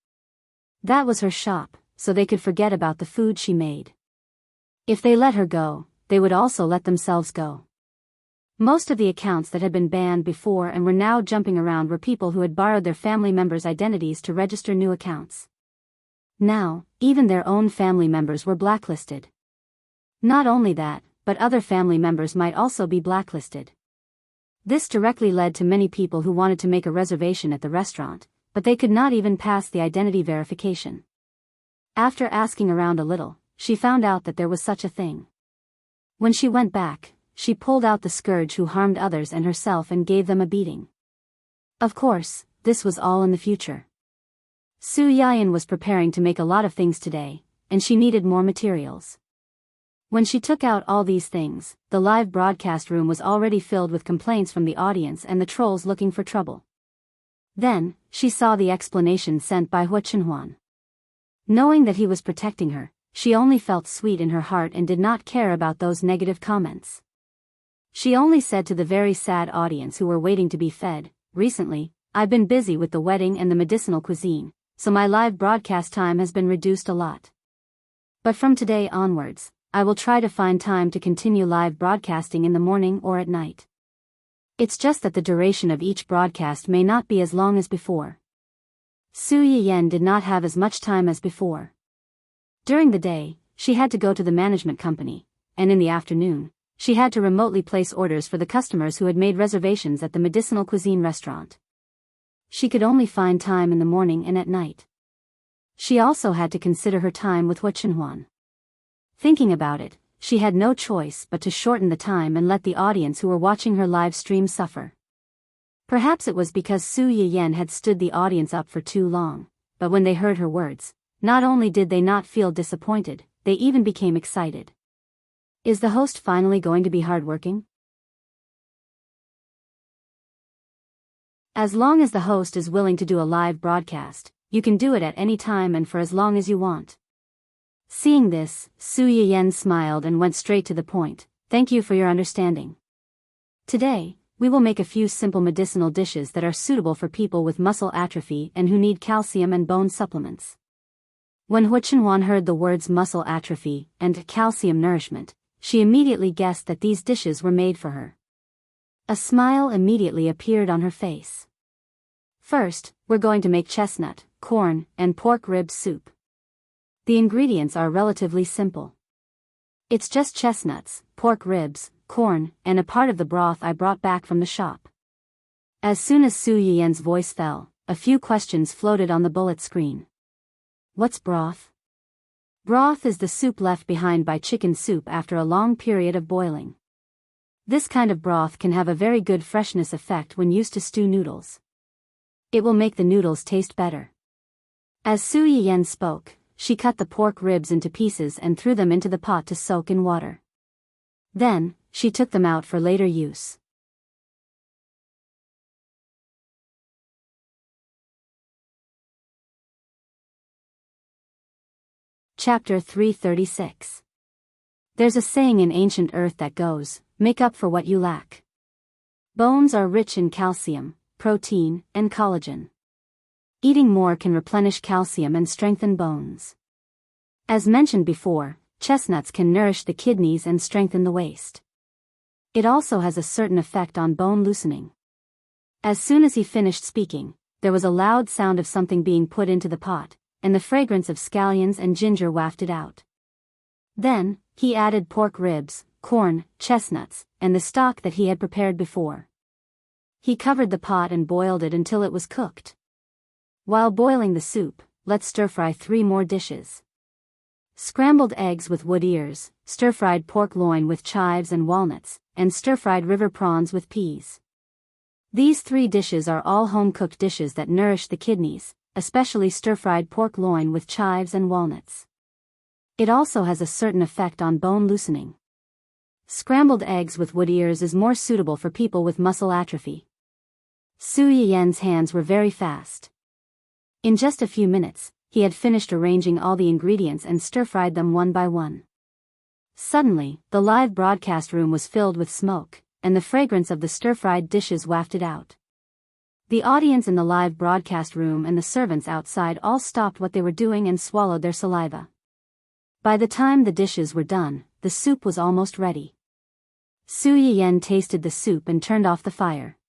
That was her shop, so they could forget about the food she made. If they let her go, they would also let themselves go. Most of the accounts that had been banned before and were now jumping around were people who had borrowed their family members' identities to register new accounts. Now, even their own family members were blacklisted. Not only that, but other family members might also be blacklisted. This directly led to many people who wanted to make a reservation at the restaurant, but they could not even pass the identity verification. After asking around a little, she found out that there was such a thing. When she went back, she pulled out the scourge who harmed others and herself and gave them a beating. Of course, this was all in the future. Su Yiyan was preparing to make a lot of things today, and she needed more materials. When she took out all these things, the live broadcast room was already filled with complaints from the audience and the trolls looking for trouble. Then, she saw the explanation sent by Hua Chenhuan. Knowing that he was protecting her, she only felt sweet in her heart and did not care about those negative comments. She only said to the very sad audience who were waiting to be fed, "Recently, I've been busy with the wedding and the medicinal cuisine, so my live broadcast time has been reduced a lot. But from today onwards, I will try to find time to continue live broadcasting in the morning or at night. It's just that the duration of each broadcast may not be as long as before." Su Yiyen did not have as much time as before. During the day, she had to go to the management company, and in the afternoon, she had to remotely place orders for the customers who had made reservations at the medicinal cuisine restaurant. She could only find time in the morning and at night. She also had to consider her time with Hua Chenhuan. Thinking about it, she had no choice but to shorten the time and let the audience who were watching her live stream suffer. Perhaps it was because Su Yiyen had stood the audience up for too long, but when they heard her words, not only did they not feel disappointed, they even became excited. Is the host finally going to be hardworking? As long as the host is willing to do a live broadcast, you can do it at any time and for as long as you want. Seeing this, Su Yiyen smiled and went straight to the point. "Thank you for your understanding. Today, we will make a few simple medicinal dishes that are suitable for people with muscle atrophy and who need calcium and bone supplements." When Hua Chenhuan heard the words muscle atrophy and calcium nourishment, she immediately guessed that these dishes were made for her. A smile immediately appeared on her face. "First, we're going to make chestnut, corn, and pork rib soup. The ingredients are relatively simple. It's just chestnuts, pork ribs, corn, and a part of the broth I brought back from the shop." As soon as Su Yiyen's voice fell, a few questions floated on the bullet screen. What's broth? Broth is the soup left behind by chicken soup after a long period of boiling. This kind of broth can have a very good freshness effect when used to stew noodles. It will make the noodles taste better. As Su Yiyen spoke, she cut the pork ribs into pieces and threw them into the pot to soak in water. Then, she took them out for later use. Chapter 336. There's a saying in ancient Earth that goes, "Make up for what you lack." Bones are rich in calcium, protein, and collagen. Eating more can replenish calcium and strengthen bones. As mentioned before, chestnuts can nourish the kidneys and strengthen the waist. It also has a certain effect on bone loosening. As soon as he finished speaking, there was a loud sound of something being put into the pot, and the fragrance of scallions and ginger wafted out. Then, he added pork ribs, corn, chestnuts, and the stock that he had prepared before. He covered the pot and boiled it until it was cooked. While boiling the soup, let's stir-fry 3 more dishes. Scrambled eggs with wood ears, stir-fried pork loin with chives and walnuts, and stir-fried river prawns with peas. These 3 dishes are all home-cooked dishes that nourish the kidneys, especially stir-fried pork loin with chives and walnuts. It also has a certain effect on bone loosening. Scrambled eggs with wood ears is more suitable for people with muscle atrophy. Su Yiyen's hands were very fast. In just a few minutes, he had finished arranging all the ingredients and stir-fried them one by one. Suddenly, the live broadcast room was filled with smoke, and the fragrance of the stir-fried dishes wafted out. The audience in the live broadcast room and the servants outside all stopped what they were doing and swallowed their saliva. By the time the dishes were done, the soup was almost ready. Su Yiyen tasted the soup and turned off the fire.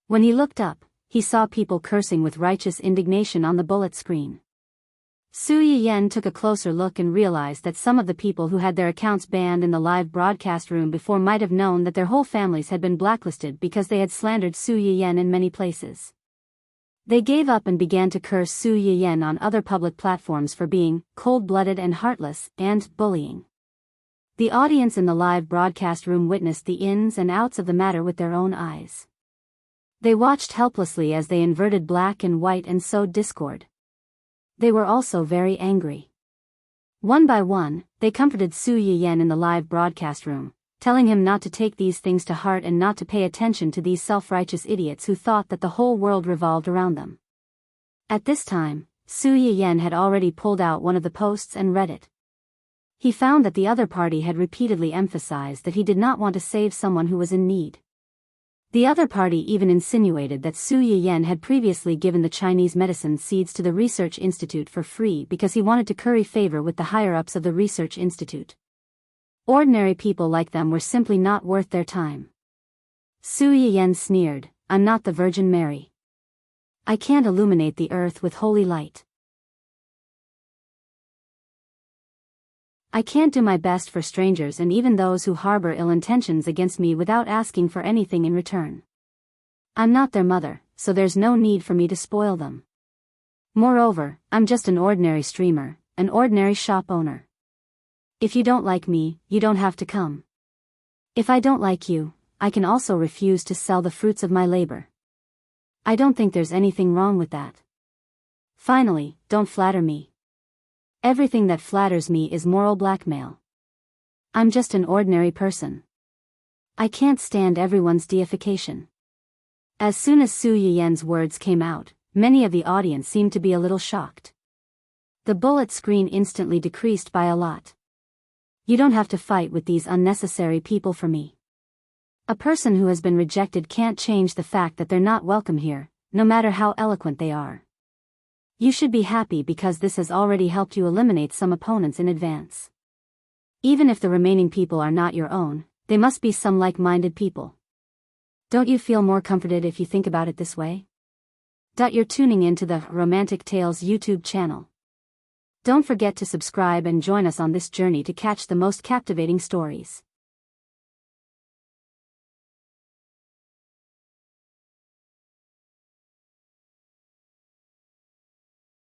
When he looked up, he saw people cursing with righteous indignation on the bullet screen. Su Yiyen took a closer look and realized that some of the people who had their accounts banned in the live broadcast room before might have known that their whole families had been blacklisted because they had slandered Su Yiyen in many places. They gave up and began to curse Su Yiyen on other public platforms for being cold-blooded and heartless, and bullying. The audience in the live broadcast room witnessed the ins and outs of the matter with their own eyes. They watched helplessly as they inverted black and white and sowed discord. They were also very angry. One by one, they comforted Su Yiyen in the live broadcast room, telling him not to take these things to heart and not to pay attention to these self-righteous idiots who thought that the whole world revolved around them. At this time, Su Yiyen had already pulled out one of the posts and read it. He found that the other party had repeatedly emphasized that he did not want to save someone who was in need. The other party even insinuated that Su Yiyan had previously given the Chinese medicine seeds to the research institute for free because he wanted to curry favor with the higher-ups of the research institute. Ordinary people like them were simply not worth their time. Su Yiyan sneered, "I'm not the Virgin Mary. I can't illuminate the earth with holy light. I can't do my best for strangers and even those who harbor ill intentions against me without asking for anything in return. I'm not their mother, so there's no need for me to spoil them. Moreover, I'm just an ordinary streamer, an ordinary shop owner. If you don't like me, you don't have to come. If I don't like you, I can also refuse to sell the fruits of my labor. I don't think there's anything wrong with that. Finally, don't flatter me. Everything that flatters me is moral blackmail. I'm just an ordinary person. I can't stand everyone's deification." As soon as Su Yiyan's words came out, many of the audience seemed to be a little shocked. The bullet screen instantly decreased by a lot. "You don't have to fight with these unnecessary people for me. A person who has been rejected can't change the fact that they're not welcome here, no matter how eloquent they are. You should be happy because this has already helped you eliminate some opponents in advance. Even if the remaining people are not your own, they must be some like-minded people. Don't you feel more comforted if you think about it this way? You're tuning into the Romantic Tales YouTube channel. Don't forget to subscribe and join us on this journey to catch the most captivating stories.